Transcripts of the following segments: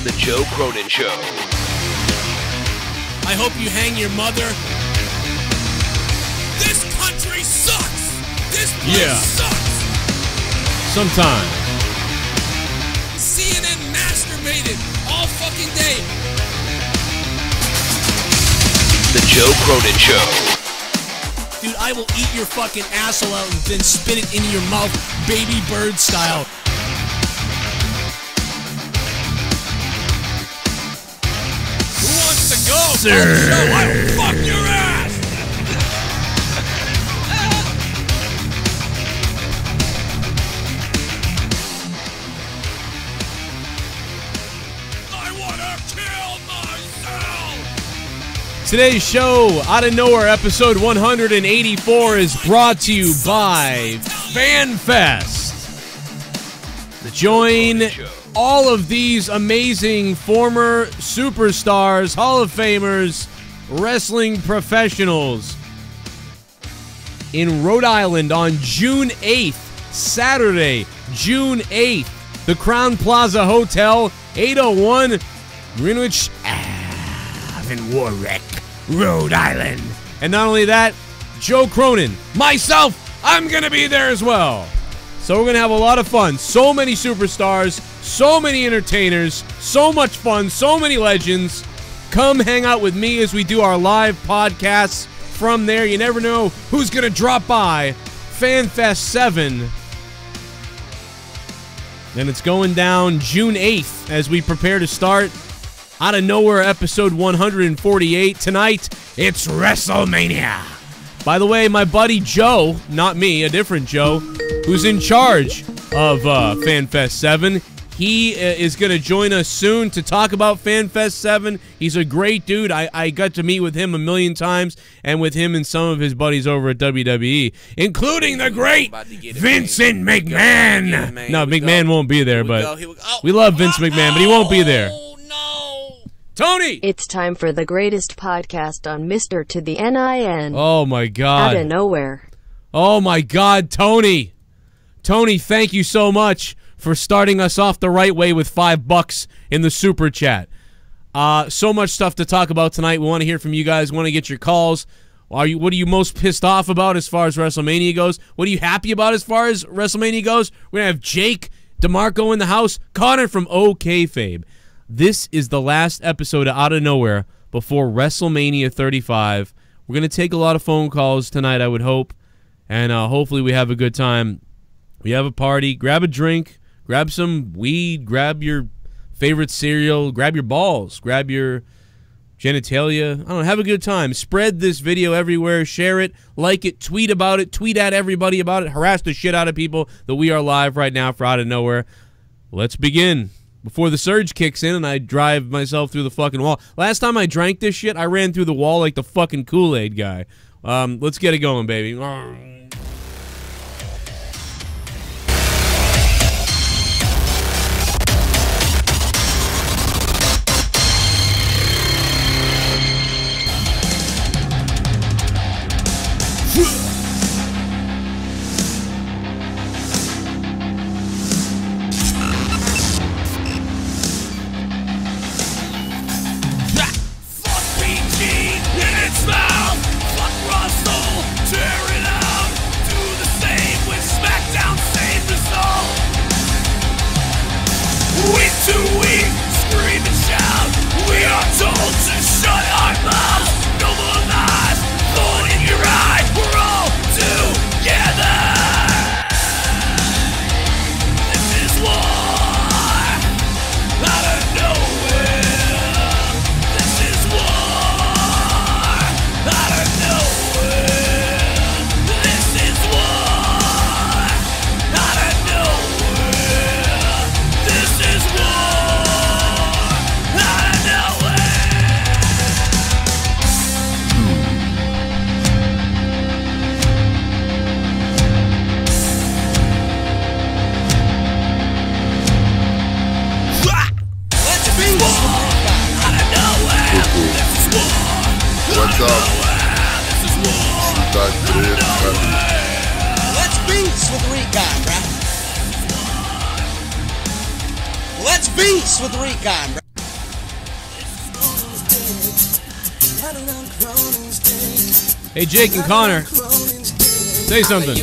The Joe Cronin Show. I hope you hang your mother. This country sucks! This place sucks! Sometime. CNN masturbated all fucking day. The Joe Cronin Show. Dude, I will eat your fucking asshole out and then spit it into your mouth, baby bird style. Who wants to go? Sir. I will fuck your ass! I wanna kill myself! Today's show, Out of Nowhere, episode 184, is brought to you by FanFest. Join all of these amazing former superstars, Hall of Famers, wrestling professionals in Rhode Island on June 8th, Saturday, June 8th, the Crown Plaza Hotel, 801 Greenwich Ave in Warwick, Rhode Island. And not only that, Joe Cronin, myself, I'm going to be there as well. So we're going to have a lot of fun. So many superstars, so many entertainers, so much fun, so many legends. Come hang out with me as we do our live podcasts from there. You never know who's going to drop by. FanFest 7. And it's going down June 8th as we prepare to start Out of Nowhere episode 148. Tonight, it's WrestleMania. By the way, my buddy Joe, not me, a different Joe, who's in charge of FanFest 7, he is going to join us soon to talk about FanFest 7. He's a great dude. I got to meet with him a million times, and with him and some of his buddies over at WWE, including the great Vincent McMahon. No, McMahon won't be there, but we love Vince McMahon, but he won't be there. Tony! It's time for the greatest podcast on Mr. to the NIN. Oh, my God. Out of nowhere. Oh, my God, Tony. Tony, thank you so much for starting us off the right way with $5 in the super chat. So much stuff to talk about tonight. We want to hear from you guys. We want to get your calls. What are you most pissed off about as far as WrestleMania goes? What are you happy about as far as WrestleMania goes? We're going to have Jake DeMarco in the house. Connor from OKFabe. This is the last episode of Out of Nowhere before WrestleMania 35. We're going to take a lot of phone calls tonight, I would hope, and hopefully we have a good time. We have a party. Grab a drink. Grab some weed. Grab your favorite cereal. Grab your balls. Grab your genitalia. I don't know. Have a good time. Spread this video everywhere. Share it. Like it. Tweet about it. Tweet at everybody about it. Harass the shit out of people that we are live right now for Out of Nowhere. Let's begin. Before the surge kicks in and I drive myself through the fucking wall. Last time I drank this shit, I ran through the wall like the fucking Kool-Aid guy. Let's get it going, baby. Let's beats with Recon, bruh. Let's beats with Recon, bruh. Hey, Jake and Connor, say something.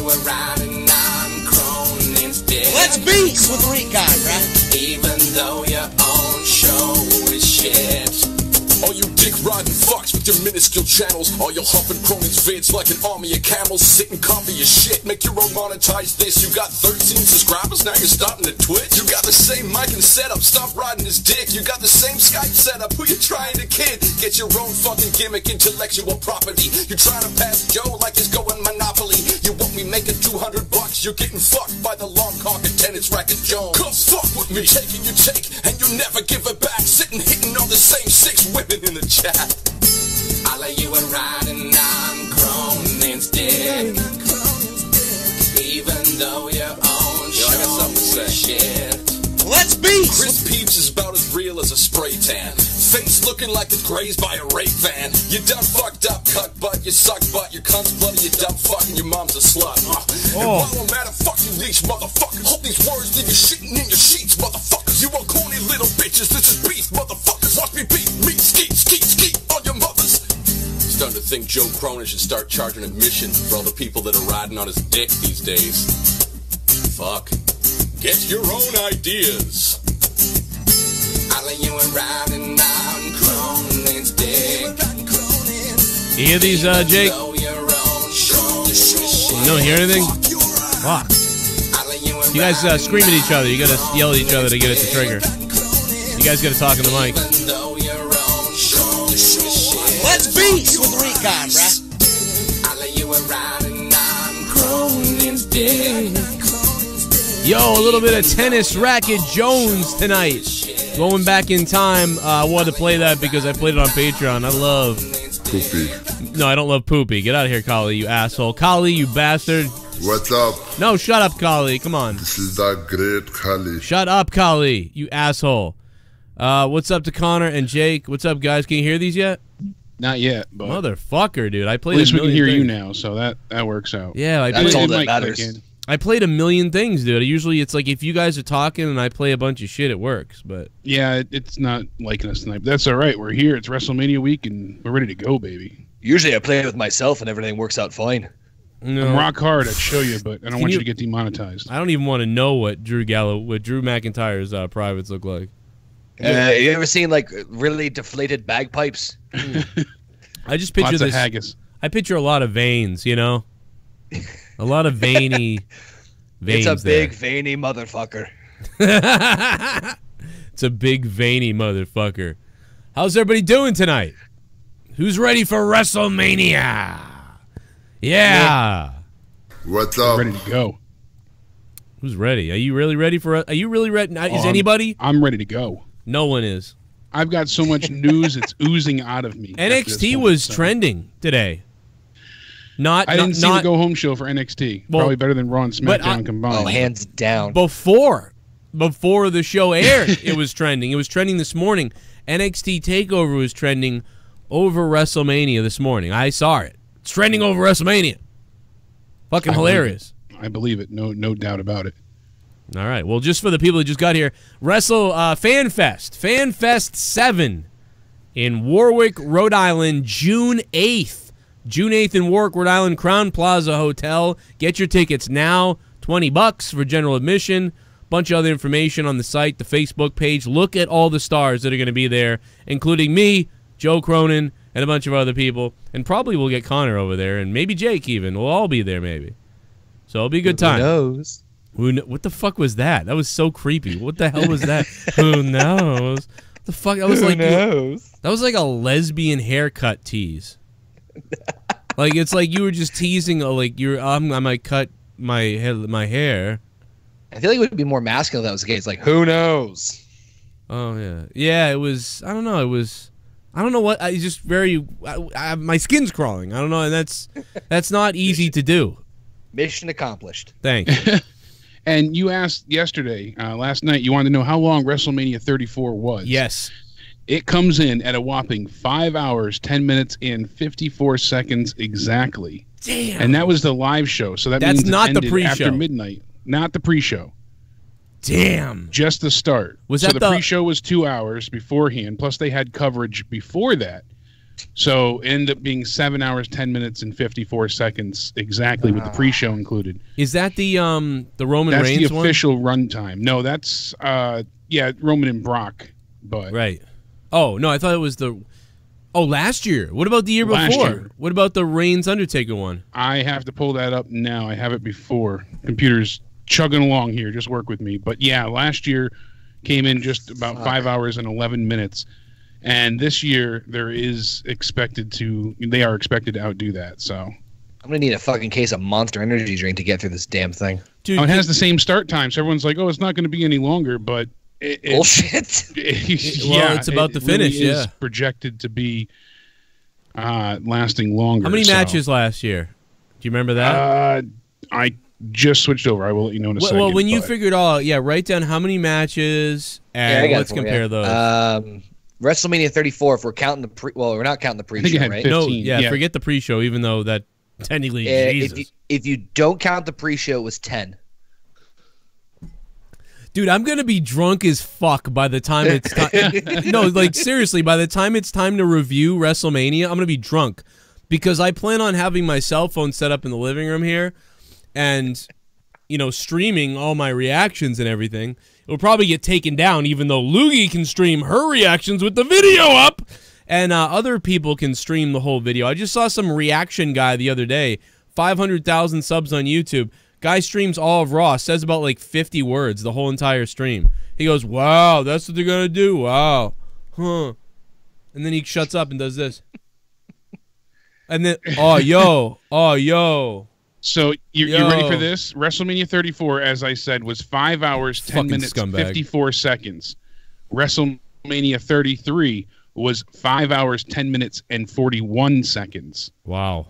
Let's beats with Recon, right? Even though your own show is shit. All you dick-riding fucks with your minuscule channels, all your huffing Cronin's vids like an army of camels, sitting comfy as shit, make your own monetize this. You got 13 subscribers, now you're starting to Twitch. You got the same mic and setup, stop riding his dick. You got the same Skype setup, who you trying to kid? Get your own fucking gimmick, intellectual property. You trying to pass Joe like he's going Monopoly. You won't be making $200, you're getting fucked by the long cock and tennis racket Jones. Come fuck with me, taking you take, and you never give it back. Sitting hitting on the same 6 women in the chat. All of you are riding on Cronin's dick. Even though your own show is shit. Let's beat. Chris Peeps is about as real as a spray tan. Face looking like it's grazed by a rape van. You done fucked up, cuck butt, you suck butt, your cunt's bloody, you dumb fuck, and your mom's a slut. And while I'm at it, fuck you leash, motherfuckers. Hope these words leave you shitting in your sheets, motherfuckers. You are corny little bitches, this is beef, motherfuckers. Watch me beat, meat, skeet, skeet, skeet on your mothers. Starting to think Joe Cronin should start charging admission for all the people that are riding on his dick these days. Fuck. Get your own ideas. All of you are riding on Cronin's dick. You hear these, Jake? You don't hear anything? Fuck. You guys scream at each other. You gotta yell at each other to get it to trigger. You guys gotta talk in the mic. Let's beat with Recon, bruh. All of you are riding on Cronin's dick. Yo, a little bit of Tennis Racket Jones tonight. Going back in time, I wanted to play that because I played it on Patreon. I love Poopy. No, I don't love Poopy. Get out of here, Kali, you asshole. Kali, you bastard. What's up? No, shut up, Kali. Come on. This is that great Kali. Shut up, Kali, you asshole. What's up to Connor and Jake? What's up, guys? Can you hear these yet? Not yet, but motherfucker, dude. I played. At least a we can million hear you things. now, so that works out. Yeah, That's all that matters. I played a million things, dude. Usually it's like if you guys are talking and I play a bunch of shit, it works. But yeah, it's not liking us tonight. But that's all right. We're here. It's WrestleMania week, and we're ready to go, baby. Usually I play it with myself, and everything works out fine. no, I'm rock hard. I'd show you, but I don't want you- you to get demonetized. I don't even want to know what Drew McIntyre's privates look like. You ever seen like really deflated bagpipes? I just picture Lots of this. haggis. I picture a lot of veins, you know, a lot of veiny veins. It's a big there. veiny motherfucker. It's a big veiny motherfucker. How's everybody doing tonight? Who's ready for WrestleMania? Yeah. What's I'm up? ready to go. Who's ready? Are you really ready for? Are you really ready? Is anybody? I'm ready to go. No one is. I've got so much news; it's oozing out of me. NXT was trending today. I didn't see the go home show for NXT. Well, Probably better than Raw and but SmackDown combined. Oh, hands down. Before the show aired, it was trending. It was trending this morning. NXT TakeOver was trending over WrestleMania this morning. I saw it. It's trending over WrestleMania. Fucking hilarious. I believe it. No doubt about it. All right. Well, just for the people that just got here, FanFest 7 in Warwick, Rhode Island, June 8th. June 8th in Warwick, Rhode Island, Crown Plaza Hotel. Get your tickets now. $20 for general admission. Bunch of other information on the site, the Facebook page. Look at all the stars that are going to be there, including me, Joe Cronin, and a bunch of other people. And probably we'll get Connor over there, and maybe Jake even. We'll all be there maybe. So it'll be a good time. Who knows? What the fuck was that? That was so creepy. What the hell was that? Who knows? What the fuck? That was like knows? That was like a lesbian haircut tease. Like it's like you were just teasing. Like I might cut my hair. I feel like it would be more masculine if that was the case. Like, who knows? Oh yeah, yeah. It was. I don't know. It was. I don't know what. I just very. My skin's crawling. I don't know, and that's not easy to do. Mission accomplished. Thanks. And you asked yesterday, last night, you wanted to know how long WrestleMania 34 was. Yes. It comes in at a whopping 5 hours, 10 minutes, and 54 seconds exactly. Damn. And that was the live show. So that's means not it the ended pre-show. after midnight. Not the pre-show. Damn. Just the start. Was so that the pre-show was 2 hours beforehand, plus they had coverage before that So it ended up being 7 hours, 10 minutes, and 54 seconds exactly with the pre-show included. Is that the Roman That's Reigns the one? official runtime. No, that's Roman and Brock. But Right. Oh, no, I thought it was last year. What about the year before? Year. What about the Reigns Undertaker one? I have to pull that up now. I have it before. Computer's chugging along here. Just work with me. But yeah, last year came in just about 5 hours and 11 minutes. And this year they are expected to outdo that. So I'm gonna need a fucking case of Monster Energy drink to get through this damn thing. Dude, it has the same start time, so everyone's like, "Oh, it's not going to be any longer." But bullshit. It's about the finish. Really is projected to be lasting longer. How many matches last year? Do you remember that? I just switched over. I will let you know in a second. Well, when you figure it all out, write down how many matches, and let's compare those. WrestleMania 34, if we're counting we're not counting the pre-show, right? 15, no, forget the pre-show, even though that technically, Jesus. If you don't count the pre-show, it was 10. Dude, I'm going to be drunk as fuck by the time it's time. No, like, seriously, by the time it's time to review WrestleMania, I'm going to be drunk. Because I plan on having my cell phone set up in the living room here and, streaming all my reactions and everything. It'll probably get taken down, even though Loogie can stream her reactions with the video up. And other people can stream the whole video. I just saw some reaction guy the other day, 500,000 subs on YouTube. Guy streams all of Raw, says about like 50 words the whole entire stream. He goes, wow, that's what they're going to do. Wow. Huh. And then he shuts up and does this. And then, oh, yo. So you ready for this? WrestleMania 34, as I said, was 5 hours, 10 minutes, scumbag. 54 seconds. WrestleMania 33 was 5 hours, 10 minutes, and 41 seconds. Wow.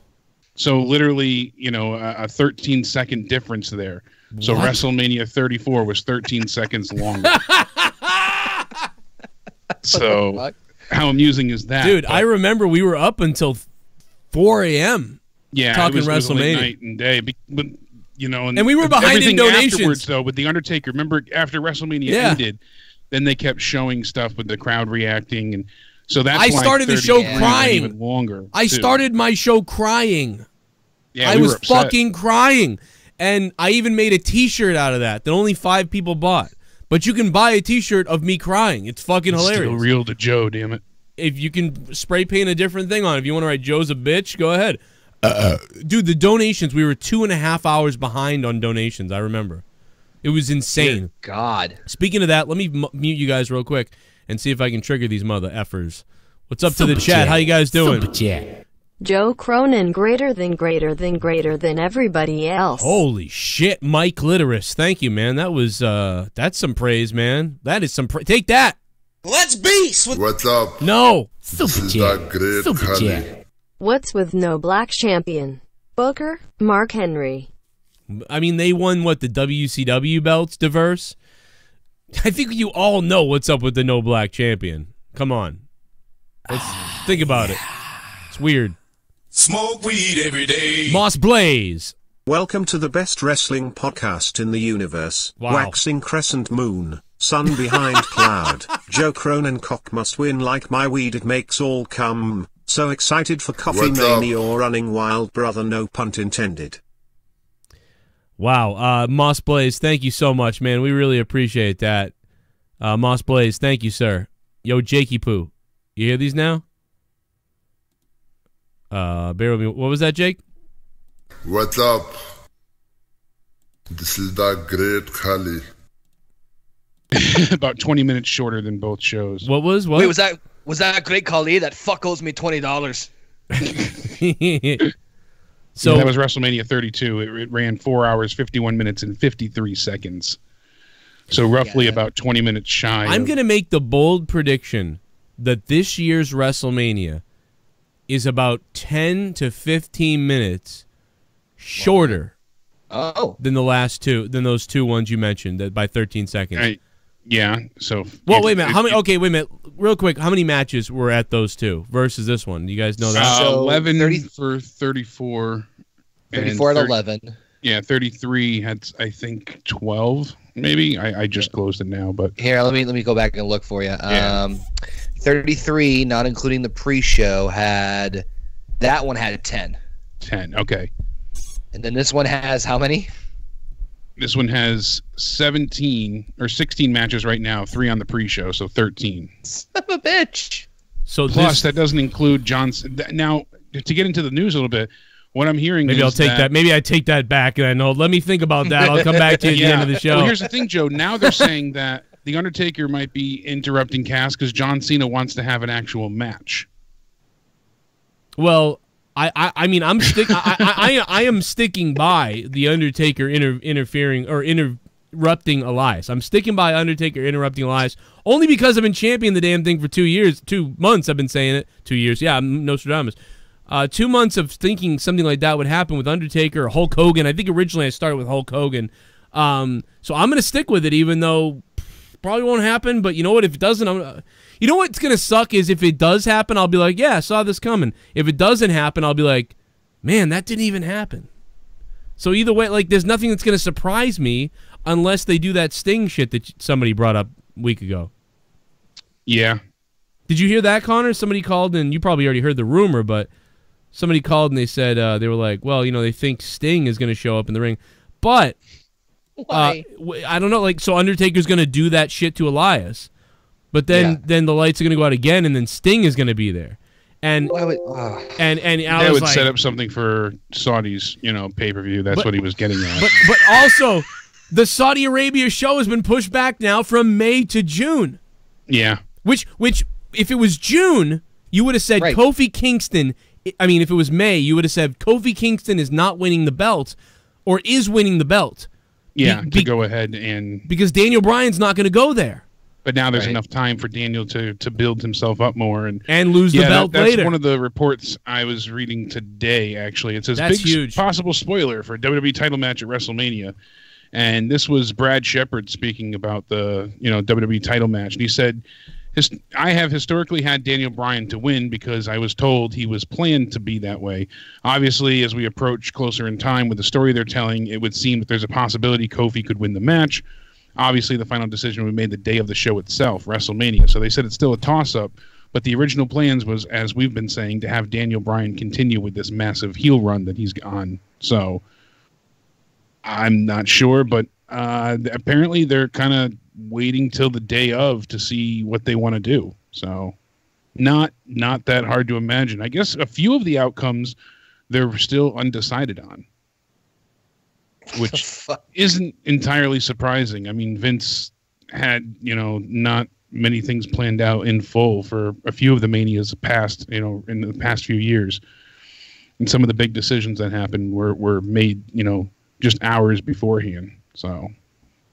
So literally, a 13-second difference there. So What? WrestleMania 34 was 13 seconds longer. So how amusing is that? Dude, I remember we were up until 4 a.m. Yeah, talking it was WrestleMania. late night and day, but and we were behind in everything donations. afterwards, though, with the Undertaker. Remember, after WrestleMania ended, then they kept showing stuff with the crowd reacting, and so that's I why started the show 33 crying. Even longer. I started my show crying. Yeah, I we was were upset. fucking crying, and I even made a T-shirt out of that only 5 people bought. But you can buy a T-shirt of me crying. It's fucking hilarious. Still real to Joe, damn it. If you can spray paint a different thing on it, if you want to write Joe's a bitch, go ahead. Dude, the donations, we were 2.5 hours behind on donations, I remember. It was insane. Dear God. Speaking of that, let me mute you guys real quick and see if I can trigger these mother effers. What's up to the chat? How you guys doing? Joe Cronin greater than everybody else. Holy shit, Mike Clitoris. Thank you, man. That was, that's some praise, man. That is some praise. Take that. Let's beast with What's up? No. This is that great Khali. What's with no black champion? Booker? Mark Henry. I mean, they won, what, the WCW belts, diverse? I think you all know what's up with the no black champion. Come on. Let's think about it. It's weird. Smoke weed every day. Moss Blaze. Welcome to the best wrestling podcast in the universe. Wow. Waxing crescent moon, sun behind cloud. Joe Cronin cock must win like my weed, it makes all come. So excited for Coffee What's up? Mania or running wild, brother, no pun intended. Wow. Moss Blaze, thank you so much, man. We really appreciate that. Moss Blaze, thank you, sir. Yo, Jakey Poo. You hear these now? Bear with me. What was that, Jake? What's up? This is that great Khali. About 20 minutes shorter than both shows. What? Wait, was that great Khali? That fuck owes me $20. So that was WrestleMania 32. It ran 4 hours, 51 minutes, and 53 seconds. So roughly about 20 minutes shy. I'm going to make the bold prediction that this year's WrestleMania is about 10 to 15 minutes shorter than the last two, than those two ones you mentioned, that by 13 seconds. Yeah. So. Well, wait a minute. Okay, wait a minute. Real quick, how many matches were at those two versus this one? Do you guys know that? 11 for 34. 34 at 11. Yeah, 33 had, I think, 12. Maybe I just closed it now, but here, let me go back and look for you. Yeah. 33, not including the pre-show, that one had 10. 10, okay. And then this one has how many? This one has 17 or 16 matches right now, 3 on the pre-show, so 13. Son of a bitch. So plus, that doesn't include Johnson. Now, to get into the news a little bit, what I'm hearing maybe is I'll take that. Maybe I take that back, and I know. Let me think about that. I'll come back to you at the end of the show. Well, here's the thing, Joe. Now they're saying that The Undertaker might be interrupting Cass because John Cena wants to have an actual match. Well, I mean, I am sticking by The Undertaker interfering or interrupting Elias. I'm sticking by Undertaker interrupting Elias only because I've been championing the damn thing for 2 months. I've been saying it. 2 years. Yeah, I'm Nostradamus. 2 months of thinking something like that would happen with Undertaker or Hulk Hogan. I think originally I started with Hulk Hogan. So I'm going to stick with it, even though probably won't happen. But you know what? If it doesn't, you know what's going to suck is if it does happen, I'll be like, yeah, I saw this coming. If it doesn't happen, I'll be like, man, that didn't even happen. So either way, like, there's nothing that's going to surprise me unless they do that Sting shit that somebody brought up a week ago. Yeah. Did you hear that, Connor? Somebody called, and you probably already heard the rumor, but somebody called and they said, they were like, well, you know, they think Sting is going to show up in the ring. But why? I don't know. Like, so Undertaker's going to do that shit to Elias, but then the lights are going to go out again, and then Sting is going to be there, and I would set up something for Saudi's, pay-per-view. That's what he was getting at. But also, the Saudi Arabia show has been pushed back now from May to June. Yeah. Which if it was June, you would have said Kofi Kingston. I mean, if it was May, you would have said Kofi Kingston is not winning the belt, or is winning the belt. Yeah, to go ahead and... Because Daniel Bryan's not going to go there. But now there's enough time for Daniel to build himself up more. And lose the belt later. That's one of the reports I was reading today, actually. It says, that's big huge. Possible spoiler for WWE title match at WrestleMania. And this was Brad Shepard speaking about the WWE title match. And he said... I have historically had Daniel Bryan to win because I was told he was planned to be that way. Obviously, as we approach closer in time with the story they're telling, it would seem that there's a possibility Kofi could win the match. Obviously, the final decision was made the day of the show itself, WrestleMania. So they said it's still a toss-up, but the original plans was, as we've been saying, to have Daniel Bryan continue with this massive heel run that he's on. So I'm not sure, but apparently they're kind of waiting till the day of to see what they want to do. So not that hard to imagine. I guess a few of the outcomes they're still undecided on, which isn't entirely surprising. I mean, Vince had, not many things planned out in full for a few of the Manias past, in the past few years. And some of the big decisions that happened were made, just hours beforehand. So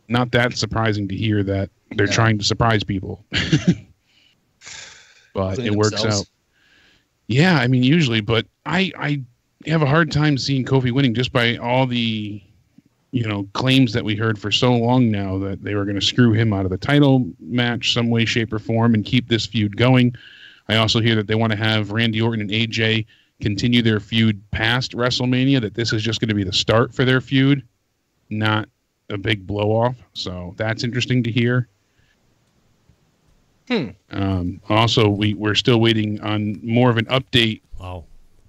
not that surprising to hear that they're trying to surprise people. But it works out. Yeah, I mean, usually, but I have a hard time seeing Kofi winning just by all the, claims that we heard for so long now that they were going to screw him out of the title match some way, shape, or form and keep this feud going. I also hear that they want to have Randy Orton and AJ continue their feud past WrestleMania, that this is just going to be the start for their feud, not a big blow off. So that's interesting to hear. Also, we're still waiting on more of an update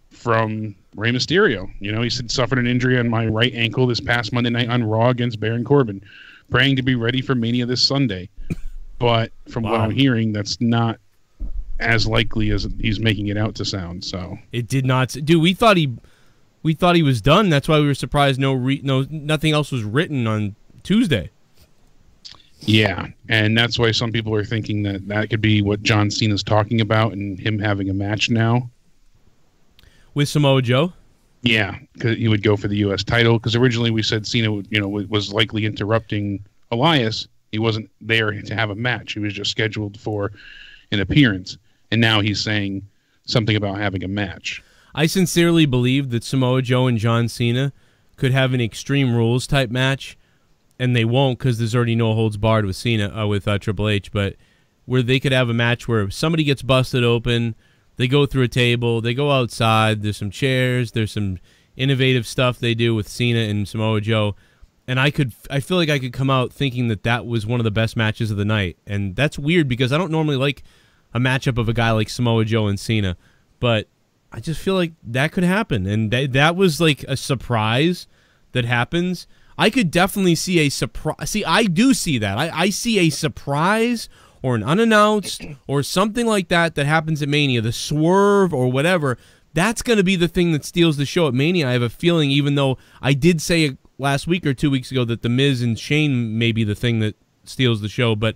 from Rey Mysterio. He said suffered an injury on my right ankle this past Monday night on Raw against Baron Corbin, praying to be ready for Mania this Sunday. But from what I'm hearing, that's not as likely as he's making it out to sound. So it did not. Dude, we thought he was done. That's why we were surprised nothing else was written on Tuesday. Yeah, and that's why some people are thinking that could be what John Cena's talking about and him having a match now. With Samoa Joe? Yeah, because he would go for the U.S. title. Because originally we said Cena was likely interrupting Elias. He wasn't there to have a match. He was just scheduled for an appearance. And now he's saying something about having a match. I sincerely believe that Samoa Joe and John Cena could have an Extreme Rules type match, and they won't because there's already no holds barred with Cena with Triple H. But where they could have a match where somebody gets busted open, they go through a table, they go outside. There's some chairs, there's some innovative stuff they do with Cena and Samoa Joe, and I feel like I could come out thinking that was one of the best matches of the night. And that's weird because I don't normally like a matchup of a guy like Samoa Joe and Cena. But I just feel like that could happen, and that was like a surprise that happens. I could definitely see a surprise. See, I do see that. I see a surprise or an unannounced or something like that happens at Mania, the swerve or whatever. That's going to be the thing that steals the show at Mania. I have a feeling, even though I did say last week or 2 weeks ago that The Miz and Shane may be the thing that steals the show, but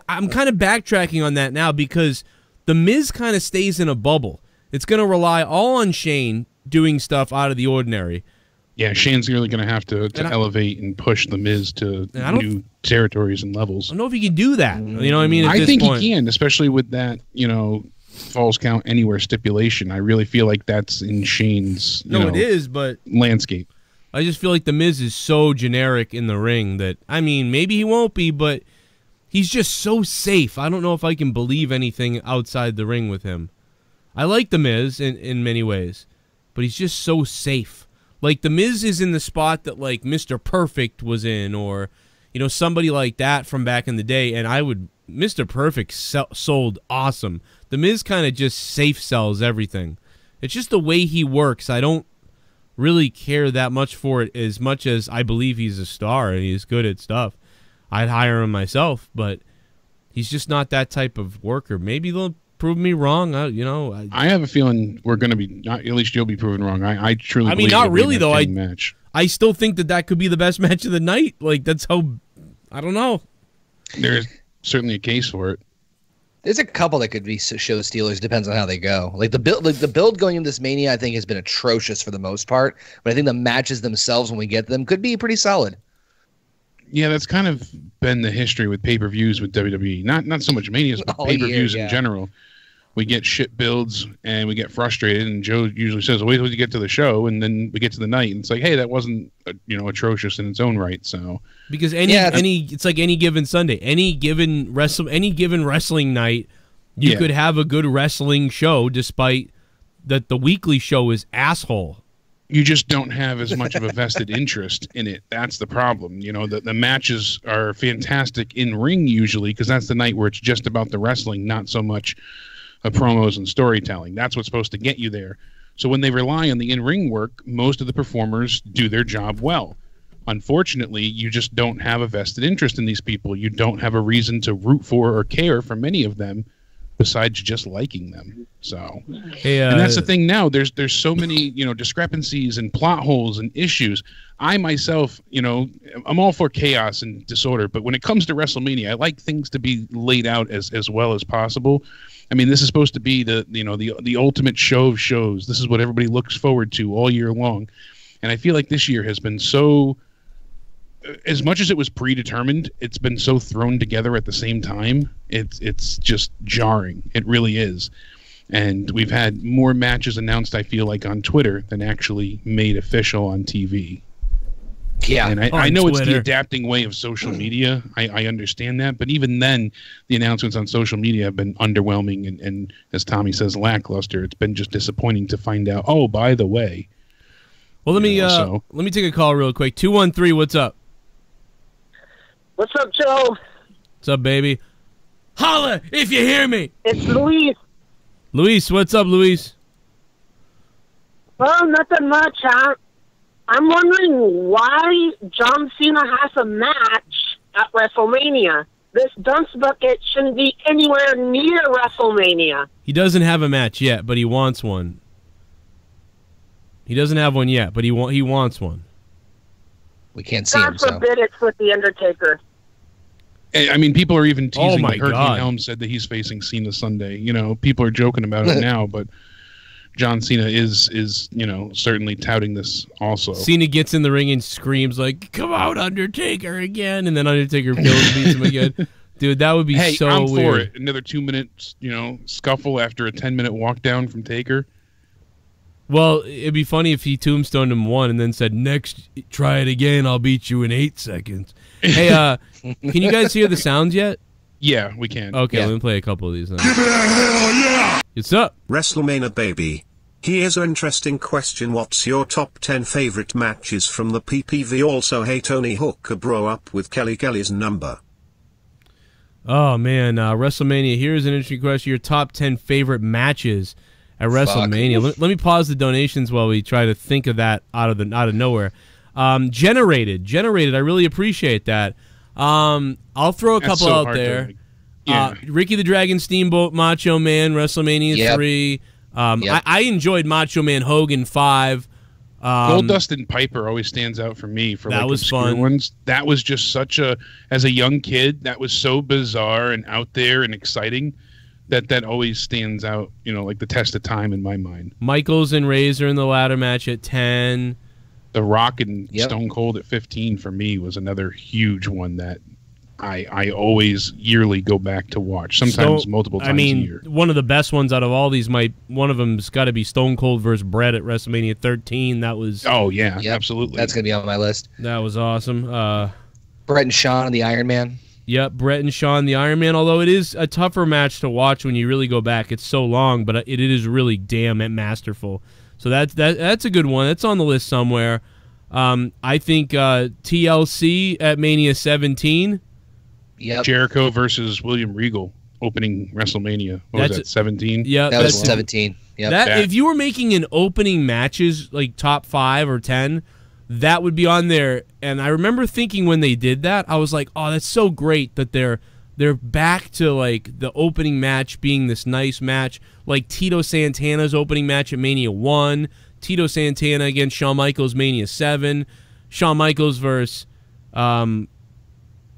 I'm kind of backtracking on that now because The Miz kind of stays in a bubble. It's going to rely all on Shane doing stuff out of the ordinary. Yeah, Shane's really going to have to elevate and push The Miz to new territories and levels. I don't know if he can do that. You know what I mean? I think he can, especially with that, Falls Count Anywhere stipulation. I really feel like that's in Shane's it is, but landscape. I just feel like The Miz is so generic in the ring that, I mean, maybe he won't be, but he's just so safe. I don't know if I can believe anything outside the ring with him. I like The Miz in many ways, but he's just so safe. Like, The Miz is in the spot that, like, Mr. Perfect was in, or, somebody like that from back in the day, and Mr. Perfect sold awesome. The Miz kind of just safe sells everything. It's just the way he works. I don't really care that much for it as much as I believe he's a star and he's good at stuff. I'd hire him myself, but he's just not that type of worker. Maybe they'll prove me wrong. I have a feeling we're going to be, at least you'll be proven wrong. I truly believe not really, though. Match. I still think that could be the best match of the night. Like, that's how, I don't know. There's certainly a case for it. There's a couple that could be show stealers. Depends on how they go. Like the build going into this Mania, I think has been atrocious for the most part. But I think the matches themselves, when we get them, could be pretty solid. Yeah, that's kind of been the history with pay-per-views with WWE. Not so much Manias, but pay-per-views in general. We get shit builds and we get frustrated, and Joe usually says, wait till you get to the show, and then we get to the night, and it's like, hey, that wasn't atrocious in its own right. So because it's like any given Sunday, any given wrestling night, you could have a good wrestling show, despite that the weekly show is asshole. You just don't have as much of a vested interest in it. That's the problem. The matches are fantastic in ring usually, because that's the night where it's just about the wrestling, not so much promos and storytelling. That's what's supposed to get you there. So when they rely on the in-ring work, most of the performers do their job well. Unfortunately, you just don't have a vested interest in these people. You don't have a reason to root for or care for many of them besides just liking them. So, and that's the thing now. There's so many, discrepancies and plot holes and issues. I myself, I'm all for chaos and disorder, but when it comes to WrestleMania, I like things to be laid out as well as possible. I mean, this is supposed to be the ultimate show of shows. This is what everybody looks forward to all year long. And I feel like this year has been so, as much as it was predetermined, it's been so thrown together at the same time. It's just jarring. It really is. And we've had more matches announced, I feel like, on Twitter than actually made official on TV. Yeah, and I know Twitter. It's the adapting way of social media. I understand that, but even then, the announcements on social media have been underwhelming and as Tommy says, lackluster. It's been just disappointing to find out. Oh, by the way. Well, let me take a call real quick. 213, what's up? What's up, Joe? What's up, baby? Holla if you hear me. It's Luis. Luis, what's up, Luis? Well, nothing much, huh? I'm wondering why John Cena has a match at WrestleMania. This dunce bucket shouldn't be anywhere near WrestleMania. He doesn't have a match yet, but he wants one. He doesn't have one yet, but he wants one. We can't see him. God forbid it's with The Undertaker. I mean, people are even teasing. Oh my God. Hurricane Helm said that he's facing Cena Sunday. People are joking about it now, but John Cena is certainly touting this also. Cena gets in the ring and screams like, "Come out, Undertaker!" again, and then Undertaker beats him again. Dude, that would be so I'm weird. For it. Another 2 minutes, scuffle after a 10-minute walk down from Taker. Well, it'd be funny if he tombstoned him one and then said, "Next, try it again. I'll beat you in 8 seconds." Hey, can you guys hear the sounds yet? Yeah, we can. Okay, yeah. Let me play a couple of these then. Give it a hell yeah! What's up? Wrestlemania baby. Here's an interesting question. What's your top 10 favorite matches from the PPV? Also, hey Tony Hooker bro up with Kelly's number. Oh, man. WrestleMania. Here's an interesting question. Your top 10 favorite matches at WrestleMania. Let me pause the donations while we try to think of that out of nowhere. Generated. I really appreciate that. I'll throw a couple out there. Ricky the Dragon Steamboat, Macho Man, WrestleMania 3. I enjoyed Macho Man Hogan 5. Goldust and Piper always stands out for me for that was fun ones. That was just such a, as a young kid, that was so bizarre and out there and exciting that always stands out, like the test of time in my mind. Michaels and Razor in the ladder match at 10. The Rock and Stone Cold at 15 for me was another huge one that I always yearly go back to watch, sometimes multiple times a year. One of the best ones out of all these, one of them's got to be Stone Cold versus Bret at WrestleMania 13. That was... Oh, yeah, absolutely. That's going to be on my list. That was awesome. Bret and Shawn and the Iron Man. Yep, Bret and Shawn, the Iron Man, although it is a tougher match to watch when you really go back. It's so long, but it is really damn masterful. So that's a good one. That's on the list somewhere. I think TLC at Mania 17. Yep. Jericho versus William Regal opening WrestleMania. What was that, 17? Yeah, that was 17. Yep. If you were making an opening matches, like top 5 or 10, that would be on there. And I remember thinking when they did that, I was like, oh, that's so great that they're back to like the opening match being this nice match, like Tito Santana's opening match at Mania 1, Tito Santana against Shawn Michaels Mania 7, Shawn Michaels versus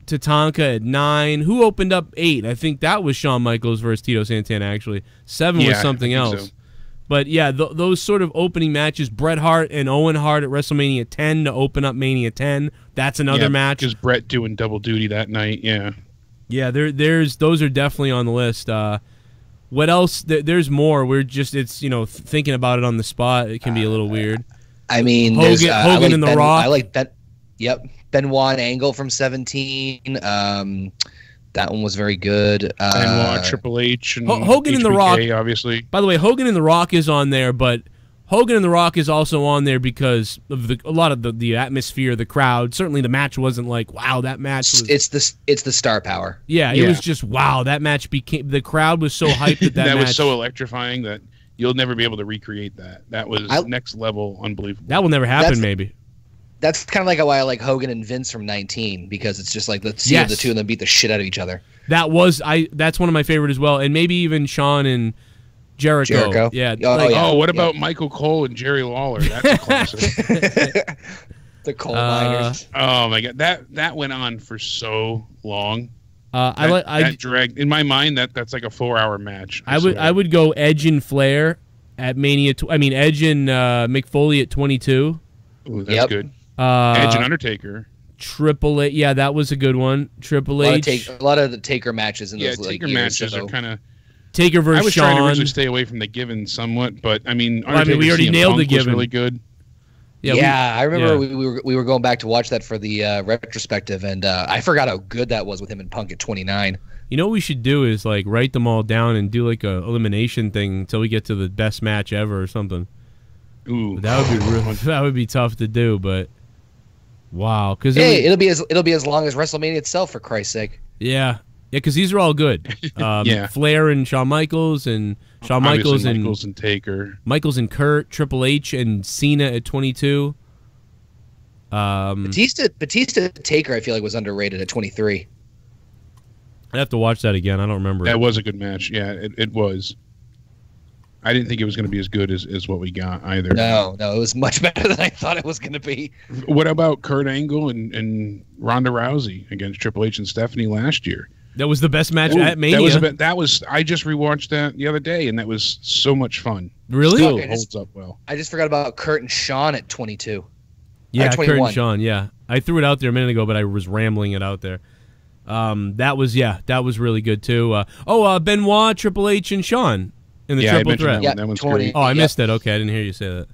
Tatanka at 9. Who opened up 8? I think that was Shawn Michaels versus Tito Santana, actually. 7 was something else. So. But, yeah, those sort of opening matches, Bret Hart and Owen Hart at WrestleMania 10 to open up Mania 10. That's another match. Because Bret doing double duty that night, yeah. Yeah, those are definitely on the list. What else? There's more. We're just, thinking about it on the spot. It can be a little weird. I mean, Hogan and The Rock. I like that. Yep. Benoit and Angle from 17. That one was very good. Benoit, Triple H, and Hogan and The Rock, obviously. By the way, Hogan and The Rock is on there, but Hogan and The Rock is also on there because of a lot of the atmosphere, the crowd. Certainly, the match wasn't like, wow, that match was. It's the star power. Yeah, it was just wow. That match became, the crowd was so hyped that that match was so electrifying that you'll never be able to recreate that. That was next level, unbelievable. That will never happen. Maybe. That's kind of like why I like Hogan and Vince from 19, because it's just like, let's see the two of them beat the shit out of each other. That's one of my favorite as well, and maybe even Shawn and Jericho. Yeah. What about Michael Cole and Jerry Lawler? That's a classic. The coal miners. Oh my god, that went on for so long. I dragged in my mind. That's like a 4-hour match. I would go Edge and Flair at Mania. Edge and McFoley at 22. Ooh, that's good. Edge and Undertaker. Triple H, yeah, that was a good one. Triple H. A lot of the Taker matches in those Taker matches are kind of. Taker versus Shawn. I was trying to originally stay away from the Given somewhat, but we already nailed the Given. Really good. Yeah, I remember we were going back to watch that for the retrospective, and I forgot how good that was with him and Punk at 29. You know what we should do is like write them all down and do like a elimination thing until we get to the best match ever or something. Ooh, that would be tough to do, but wow, because it'll be as long as WrestleMania itself, for Christ's sake. Yeah, because these are all good. Flair and Shawn Michaels and Michaels and Taker, Michaels and Kurt, Triple H and Cena at 22. Batista Taker, I feel like was underrated at 23. I'd have to watch that again. I don't remember. That was a good match. Yeah, it was. I didn't think it was going to be as good as what we got either. No, it was much better than I thought it was going to be. What about Kurt Angle and Ronda Rousey against Triple H and Stephanie last year? That was the best match at Mania. That was. I just rewatched that the other day, and that was so much fun. Really? Still holds up well. I just forgot about Kurt and Shawn at 22. Yeah, Kurt and Shawn. Yeah, I threw it out there a minute ago, but I was rambling it out there. That was really good too. Benoit, Triple H, and Shawn in the triple threat. That one's great. Oh, I missed that. Okay, I didn't hear you say that.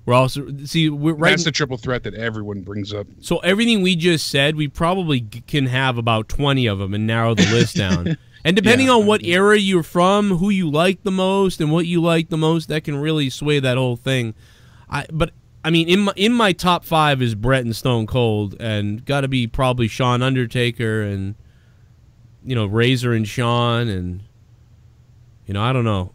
That's the triple threat that everyone brings up. So everything we just said, we probably can have about 20 of them and narrow the list down. And depending on what era you're from, who you like the most, and what you like the most, that can really sway that whole thing. In my top 5 is Bret and Stone Cold, and got to be probably Shawn, Undertaker, and Razor and Shawn, and I don't know,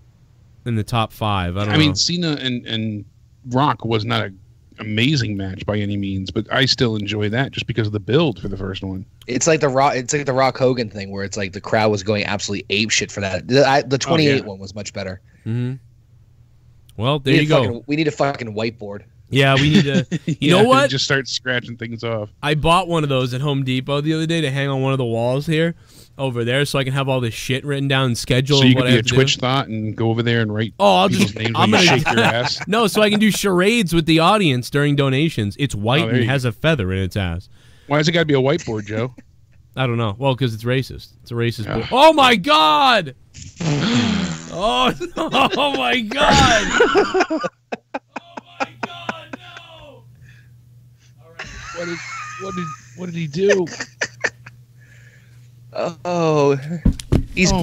in the top 5. I mean, Cena and Rock was not an amazing match by any means, but I still enjoy that just because of the build for the first one. It's like the Rock Hogan thing where it's like the crowd was going absolutely apeshit for that. The 28 one was much better. Mm-hmm. Well, there you go. We need a fucking whiteboard. Yeah, we need to. You know what? Just start scratching things off. I bought one of those at Home Depot the other day to hang on one of the walls here, over there, so I can have all this shit written down and schedule. So you can be a Twitch thought and go over there and write. Oh, I'm gonna shake your ass. No, so I can do charades with the audience during donations. It's white and has a feather in its ass. Why has it got to be a whiteboard, Joe? I don't know. Well, because it's racist. It's a racist board. Oh my god! Oh my god! What did he do? Oh,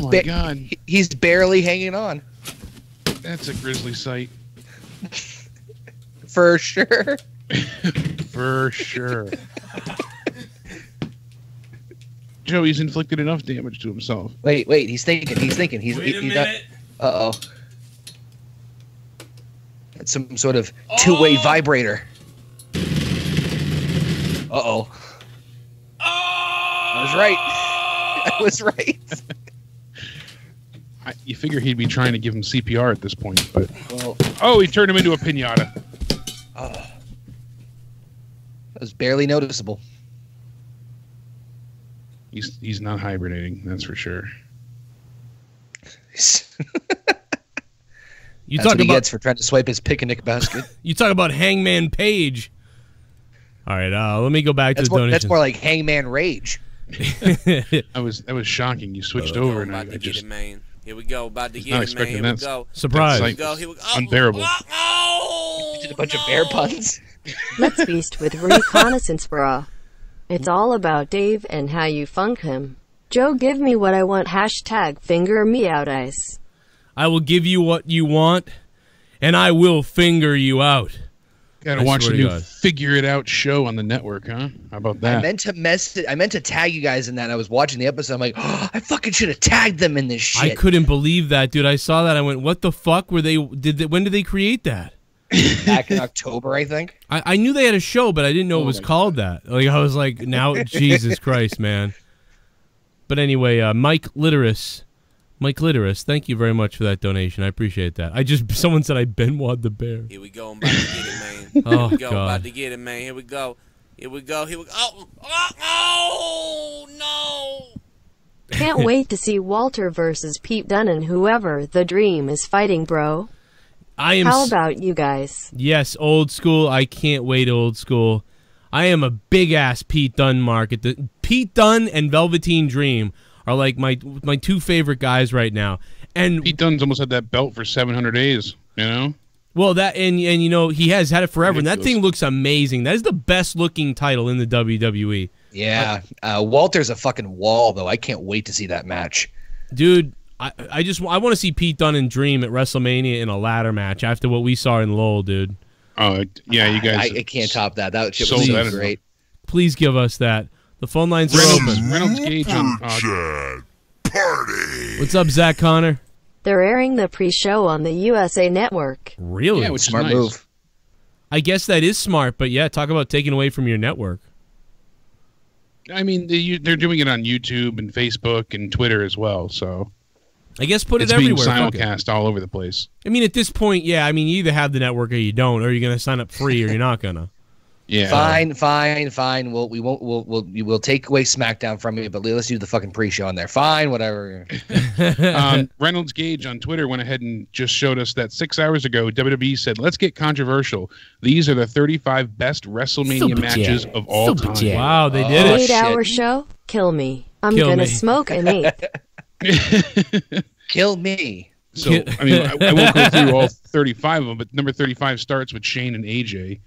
my God. He's barely hanging on. That's a grisly sight. For sure. For sure. Joe, he's inflicted enough damage to himself. Wait, he's thinking. Wait a minute. Uh-oh. That's some sort of two-way vibrator. Uh-oh. I was right. I was right. You figure he'd be trying to give him CPR at this point, but... Oh, he turned him into a piñata. That was barely noticeable. He's not hibernating, that's for sure. That's what he gets for trying to swipe his picnic basket. You talk about Hangman Page. All right, let me go back to the donations. That's more like Hangman Rage. That was shocking. You switched over, and I just... Here we go, about to get it, man. Here we go. Surprise. Here we go. Here we go. Unbearable. Did a bunch of bear puns. Let's feast with reconnaissance, brah. It's all about Dave and how you funk him. Joe, give me what I want. # finger me out ice. I will give you what you want, and I will finger you out. Gotta watch the new Figure It Out show on the network, huh? How about that? I meant to tag you guys in that. I was watching the episode. I'm like, oh, I fucking should have tagged them in this shit. I couldn't believe that, dude. I saw that. I went, what the fuck were they? When did they create that? Back in October, I think. I knew they had a show, but I didn't know it was called that. Like I was like, now, Jesus Christ, man. But anyway, Mike Litteris, thank you very much for that donation. I appreciate that. Someone said I Benoit the Bear. Here we go. I'm about to get it, man. Oh, Here we go. God. About to get it, man. Here we go. Here we go. Here we go. Oh, no. Can't wait to see Walter versus Pete Dunne and whoever the dream is fighting, bro. How about you guys? Yes, old school. I can't wait, old school. I am a big-ass Pete Dunne market. Pete Dunne and Velveteen Dream are like my two favorite guys right now. And Pete Dunne's almost had that belt for 700 days, you know? Well, that and you know, he has had it forever, and that thing looks amazing. That is the best-looking title in the WWE. Yeah. Walter's a fucking wall, though. I can't wait to see that match. Dude, I want to see Pete Dunne and Dream at WrestleMania in a ladder match after what we saw in Lowell, dude. Oh, yeah, you guys... I can't top that. That shit was so great. Please give us that. The phone lines are open. Reynolds Gage on... Party. What's up, Zach Connor? They're airing the pre-show on the USA Network. Really? Yeah, which smart is nice. move. I guess that is smart, but yeah, talk about taking away from your network. I mean, they're doing it on YouTube and Facebook and Twitter as well, so... I guess put it's it everywhere. Being simulcast all over the place. I mean, at this point, yeah. I mean, you either have the network or you don't, or you're gonna sign up free, or you're not gonna. Yeah. Fine. We'll take away SmackDown from you, but let's do the fucking pre-show on there. Fine, whatever. Reynolds Gage on Twitter went ahead and just showed us that 6 hours ago, WWE said, "Let's get controversial. These are the 35 best WrestleMania matches of all time." Wow, they did it. 8-hour show. Kill me. I'm gonna smoke an 8. Kill me. So, I mean, I won't go through all 35 of them, but number 35 starts with Shane and AJ.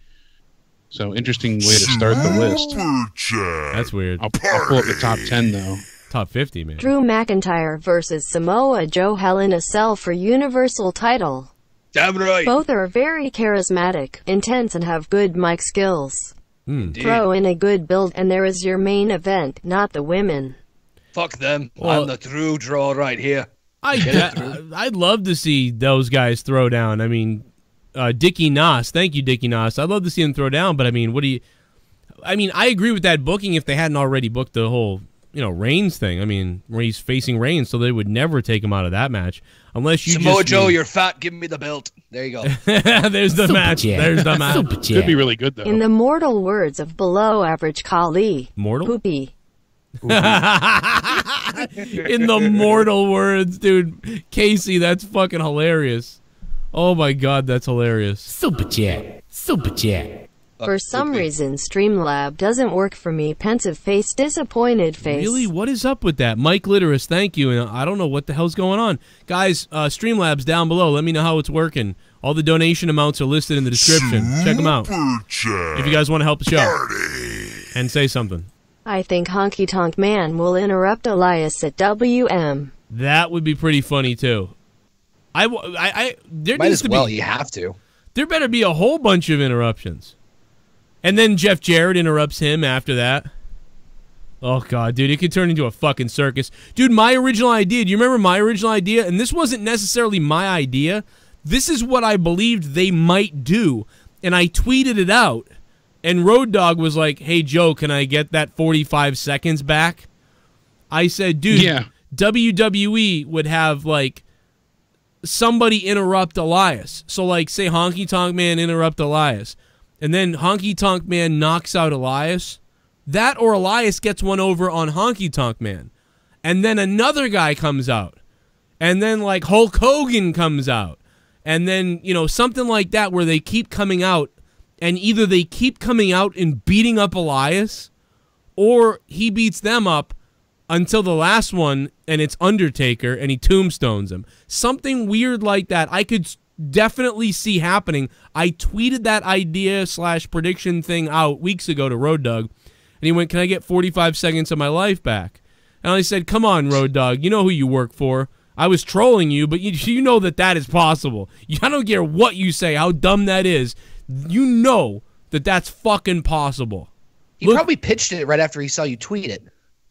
So, interesting way to start the list. That's weird. I'll pull up the top 10, though. Top 50, man. Drew McIntyre versus Samoa Joe, Hell in a Cell for Universal title. Damn right. Both are very charismatic, intense, and have good mic skills. Throw in a good build, and there is your main event, not the women. Fuck them. Well, I'm the true draw right here. I'd love to see those guys throw down. I mean, Dickie Nos. Thank you, Dickie Nos. I'd love to see him throw down, but I mean, I agree with that booking if they hadn't already booked the whole, Reigns thing. I mean, where he's facing Reigns, so they would never take him out of that match. Unless you Samoa Joe, you're fat. Give me the belt. There you go. There's the match. There's the match. Could be really good, though. In the mortal words of below average Kali. Mortal? Poopy. In the mortal words, dude. Casey, that's fucking hilarious. Oh my god, that's hilarious. Super chat. Super chat. For some reason, Streamlab doesn't work for me. Pensive face, disappointed face. Really? What is up with that? Mike Litteris, thank you. And I don't know what the hell's going on. Guys, Streamlab's down below. Let me know how it's working. All the donation amounts are listed in the description. Check them out. If you guys want to help the show. And say something. I think Honky Tonk Man will interrupt Elias at WM. That would be pretty funny, too. There Might needs as to well, be, you have to. There better be a whole bunch of interruptions. And then Jeff Jarrett interrupts him after that. Oh, God, dude, it could turn into a fucking circus. Dude, my original idea, do you remember my original idea? And this wasn't necessarily my idea. This is what I believed they might do. And I tweeted it out. And Road Dogg was like, hey, Joe, can I get that 45 seconds back? I said, dude, WWE would have, like, somebody interrupt Elias. So, like, say Honky Tonk Man interrupt Elias. And then Honky Tonk Man knocks out Elias. That or Elias gets one over on Honky Tonk Man. And then another guy comes out. And then, like, Hulk Hogan comes out. And then, something like that where they keep coming out. And either they keep coming out and beating up Elias, or he beats them up until the last one, and it's Undertaker, and he tombstones him. Something weird like that I could definitely see happening. I tweeted that idea / prediction thing out weeks ago to Road Dogg, and he went, can I get 45 seconds of my life back? And I said, come on, Road Dogg, you know who you work for. I was trolling you, but you know that is possible. I don't care what you say, how dumb that is. You know that that's fucking possible. He probably pitched it right after he saw you tweet it.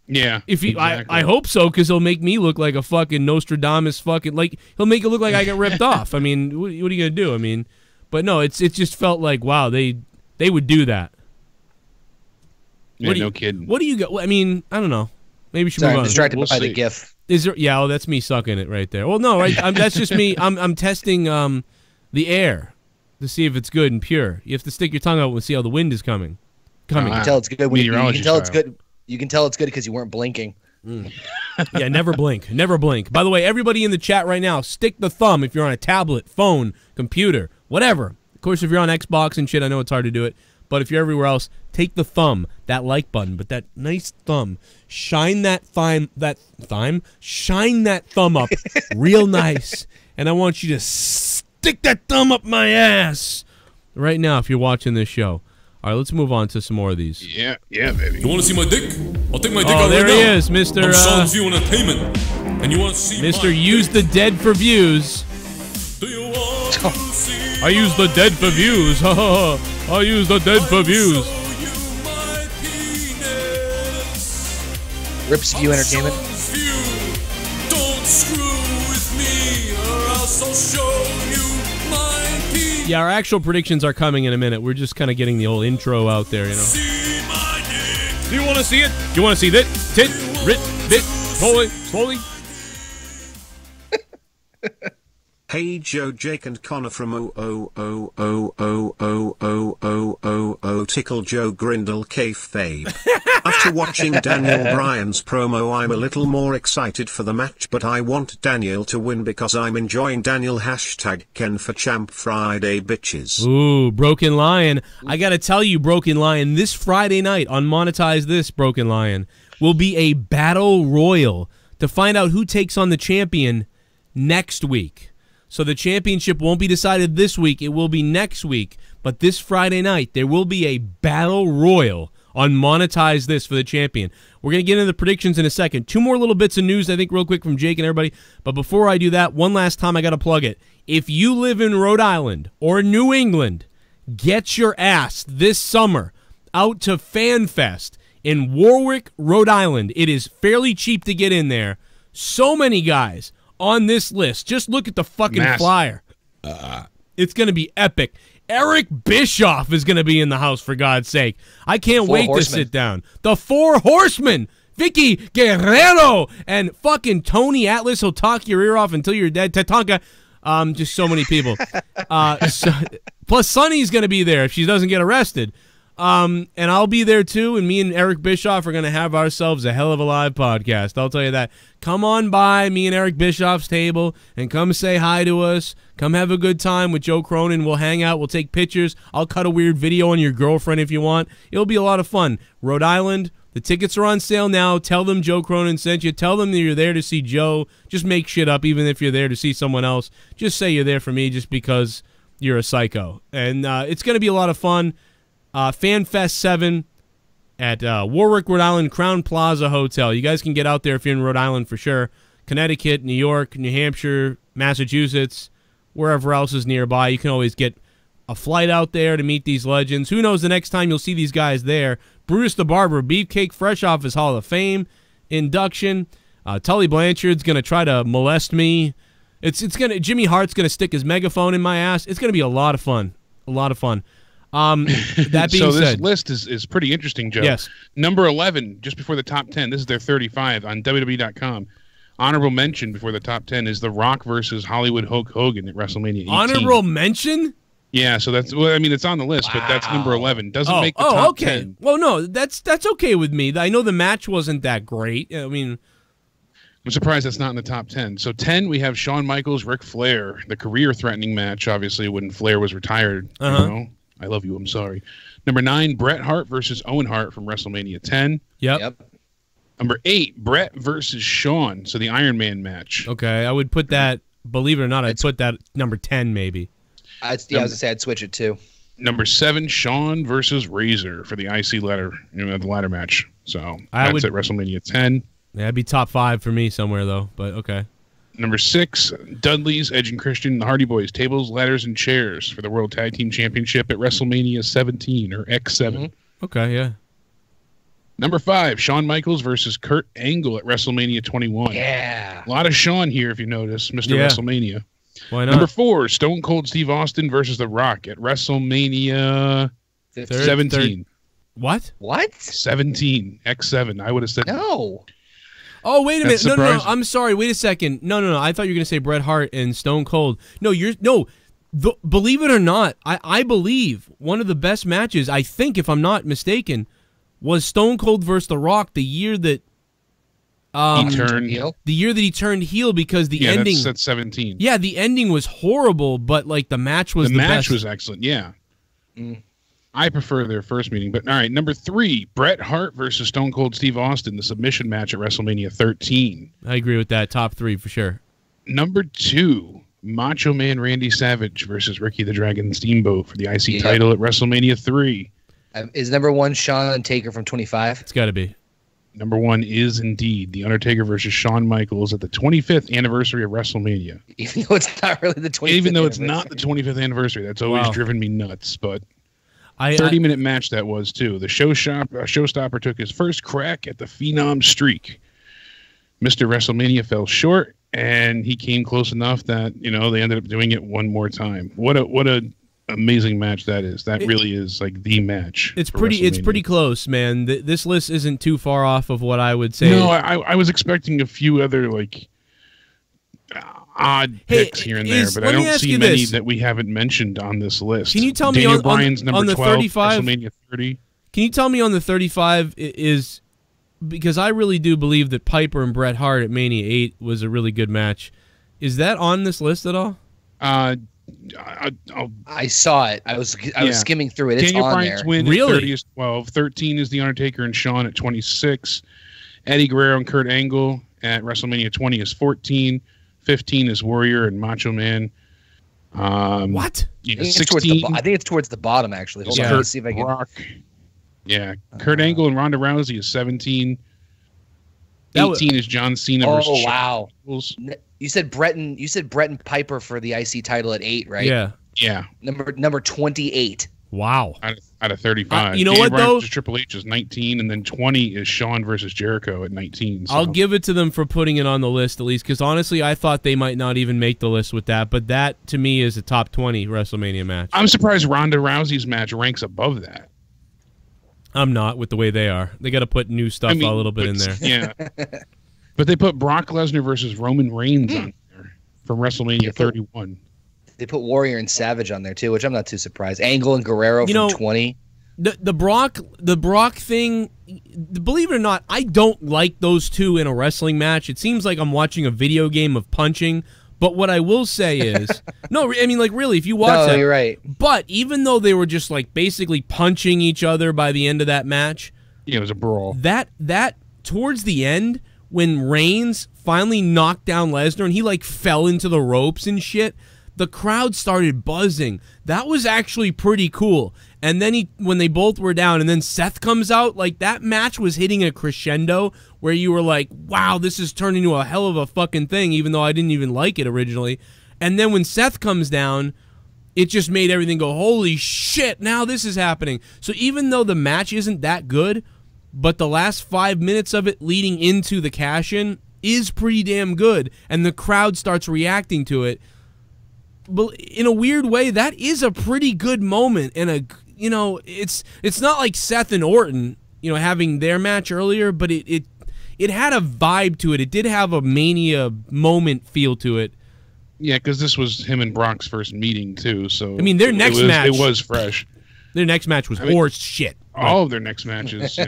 Yeah. If he, exactly. I hope so, because he'll make me look like a fucking Nostradamus fucking, like, he'll make it look like I got ripped off. I mean, what are you going to do? I mean, but no, it just felt like, wow, they would do that. Yeah, no kidding. What do you got? I mean, I don't know. Maybe we should move on. I'm distracted by the GIF. Is there? Yeah, that's me sucking it right there. Well, no, right? That's just me. I'm testing the air to see if it's good and pure. You have to stick your tongue out and see how the wind is coming. You can tell it's good. You can tell it's good. You can tell it's good because you weren't blinking. Yeah, never blink. Never blink. By the way, everybody in the chat right now, stick the thumb if you're on a tablet, phone, computer, whatever. Of course, if you're on Xbox and shit, I know it's hard to do it. But if you're everywhere else, take the thumb, that like button, but that nice thumb. Shine that shine that thumb up real nice. And I want you to stick that thumb up my ass right now if you're watching this show. All right, let's move on to some more of these. Yeah, baby. You want to see my dick? I'll take my dick out there right he now. is, Mr. I'm Sean's View Entertainment. And you want to see Mr. Use the Dead for Views. Do you want to see I use the dead for views. I use the dead for views. Rips View Entertainment. Don't screw with me or else I'll show you my penis. Yeah, our actual predictions are coming in a minute. We're just kind of getting the old intro out there, you know. See my dick. Do you want to see it? Do you want to see that? Tit, rit, bit, slowly. Hey Joe, Jake and Connor from Tickle Joe Grindle Kayfabe. After watching Daniel Bryan's promo, I'm a little more excited for the match, but I want Daniel to win because I'm enjoying Daniel #Ken for Champ Friday bitches. Ooh, Broken Lion. I gotta tell you, Broken Lion, this Friday night on Monetize This, Broken Lion, will be a battle royal to find out who takes on the champion next week. So the championship won't be decided this week. It will be next week. But this Friday night, there will be a battle royal on Monetize This for the champion. We're going to get into the predictions in a second. Two more little bits of news, I think, real quick from Jake and everybody. But before I do that, one last time I got to plug it. If you live in Rhode Island or New England, get your ass this summer out to FanFest in Warwick, Rhode Island. It is fairly cheap to get in there. So many guys on this list. Just look at the fucking flyer. It's going to be epic. Eric Bischoff is going to be in the house, for God's sake. I can't wait to sit down. The Four Horsemen. Vicky Guerrero and fucking Tony Atlas will talk your ear off until you're dead. Tatanka. Just so many people. Plus, Sunny's going to be there if she doesn't get arrested. And I'll be there too, and me and Eric Bischoff are going to have ourselves a hell of a live podcast. I'll tell you that. Come on by me and Eric Bischoff's table and come say hi to us. Come have a good time with Joe Cronin. We'll hang out. We'll take pictures. I'll cut a weird video on your girlfriend if you want. It'll be a lot of fun. Rhode Island, the tickets are on sale now. Tell them Joe Cronin sent you. Tell them that you're there to see Joe. Just make shit up even if you're there to see someone else. Just say you're there for me just because you're a psycho. And it's going to be a lot of fun. FanFest 7 at Warwick, Rhode Island, Crown Plaza Hotel. You guys can get out there if you're in Rhode Island for sure. Connecticut, New York, New Hampshire, Massachusetts, wherever else is nearby. You can always get a flight out there to meet these legends. Who knows the next time you'll see these guys there. Brutus the Barber, Beefcake, fresh off his Hall of Fame induction. Tully Blanchard's going to try to molest me. Jimmy Hart's going to stick his megaphone in my ass. It's going to be a lot of fun. A lot of fun. That being so this said, list is pretty interesting, Joe. Yes. Number 11, just before the top 10. This is their 35 on WWE.com. Honorable mention before the top 10 is The Rock versus Hollywood Hulk Hogan at WrestleMania 18. Honorable mention? Yeah, so that's, well, I mean, it's on the list, but that's number 11. Doesn't make the top 10. Well, no, that's okay with me. I know the match wasn't that great. I mean, I'm surprised that's not in the top 10. So 10, we have Shawn Michaels, Ric Flair, the career-threatening match, obviously, when Flair was retired. You know? I love you, I'm sorry. Number 9, Bret Hart versus Owen Hart from WrestleMania 10. Yep. Number 8, Bret versus Shawn, so the Iron Man match. Okay, I would put that, believe it or not, I'd put that number 10 maybe. I was going to say I'd switch it too. Number 7, Shawn versus Razor for the IC ladder, the ladder match. So that's at WrestleMania 10. Yeah, that'd be top 5 for me somewhere though, but okay. Number 6, Dudley's, Edge and Christian, the Hardy Boys, tables, ladders, and chairs for the World Tag Team Championship at WrestleMania 17 or X7. Okay, yeah. Number 5, Shawn Michaels versus Kurt Angle at WrestleMania 21. Yeah. A lot of Shawn here, if you notice, Mr. WrestleMania. Why not? Number 4, Stone Cold Steve Austin versus The Rock at WrestleMania 17. What? 17, X7. I would have said no. Oh, wait a minute. That's No. I'm sorry. Wait a second. No. I thought you were going to say Bret Hart and Stone Cold. No, believe it or not, I believe one of the best matches, I think, if I'm not mistaken, was Stone Cold versus The Rock the year that he turned heel. The year that he turned heel because the ending. That's 17. Yeah, the ending was horrible, but like the match was the match best. was excellent. Yeah. I prefer their first meeting. But all right, number 3, Bret Hart versus Stone Cold Steve Austin, the submission match at WrestleMania 13. I agree with that. Top 3 for sure. Number 2, Macho Man Randy Savage versus Ricky the Dragon Steamboat for the IC title at WrestleMania 3. Is number 1 Shawn and Taker from 25? It's got to be. Number 1 is indeed The Undertaker versus Shawn Michaels at the 25th anniversary of WrestleMania. Even though it's not really the 25th Even though it's not the 25th anniversary. That's always driven me nuts, but 30-minute match that was, too. The showstopper took his first crack at the Phenom streak. Mr. WrestleMania fell short, and he came close enough that, they ended up doing it one more time. What a amazing match that is. That really is like the match. It's pretty close, man. This list isn't too far off of what I would say. No, I was expecting a few other odd picks here and there, but I don't see many that we haven't mentioned on this list. Can you tell me Daniel Bryan's number on the 12, 35? WrestleMania 30. Can you tell me on the 35 is, because I really do believe that Piper and Bret Hart at Mania 8 was a really good match. Is that on this list at all? I saw it. I was skimming through it. It's Daniel on Bryan's there. win Really? at 30 is 12. 13 is The Undertaker and Shawn at 26. Eddie Guerrero and Kurt Angle at WrestleMania 20 is 14. 15 is Warrior and Macho Man. What? Yeah, I think 16. I think it's towards the bottom, actually. Hold on. Let's see if I can. Rock. Yeah. Kurt Angle and Ronda Rousey is 17. 18 is John Cena versus Shawn wow. Michaels. You said Bret and Piper for the IC title at 8, right? Yeah. Yeah. Number 28. Wow. Out of 35. You know Daniel what, Bryan though? versus Triple H is 19, and then 20 is Shawn versus Jericho at 19. So. I'll give it to them for putting it on the list at least, because honestly, I thought they might not even make the list with that, but that, to me, is a top 20 WrestleMania match. I'm surprised Ronda Rousey's match ranks above that. I'm not, with the way they are. They got to put new stuff a little bit in there. Yeah. But they put Brock Lesnar versus Roman Reigns on there from WrestleMania 31. They put Warrior and Savage on there too, which I'm not too surprised. Angle and Guerrero from 20. The Brock thing, believe it or not, I don't like those two in a wrestling match. It seems like I'm watching a video game of punching. But what I will say is, no, I mean, like, really, if you watch that, you're right. But even though they were just like basically punching each other by the end of that match, yeah, it was a brawl. That towards the end, when Reigns finally knocked down Lesnar and he like fell into the ropes and shit, the crowd started buzzing. That was actually pretty cool. And then when they both were down, and then Seth comes out, like that match was hitting a crescendo where you were like, wow, this is turning into a hell of a fucking thing, even though I didn't even like it originally. And then when Seth comes down, it just made everything go, holy shit, now this is happening. So even though the match isn't that good, but the last 5 minutes of it leading into the cash-in is pretty damn good, and the crowd starts reacting to it. But in a weird way, that is a pretty good moment, and it's not like Seth and Orton, having their match earlier, but it had a vibe to it. It did have a Mania moment feel to it. Yeah, because this was him and Brock's first meeting too. So I mean, their next match, it was fresh. Their next match was horse shit. All of their next matches,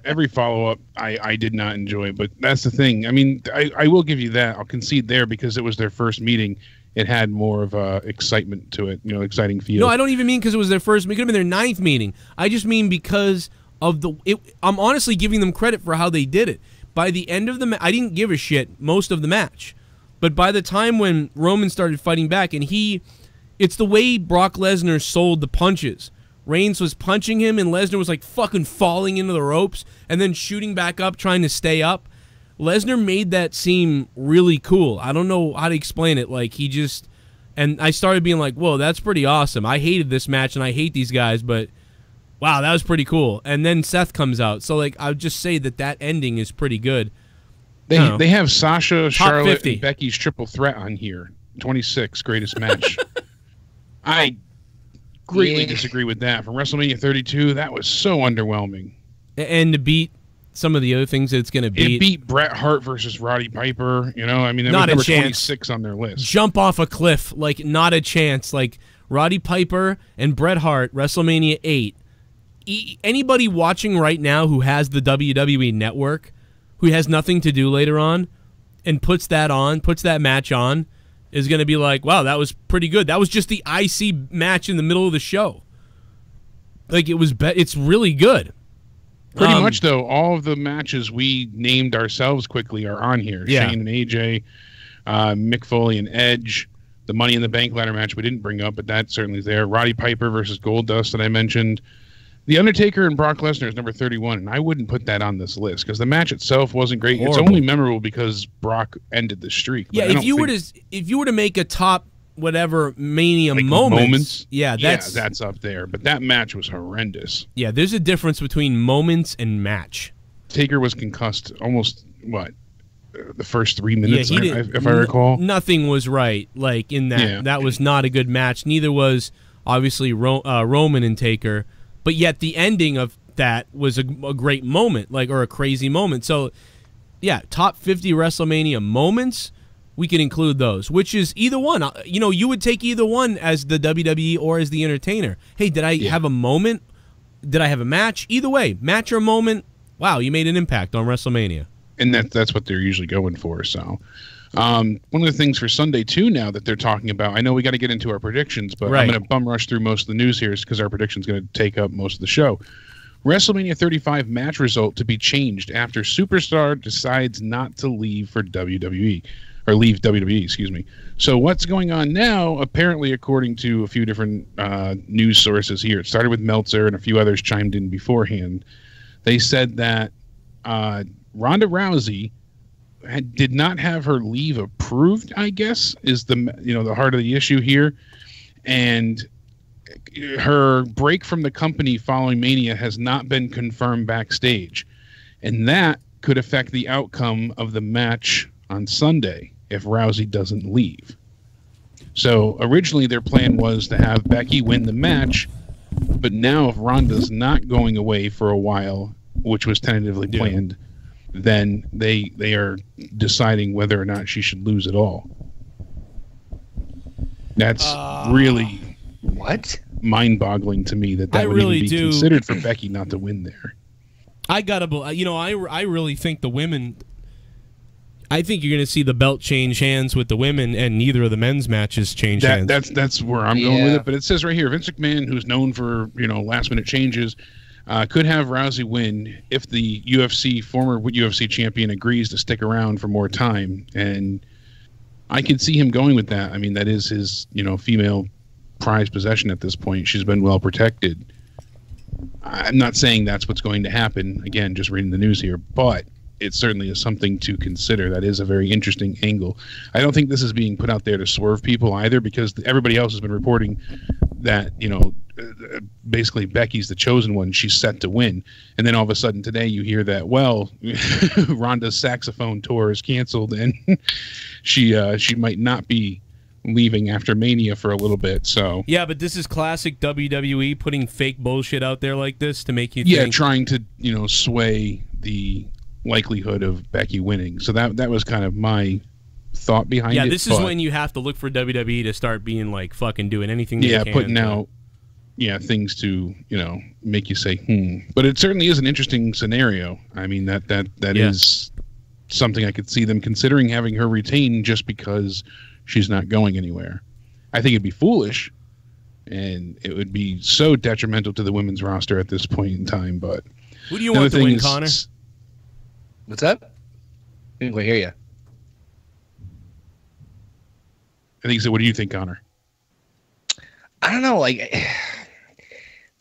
every follow up, I did not enjoy. But that's the thing. I mean, I will give you that. I'll concede there because it was their first meeting. It had more of excitement to it, exciting feel. No, I don't even mean because it was their first. It could have been their 9th meeting. I just mean because of I'm honestly giving them credit for how they did it. By the end of the match, I didn't give a shit most of the match. But by the time when Roman started fighting back, and it's the way Brock Lesnar sold the punches. Reigns was punching him, and Lesnar was like fucking falling into the ropes and then shooting back up, trying to stay up. Lesnar made that seem really cool. I don't know how to explain it. Like, and I started being like, whoa, that's pretty awesome. I hated this match, and I hate these guys, but wow, that was pretty cool. And then Seth comes out. So, like, I would just say that ending is pretty good. They have Sasha, Charlotte, 50. and Becky's triple threat on here. 26, greatest match. I greatly disagree with that. From WrestleMania 32, that was so underwhelming. And to beat some of the other things that it's going to beat. It beat Bret Hart versus Roddy Piper. I mean, that not was number a chance. 26 on their list. Jump off a cliff. Like, not a chance. Like, Roddy Piper and Bret Hart, WrestleMania 8. Anybody watching right now who has the WWE Network, who has nothing to do later on, and puts that match on, is going to be like, wow, that was pretty good. That was just the IC match in the middle of the show. Like, it's really good. Pretty much, though, all of the matches we named ourselves quickly are on here. Yeah. Shane and AJ, Mick Foley and Edge, the Money in the Bank ladder match we didn't bring up, but that certainly is there. Roddy Piper versus Goldust that I mentioned. The Undertaker and Brock Lesnar is number 31, and I wouldn't put that on this list because the match itself wasn't great. Horrible. It's only memorable because Brock ended the streak. Yeah, if you were to make a top whatever Mania moments, that's up there. But that match was horrendous. Yeah, there's a difference between moments and match. Taker was concussed almost the first 3 minutes, if I recall. Nothing was right. Like in that, that was not a good match. Neither was obviously Roman and Taker. But yet the ending of that was a great moment, or a crazy moment. So, yeah, top 50 WrestleMania moments, we can include those, which is either one. You would take either one as the WWE or as the entertainer. Hey, did I have a moment? Did I have a match? Either way, match or moment, wow, you made an impact on WrestleMania. And that's what they're usually going for, so... one of the things for Sunday, too, now that they're talking about, I know we got to get into our predictions, but I'm going to bum rush through most of the news here because our prediction's going to take up most of the show. WrestleMania 35 match result to be changed after Superstar decides not to leave for WWE, or leave WWE, excuse me. So what's going on now, apparently, according to a few different news sources here, it started with Metzler and a few others chimed in beforehand. They said that Ronda Rousey did not have her leave approved, I guess, is the heart of the issue here. And her break from the company following Mania has not been confirmed backstage, and that could affect the outcome of the match on Sunday if Rousey doesn't leave. So originally their plan was to have Becky win the match, but now if Ronda's not going away for a while, which was tentatively planned, then they are deciding whether or not she should lose at all. That's really mind-boggling to me that would really even be considered for Becky not to win there. I really think the women. I think you're going to see the belt change hands with the women, and neither of the men's matches change hands. That's where I'm going with it. But it says right here, Vince McMahon, who's known for last-minute changes, could have Rousey win if the former UFC champion agrees to stick around for more time. And I could see him going with that. I mean, that is his female prized possession at this point. She's been well protected. I'm not saying that's what's going to happen. Again, just reading the news here, but it certainly is something to consider. That is a very interesting angle. I don't think this is being put out there to swerve people either, because everybody else has been reporting that, basically Becky's the chosen one. She's set to win. And then all of a sudden today you hear that, well, Ronda's saxophone tour is canceled and she might not be leaving after Mania for a little bit. So yeah, but this is classic WWE putting fake bullshit out there like this to make you think. Trying to sway the likelihood of Becky winning. So that was kind of my thought behind it. Yeah, this is when you have to look for WWE to start being like fucking doing anything they can. Putting out things to make you say But it certainly is an interesting scenario. I mean that is something I could see them considering, having her retain just because she's not going anywhere. I think it'd be foolish, and it would be so detrimental to the women's roster at this point in time. But who do you want to win, Connor? What's that? I didn't quite hear you. I think so. What do you think, Connor? I don't know. Like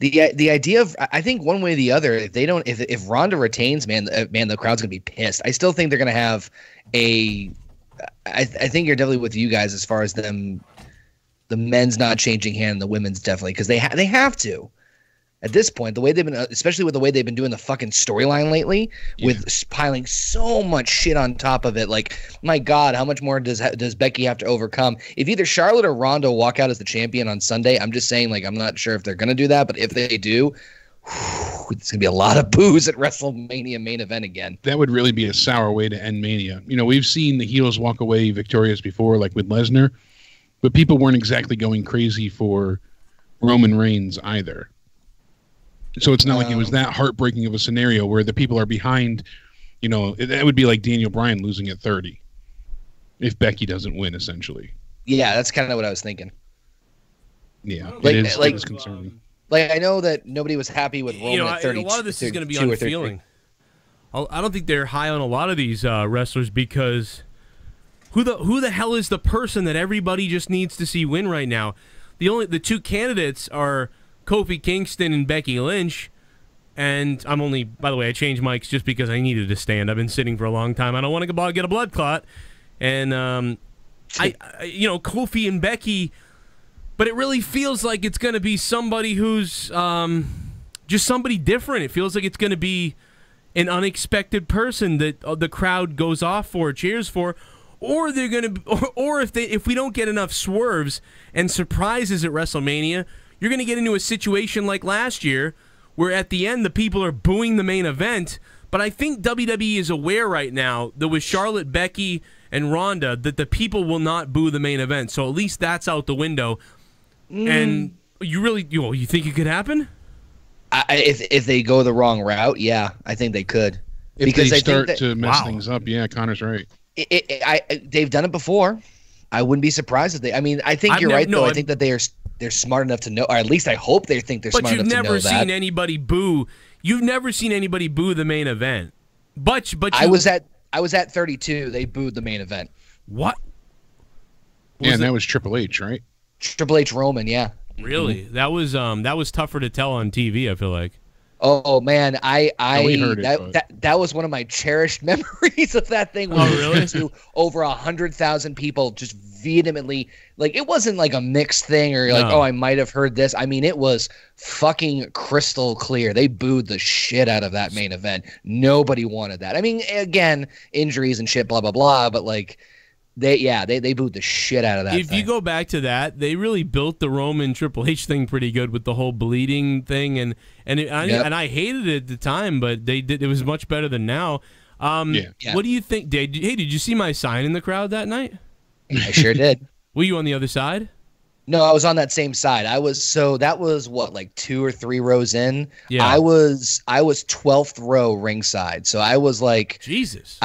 the idea of, I think one way or the other, if Ronda retains, man, the crowd's gonna be pissed. I still think they're gonna have I think you're definitely with you guys as far as the men's not changing hand, and the women's definitely, because they have to. At this point, the way they've been, especially with the way they've been doing the fucking storyline lately, with piling so much shit on top of it, like, my God, how much more does Becky have to overcome? If either Charlotte or Ronda walk out as the champion on Sunday, I'm just saying, like, I'm not sure if they're going to do that, but if they do, it's going to be a lot of boos at WrestleMania main event again. That would really be a sour way to end Mania. We've seen the heels walk away victorious before, like with Lesnar, but people weren't exactly going crazy for Roman Reigns either. So it's not like it was that heartbreaking of a scenario where the people are behind. That would be like Daniel Bryan losing at 30 if Becky doesn't win, essentially. Yeah, that's kind of what I was thinking. Yeah, it is concerning. Like, I know that nobody was happy with Roman at 32. A lot of this is going to be on feeling. I don't think they're high on a lot of these wrestlers, because who the hell is the person that everybody just needs to see win right now? The two candidates are Kofi Kingston and Becky Lynch, and by the way, I changed mics just because I needed to stand. I've been sitting for a long time. I don't want to get a blood clot, and Kofi and Becky, but it really feels like it's going to be somebody who's just somebody different. It feels like it's going to be an unexpected person that the crowd goes off for, cheers for, or they're going to, or if we don't get enough swerves and surprises at WrestleMania, you're going to get into a situation like last year where at the end the people are booing the main event. But I think WWE is aware right now that with Charlotte, Becky, and Ronda, that the people will not boo the main event. So at least that's out the window. And you think it could happen? If they go the wrong route, yeah, I think they could. If they start to mess things up, yeah, Connor's right. They've done it before. I wouldn't be surprised if they. I mean, I think you're right, though. I think that they're smart enough to know, or at least I hope they think they're smart enough to know that. But you've never seen anybody boo. You've never seen anybody boo the main event. But I was at 32. They booed the main event. What? And that was Triple H, right? Triple H Roman, yeah. Really? Mm-hmm. That was tougher to tell on TV, I feel like. Oh man, we heard that was one of my cherished memories of that thing. Oh really? To over 100,000 people just vehemently, like, it wasn't like a mixed thing or like, oh, I might have heard this. I mean, it was fucking crystal clear. They booed the shit out of that main event. Nobody wanted that. I mean, again, injuries and shit, blah, blah, blah, but like, they booed the shit out of that. If you go back to that, they really built the Roman Triple H thing pretty good with the whole bleeding thing, and I hated it at the time, but they did. It was much better than now. What do you think, Dave? Hey, did you see my sign in the crowd that night? I sure did. Were you on the other side? No, I was on that same side. That was what, like 2 or 3 rows in. Yeah. I was 12th row ringside, so I was like, Jesus.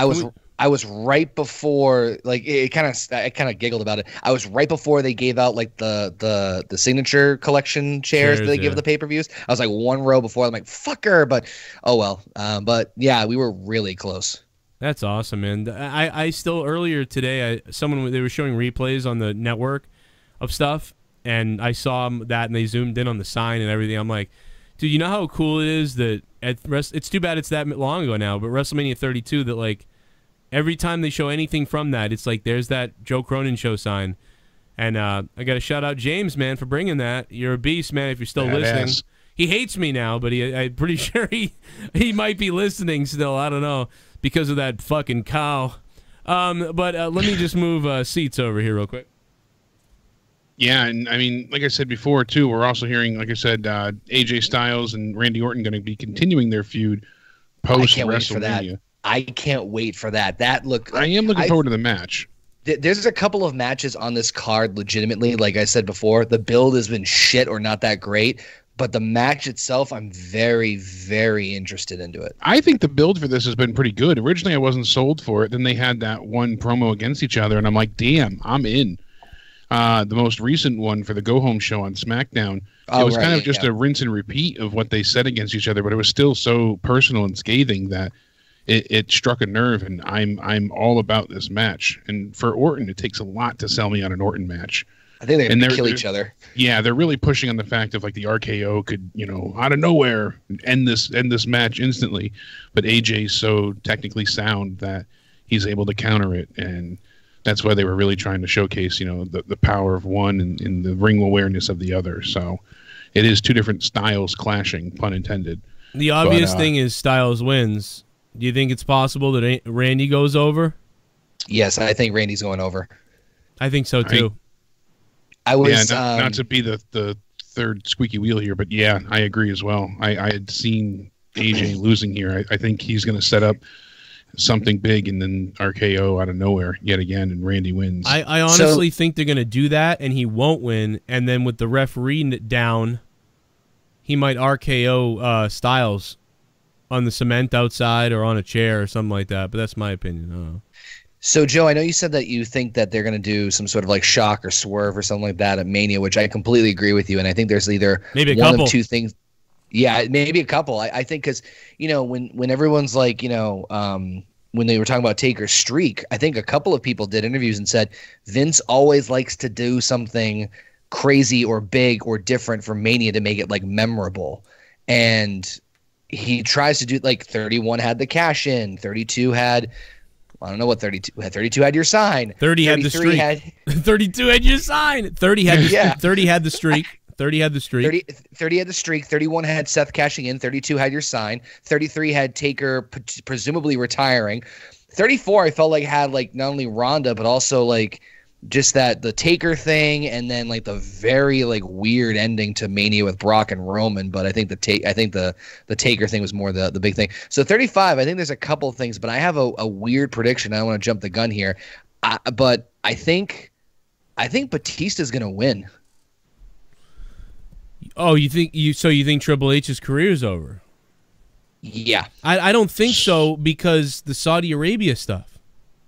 I was right before, like, I kind of giggled about it. I was right before they gave out like the signature collection chairs that they give the pay-per-views. I was like 1 row before. I'm like, fucker, but oh well. But yeah, we were really close. That's awesome, man. I still, earlier today, they were showing replays on the network of stuff, and I saw that, and they zoomed in on the sign and everything. I'm like, dude, you know how cool it is that it's too bad it's that long ago now, but WrestleMania 32, that like, every time they show anything from that, it's like there's that Joe Cronin Show sign. And I got to shout out James, man, for bringing that. You're a beast, man, if you're still listening. He hates me now, but I'm pretty sure he might be listening still. I don't know, because of that fucking cow. But let me just move seats over here real quick. Yeah, and I mean, like I said before, too, we're also hearing, like I said, AJ Styles and Randy Orton going to be continuing their feud post-WrestleMania. I can't wait for that. I am looking forward to the match. There's a couple of matches on this card, legitimately. Like I said before, the build has been shit or not that great, but the match itself, I'm very, very interested into it. I think the build for this has been pretty good. Originally, I wasn't sold for it. Then they had that one promo against each other, and I'm like, damn, I'm in. The most recent one for the Go Home show on SmackDown, it was kind of just a rinse and repeat of what they said against each other, but it was still so personal and scathing that it struck a nerve, and I'm all about this match. And for Orton, it takes a lot to sell me on an Orton match. I think they're going to kill each other. Yeah, they're really pushing on the fact of like the RKO could, out of nowhere end this match instantly. But AJ's so technically sound that he's able to counter it, and that's why they were really trying to showcase, the power of one and the ring awareness of the other. So it is two different styles clashing, pun intended. The obvious thing is Styles wins. Do you think it's possible that Randy goes over? Yes, I think Randy's going over. I think so too. Not to be the third squeaky wheel here, but yeah, I agree as well. I had seen AJ losing here. I think he's going to set up something big and then RKO out of nowhere yet again, and Randy wins. I honestly think they're going to do that, and he won't win. And then with the referee down, he might RKO Styles on the cement outside or on a chair or something like that. But that's my opinion. I don't know. So, Joe, I know you said that you think that they're going to do some sort of like shock or swerve or something like that at Mania, which I completely agree with you. And I think there's either one of two things. Yeah, maybe a couple. I think because, when everyone's like, when they were talking about Taker's streak, I think a couple of people did interviews and said Vince always likes to do something crazy or big or different for Mania to make it like memorable. And he tries to do, like, 31 had the cash in, 32 had, I don't know what 32 had. 32 had your sign. 30 had the streak. 32 had your sign. 30 had the 30 had the streak. 30 had the streak. 30 had the streak. 31 had Seth cashing in. 32 had your sign. 33 had Taker presumably retiring. 34 I felt like had like not only Ronda but also like just that the Taker thing, and then like the very like weird ending to Mania with Brock and Roman. But I think the Taker thing was more the big thing. So 35, I think there's a couple of things, but I have a weird prediction. I don't want to jump the gun here, but I think Batista's gonna win. Oh, you think Triple H's career is over? Yeah, I don't think so, because the Saudi Arabia stuff.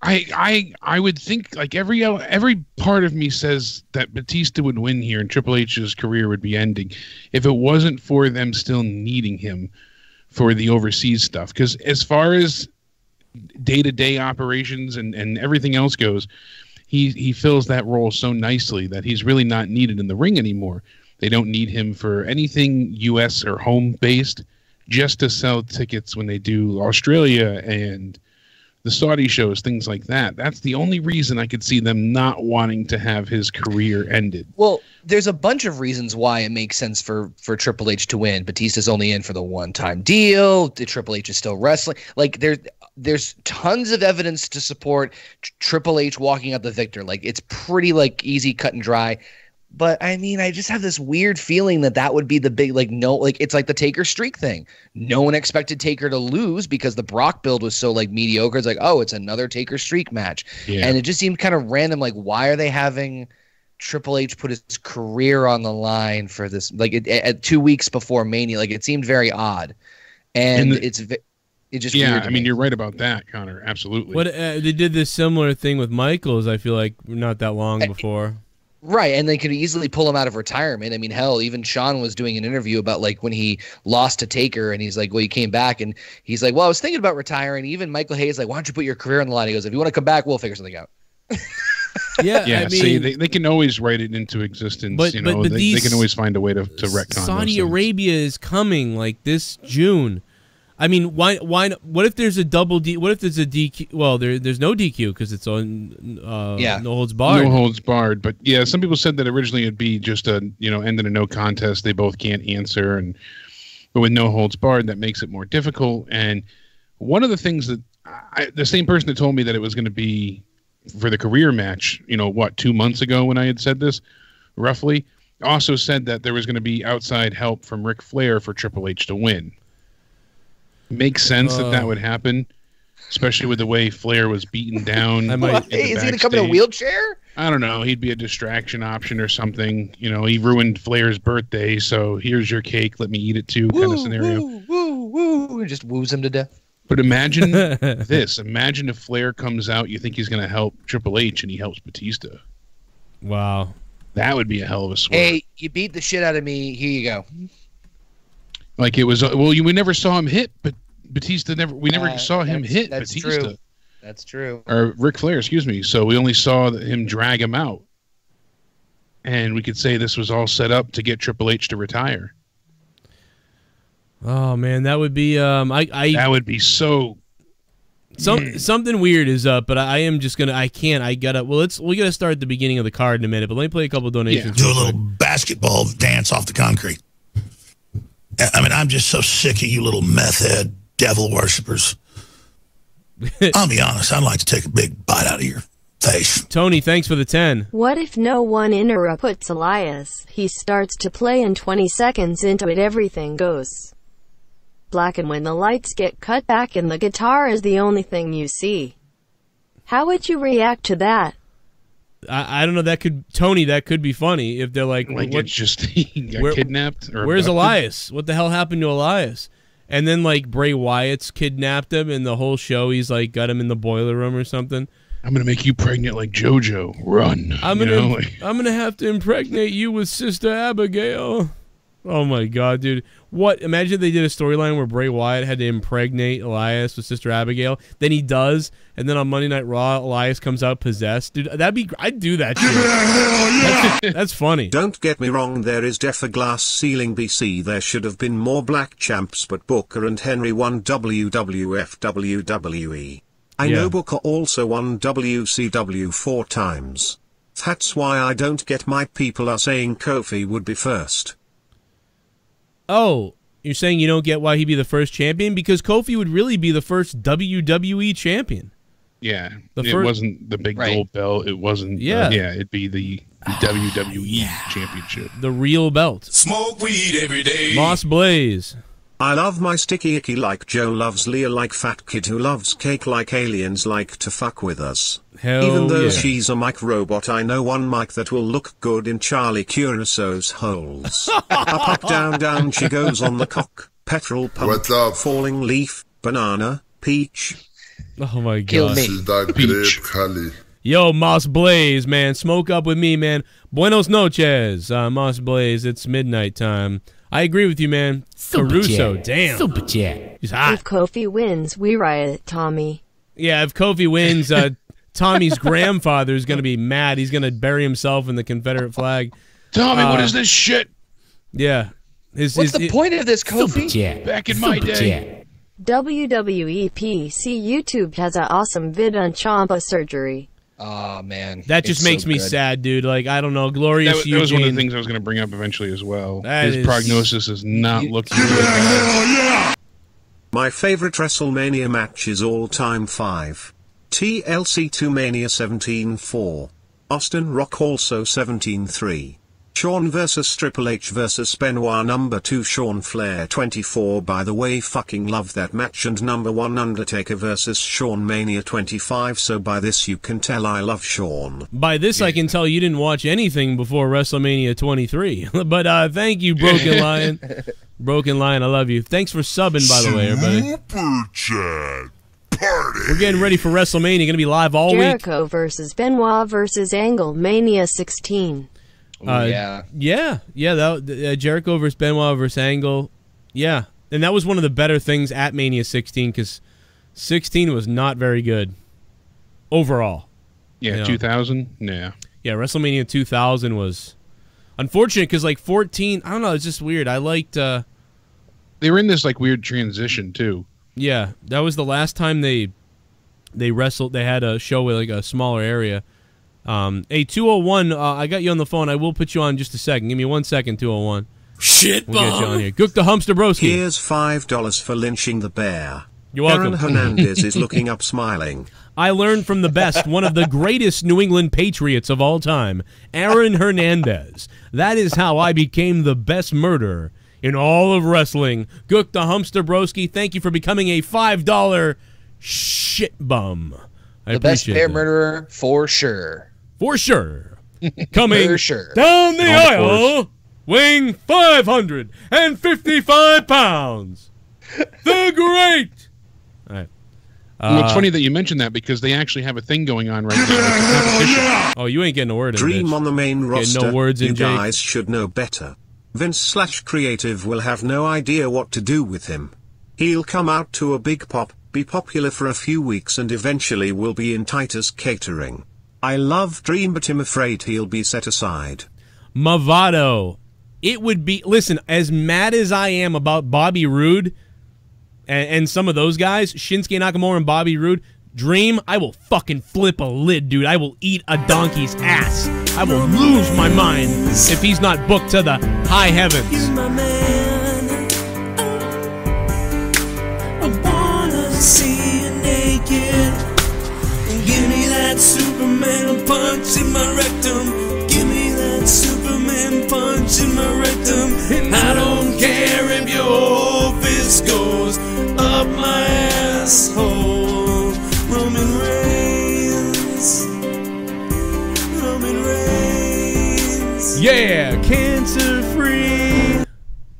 I would think like every part of me says that Batista would win here and Triple H's career would be ending if it wasn't for them still needing him for the overseas stuff. Because as far as day-to-day operations and everything else goes, he fills that role so nicely that he's really not needed in the ring anymore. They don't need him for anything U.S. or home-based, just to sell tickets when they do Australia and the Saudi shows, things like that. That's the only reason I could see them not wanting to have his career ended. Well, there's a bunch of reasons why it makes sense for Triple H to win. Batista's only in for the one-time deal. Triple H is still wrestling. Like there's tons of evidence to support Triple H walking out the victor. Like it's pretty like easy, cut and dry. But I mean, I just have this weird feeling that would be the big, like, no, like it's like the Taker streak thing. No one expected Taker to lose because the Brock build was so like mediocre. It's like, oh, it's another Taker streak match. Yeah. And it just seemed kind of random. Like, why are they having Triple H put his career on the line for this? Like at 2 weeks before Mania, like it seemed very odd. And it just, yeah, I mean, you're right about that, Connor. Absolutely. What they did this similar thing with Michaels, I feel like, not that long before. Right, and they could easily pull him out of retirement. I mean, hell, even Sean was doing an interview about like when he lost to Taker, and he's like, well, he came back, and he's like, well, I was thinking about retiring. Even Michael Hayes like, why don't you put your career on the line? He goes, if you want to come back, we'll figure something out. Yeah, yeah. I mean, see, they can always write it into existence. But they can always find a way to retcon. Saudi Arabia is coming like this June. I mean, why? What if there's a double D? What if there's a DQ? Well, there's no DQ because it's on no holds barred. No holds barred. But yeah, some people said that originally it'd be just a end in a no contest. They both can't answer, but with no holds barred, that makes it more difficult. And one of the things that the same person that told me that it was going to be for the career match, 2 months ago when I had said this, roughly, also said that there was going to be outside help from Ric Flair for Triple H to win. Makes sense that would happen, especially with the way Flair was beaten down. Is he going to come in a wheelchair? I don't know. He'd be a distraction option or something. He ruined Flair's birthday, so here's your cake. Let me eat it too, kind of scenario. Woo. Just woos him to death. But imagine this. Imagine if Flair comes out, you think he's going to help Triple H, and he helps Batista. Wow. That would be a hell of a swerve. Hey, you beat the shit out of me. Here you go. Like it was, we never saw him hit, but Batista we never saw him hit Batista. True. That's true. Or Ric Flair, excuse me. So we only saw him drag him out. And we could say this was all set up to get Triple H to retire. Oh man, that would be that would be so. Something weird is up, but I am just gonna. we gotta start at the beginning of the card in a minute. But let me play a couple of donations. Do a little basketball dance off the concrete. I mean, I'm just so sick of you little meth head devil worshippers. I'll be honest, I'd like to take a big bite out of your face. Tony, thanks for the 10. What if no one interrupts Elias? He starts to play and 20 seconds into it everything goes black, and when the lights get cut back and the guitar is the only thing you see. How would you react to that? I don't know. That could be funny if they're like it's just he got kidnapped. Or where's Elias? What the hell happened to Elias? And then like Bray Wyatt's kidnapped him, and the whole show he's like got him in the boiler room or something. I'm gonna make you pregnant like JoJo. Run. I'm gonna have to impregnate you with Sister Abigail. Oh my God, dude! What? Imagine if they did a storyline where Bray Wyatt had to impregnate Elias with Sister Abigail. Then he does, and then on Monday Night Raw, Elias comes out possessed. Dude, I'd do that shit. That's funny. Don't get me wrong, there is def a glass ceiling BC. There should have been more black champs, but Booker and Henry won WWF WWE. I know Booker also won WCW 4 times. That's why I don't get my people are saying Kofi would be first. Oh, you're saying you don't get why he'd be the first champion? Because Kofi would really be the first WWE champion. Yeah, it wasn't the big gold belt. It wasn't. It'd be the WWE championship. The real belt. Smoke weed every day. Moss Blaze. I love my sticky icky like Joe loves Leah like fat kid who loves cake like aliens like to fuck with us. Hell Even though yeah. she's a mic robot, I know one mic that will look good in Charlie Curaçao's holes. Up, down she goes on the cock. Petrol pump. What's up? Falling leaf. Banana. Peach. Oh my God. Kill me. She's that great Khali. Yo, Moss Blaze, man. Smoke up with me, man. Buenos noches, Moss Blaze. It's midnight time. I agree with you, man. Caruso, damn. Super chat. He's hot. If Kofi wins, we riot, Tommy. Yeah, if Kofi wins, Tommy's grandfather is going to be mad. He's going to bury himself in the Confederate flag. Tommy, what is this shit? Yeah. What's the point of this, Kofi? Back in my day. WWE PC YouTube has an awesome vid on Ciampa surgery. Oh, man. That just makes me sad, dude. Like, I don't know. Glorious That was one of the things I was going to bring up eventually as well. His prognosis is not looking good. My favorite WrestleMania match is all-time 5. TLC 2 Mania 17-4. Austin Rock also 17-3. Shawn vs Triple H vs Benoit number 2 Shawn Flair 24. By the way, fucking love that match. And number 1 Undertaker vs Shawn Mania 25. So by this you can tell I love Shawn. By this I can tell you didn't watch anything before WrestleMania 23. But thank you, Broken Lion. Broken Lion, I love you. Thanks for subbing, by the way, everybody. Super Chat Party. We're getting ready for WrestleMania. Going to be live all week. Jericho versus Benoit versus Angle, Mania 16. Yeah. Jericho versus Benoit versus Angle. Yeah. And that was one of the better things at Mania 16 because 16 was not very good overall. Yeah, 2000? Yeah. Yeah, WrestleMania 2000 was unfortunate because, like, 14, I don't know, it's just weird. I liked... they were in this, like, weird transition, too. Yeah, that was the last time they wrestled. They had a show with, like, a smaller area. Hey, 201, I got you on the phone. I will put you on in just a second. Give me 1 second, 201. Shit, we'll get you on here. Gook the Humpster Broski. Here's $5 for lynching the bear. You're welcome. Aaron Hernandez is looking up smiling. I learned from the best, one of the greatest New England Patriots of all time, Aaron Hernandez. That is how I became the best murderer in all of wrestling. Gook the Humpster Broski, thank you for becoming a $5 shit bum. The best bear murderer for sure. For sure. Coming for sure. down the aisle, weighing 555 pounds. The Great. All right. Well, it's funny that you mentioned that because they actually have a thing going on right now with the competition. Oh, you ain't getting a word in, Dream bitch. on the main roster. No words in, you Jake. guys should know better. Vince/Creative will have no idea what to do with him. He'll come out to a big pop, be popular for a few weeks and eventually will be in Titus Catering. I love Dream but I'm afraid he'll be set aside. Movado. It would be... Listen, as mad as I am about Bobby Roode and some of those guys, Shinsuke Nakamura and Bobby Roode, Dream, I will fucking flip a lid, dude. I will eat a donkey's ass. I will lose my mind if he's not booked to the high heavens. You're my man. I wanna see you naked. Give me that Superman punch in my rectum. Give me that Superman punch in my rectum. And I don't care if your fist goes up my asshole. Roman Reigns. Roman Reigns. Yeah, cancer-free.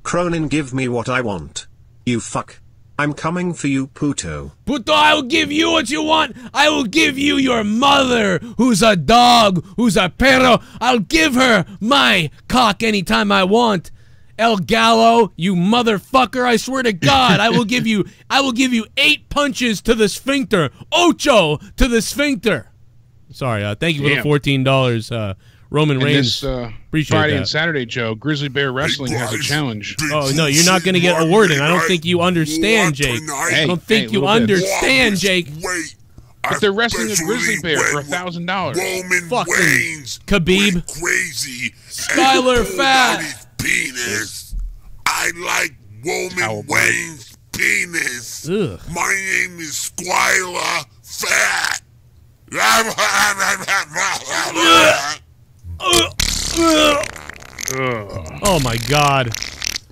Cronin, give me what I want. You fuck. I'm coming for you, Puto. Puto, I will give you what you want. I will give you your mother, who's a dog, who's a perro. I'll give her my cock anytime I want. El Gallo, you motherfucker, I swear to God, I will give you 8 punches to the sphincter. Ocho to the sphincter. Sorry, thank you for the $14, Roman Reigns. Appreciate Friday that. and Saturday, Joe, Grizzly Bear Wrestling has a challenge. Oh, no, you're not going to get a word in. I don't think you understand, Jake. I don't think you understand, Jake. But they're wrestling a Grizzly Bear for $1,000. Roman Fucking Reigns Khabib. Crazy. Skylar Fat. Penis. I like Roman Reigns' penis. Ugh. My name is Skylar Fat. Oh my God.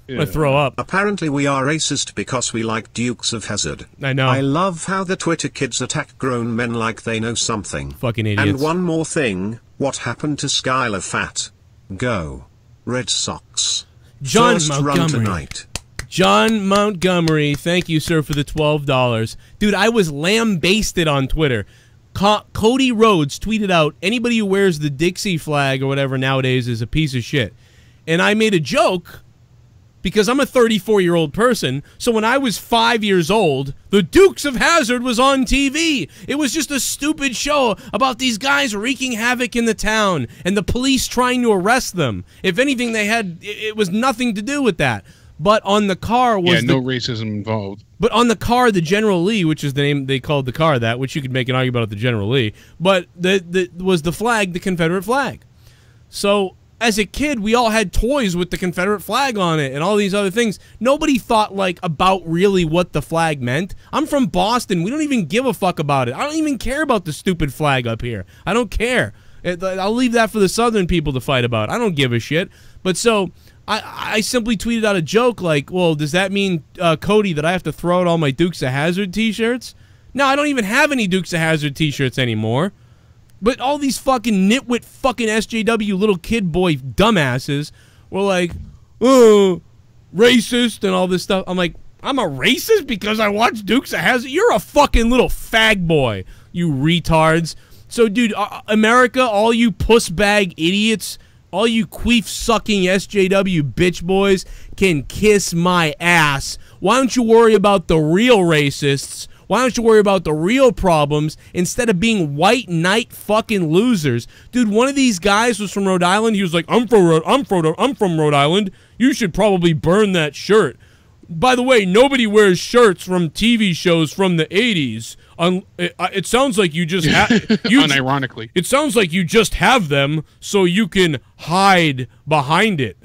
I'm gonna throw up. Apparently we are racist because we like Dukes of Hazzard. I know. I love how the Twitter kids attack grown men like they know something. Fucking idiots. And one more thing, what happened to Skylar Fat? Go. Red Sox. John First run Montgomery. tonight. John Montgomery, thank you, sir, for the $12. Dude, I was lambasted on Twitter. Cody Rhodes tweeted out, anybody who wears the Dixie flag or whatever nowadays is a piece of shit. And I made a joke because I'm a 34-year-old person, so when I was 5 years old, the Dukes of Hazzard was on TV. It was just a stupid show about these guys wreaking havoc in the town and the police trying to arrest them. If anything, it was nothing to do with that. But on the car was no racism involved. But on the car, the General Lee, which is the name they called the car that, which you could make an argument about the General Lee, but was the flag, the Confederate flag. So as a kid, we all had toys with the Confederate flag on it and all these other things. Nobody thought like about really what the flag meant. I'm from Boston. We don't even give a fuck about it. I don't even care about the stupid flag up here. I don't care. I'll leave that for the Southern people to fight about. I don't give a shit. But so I simply tweeted out a joke like, well, does that mean, Cody, that I have to throw out all my Dukes of Hazzard t-shirts? No, I don't even have any Dukes of Hazzard t-shirts anymore. But all these fucking nitwit fucking SJW little kid boy dumbasses were like, oh, racist and all this stuff. I'm like, I'm a racist because I watch Dukes of Hazzard? You're a fucking little fag boy, you retards. So, dude, America, all you puss bag idiots, all you queef-sucking SJW bitch boys can kiss my ass. Why don't you worry about the real racists? Why don't you worry about the real problems instead of being white knight fucking losers? Dude, one of these guys was from Rhode Island. He was like, I'm from Rhode Island. You should probably burn that shirt. By the way, nobody wears shirts from TV shows from the 80s. It sounds like you just have... Unironically. It sounds like you just have them so you can hide behind it.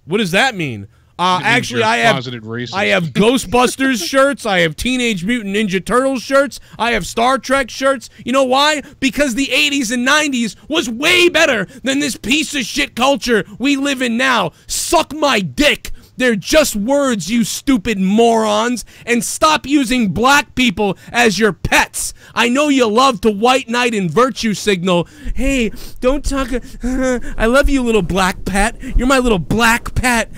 What does that mean? Actually, I have Ghostbusters shirts. I have Teenage Mutant Ninja Turtles shirts. I have Star Trek shirts. You know why? Because the 80s and 90s was way better than this piece of shit culture we live in now. Suck my dick. They're just words, you stupid morons, and stop using black people as your pets. I know you love to white knight and virtue signal. Hey, don't talk. I love you, little black pet. You're my little black pet.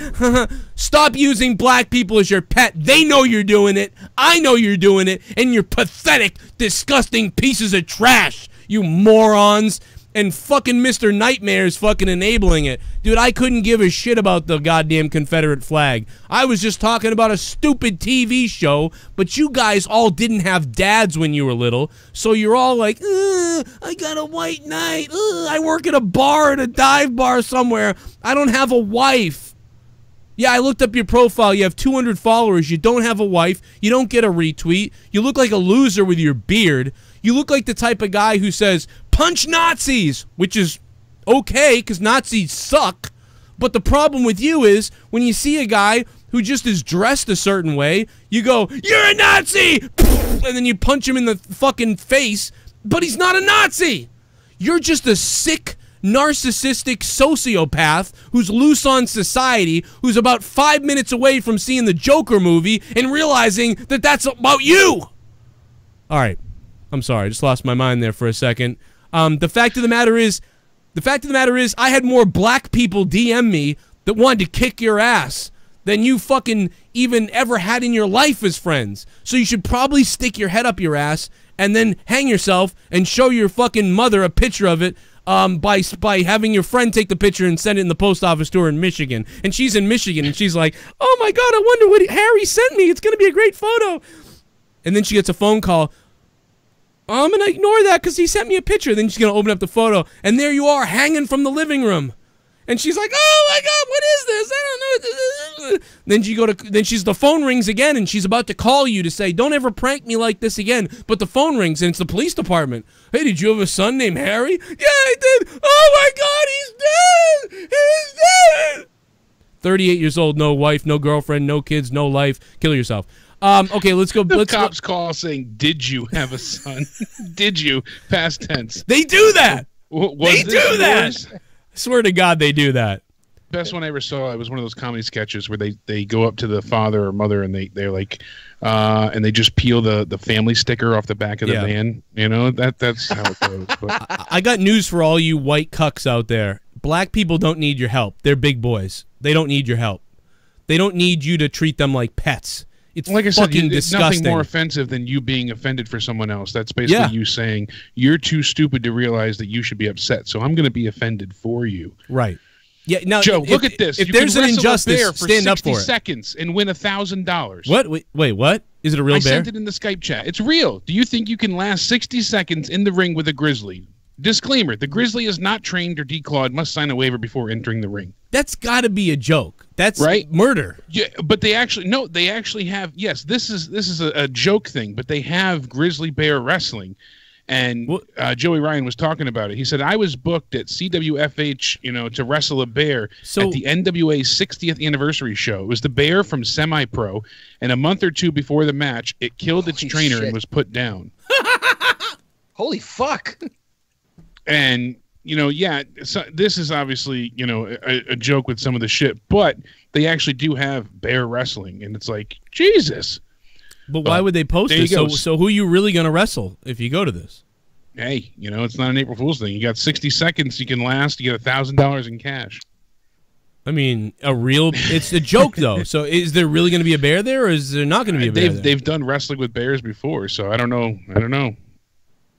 Stop using black people as your pet. They know you're doing it. I know you're doing it, and you're pathetic, disgusting pieces of trash, you morons. And fucking Mr. Nightmare's fucking enabling it. Dude, I couldn't give a shit about the goddamn Confederate flag. I was just talking about a stupid TV show, but you guys all didn't have dads when you were little, so you're all like, I got a white knight. I work at a bar, at a dive bar somewhere. I don't have a wife. Yeah, I looked up your profile. You have 200 followers. You don't have a wife. You don't get a retweet. You look like a loser with your beard. You look like the type of guy who says, punch Nazis, which is okay because Nazis suck. But the problem with you is when you see a guy who just is dressed a certain way, you go, you're a Nazi! And then you punch him in the fucking face, but he's not a Nazi. You're just a sick, narcissistic sociopath who's loose on society, who's about 5 minutes away from seeing the Joker movie and realizing that that's about you. All right. I'm sorry, I just lost my mind there for a second. The fact of the matter is, I had more black people DM me that wanted to kick your ass than you fucking even ever had in your life as friends. So you should probably stick your head up your ass and then hang yourself and show your fucking mother a picture of it by having your friend take the picture and send it in the post office to her in Michigan. And she's in Michigan and she's like, oh my God, I wonder what Harry sent me. It's going to be a great photo. And then she gets a phone call. I'm going to ignore that because he sent me a picture. Then she's going to open up the photo, and there you are hanging from the living room. And she's like, oh my God, what is this? I don't know. Then the phone rings again, and she's about to call you to say, don't ever prank me like this again. But the phone rings, and it's the police department. Hey, did you have a son named Harry? Yeah, I did. Oh my God, he's dead. He's dead. 38 years old, no wife, no girlfriend, no kids, no life. Kill yourself. Okay, let's go. The cops call saying, did you have a son? Did you? Past tense. They do that. They do that. I swear to God, they do that. Best one I ever saw, it was one of those comedy sketches where they go up to the father or mother and they're like, and they just peel the family sticker off the back of the van. You know, that's how it goes. But. I got news for all you white cucks out there. Black people don't need your help. They're big boys. They don't need your help. They don't need you to treat them like pets. It's like I said, it's disgusting. nothing more offensive than you being offended for someone else. That's basically you saying you're too stupid to realize that you should be upset. So I'm going to be offended for you. Right. Yeah. Now, Joe, look at this. If you there's can an wrestle injustice, a bear for stand up 60 for it. seconds and win $1,000. What? Wait, what? Is it a real bear? I sent it in the Skype chat. It's real. Do you think you can last 60 seconds in the ring with a grizzly? Disclaimer: the grizzly is not trained or declawed. Must sign a waiver before entering the ring. That's got to be a joke. That's right? Murder. Yeah, but they actually have. Yes, this is a joke thing, but they have grizzly bear wrestling. And Joey Ryan was talking about it. He said, I was booked at CWFH, to wrestle a bear at the NWA 60th anniversary show. It was the bear from Semi-Pro, and a month or two before the match, it killed its trainer and was put down. Holy fuck. And, so this is obviously, a joke with some of the shit, but they actually do have bear wrestling, and it's like, Jesus. But why would they post it? So who are you really going to wrestle if you go to this? Hey, it's not an April Fool's thing. You got 60 seconds you can last. You get $1,000 in cash. I mean, it's a joke, though. So is there really going to be a bear there, or is there not going to be a bear there? They've done wrestling with bears before, so I don't know.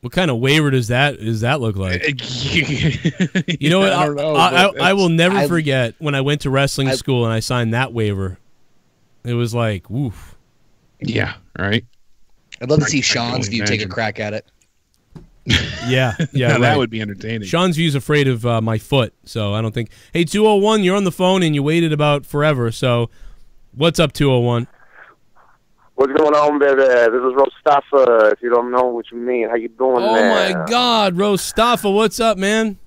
What kind of waiver does that look like? You know what? I don't know, I will never forget when I went to wrestling school and I signed that waiver. It was like, woof. Yeah, right. I'd love to see Sean's view take a crack at it. Yeah, right. That would be entertaining. Sean's view's afraid of my foot, so I don't think. Hey, 201, you're on the phone and you waited about forever. So, what's up, 201? What's going on, baby? This is Rostafa. If you don't know what you mean, how you doing, man? Oh my God, Rostafa, what's up, man?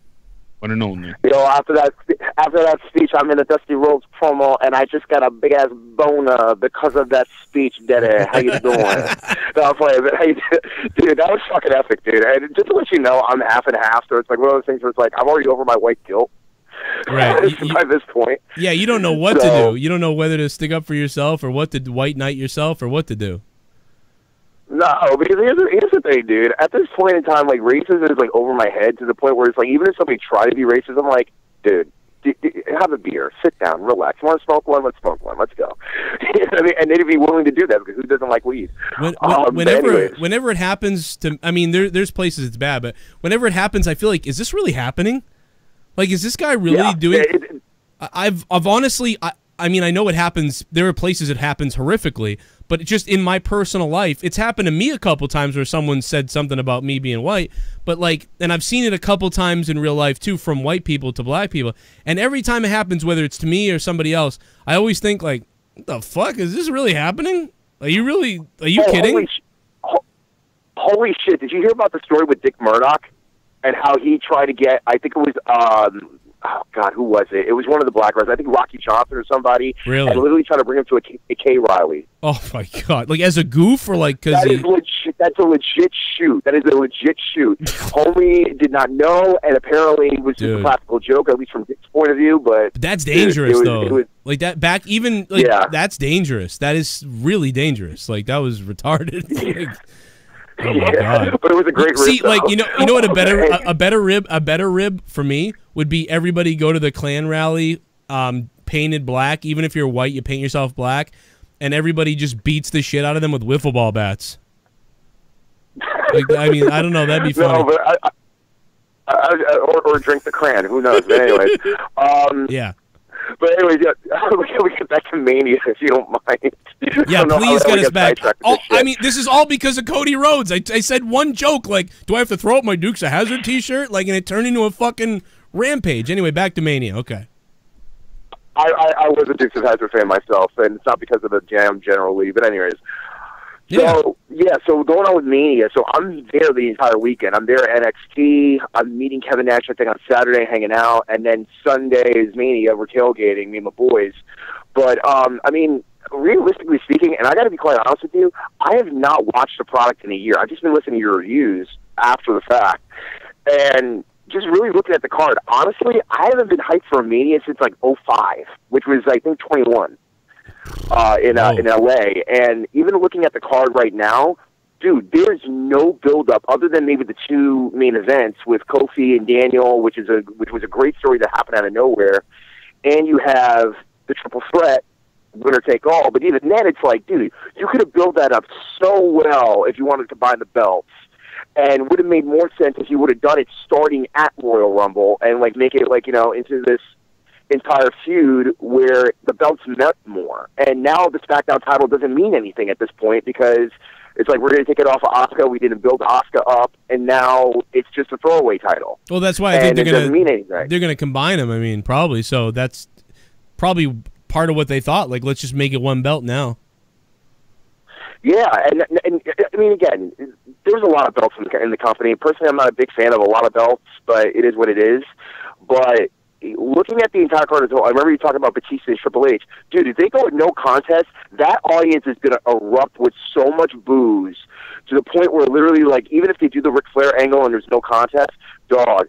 What an old man. After that speech, I'm in a Dusty Rhodes promo, and I just got a big ass boner because of that speech, Daddy. How you doing? No, I'm playing, but hey, dude, that was fucking epic, dude. And just to let you know, I'm half and half, so it's like one of those things where it's like I'm already over my white guilt. Right. By this point. Yeah, you don't know what to do. You don't know whether to stick up for yourself or what to white knight yourself or what to do. No, because here's the thing, dude. At this point in time, like, racism is, like, over my head to the point where it's like, even if somebody tried to be racist, I'm like, dude, have a beer, sit down, relax. You want to smoke one? Let's smoke one. Let's go. I mean, and they'd be willing to do that because who doesn't like weed? Whenever it happens to, I mean, there's places it's bad, but whenever it happens, I feel like, is this really happening? Like, is this guy really doing? I've honestly, I mean, I know it happens. There are places it happens horrifically, but just in my personal life, it's happened to me a couple times where someone said something about me being white. But like, and I've seen it a couple times in real life too, from white people to black people. And every time it happens, whether it's to me or somebody else, I always think like, what the fuck, is this really happening? Are you kidding? Holy shit! Did you hear about the story with Dick Murdoch and how he tried to get? I think it was. Oh, God, who was it? It was one of the black guys. I think Rocky Johnson or somebody. Really? And literally trying to bring him to a K. Riley. Oh, my God. Like, as a goof or like because is legit. That's a legit shoot. That is a legit shoot. Homie did not know, and apparently it was just a practical joke, at least from Dick's point of view. But that's dangerous, though. Like, that back, even, like, that's dangerous. That is really dangerous. Like, that was retarded. Like, oh, my God. But it was a great rib. See, like, you know what a better rib for me would be everybody go to the Klan rally painted black. Even if you're white, you paint yourself black, and everybody just beats the shit out of them with wiffle ball bats. Like, I mean, I don't know. That'd be funny. No, but or drink the cran. Who knows? But anyways, yeah. But anyways, we get back to Mania, if you don't mind. Yeah, please get us back. Oh, I mean, this is all because of Cody Rhodes. I said one joke, like, do I have to throw up my Dukes of Hazzard t-shirt? Like, and it turned into a fucking rampage. Anyway, back to Mania. Okay. I was a Dukes of Hazzard fan myself, and it's not because of the jam generally, but anyways. So, so going on with Mania, so I'm there the entire weekend. I'm there at NXT. I'm meeting Kevin Nash, I think, on Saturday, hanging out, and then Sunday is Mania. We're tailgating, me and my boys. But, I mean, realistically speaking, and I got to be quite honest with you, I have not watched the product in a year. I've just been listening to your reviews after the fact. And just really looking at the card, honestly, I haven't been hyped for a Mania since, like, 05, which was, I think, 21. In LA, and even looking at the card right now, dude, there's no build-up other than maybe the two main events with Kofi and Daniel, which was a great story that happened out of nowhere, and you have the triple threat, winner take all. But even then, it's like, dude, you could have built that up so well if you wanted to combine the belts, and would have made more sense if you would have done it starting at Royal Rumble and like make it like into this entire feud where the belts meant more. And now the SmackDown title doesn't mean anything at this point because it's like we're going to take it off of Asuka. We didn't build Asuka up, and now it's just a throwaway title. Well, that's why I think they're going to mean anything. They're going to combine them. I mean, probably. So that's probably part of what they thought. Like, let's just make it one belt now. Yeah, and I mean, again, there's a lot of belts in the company. Personally, I'm not a big fan of a lot of belts, but it is what it is. But looking at the entire card as well, I remember you talking about Batista and Triple H. Dude, if they go with no contest, that audience is going to erupt with so much booze to the point where literally, like, even if they do the Ric Flair angle and there's no contest, dog,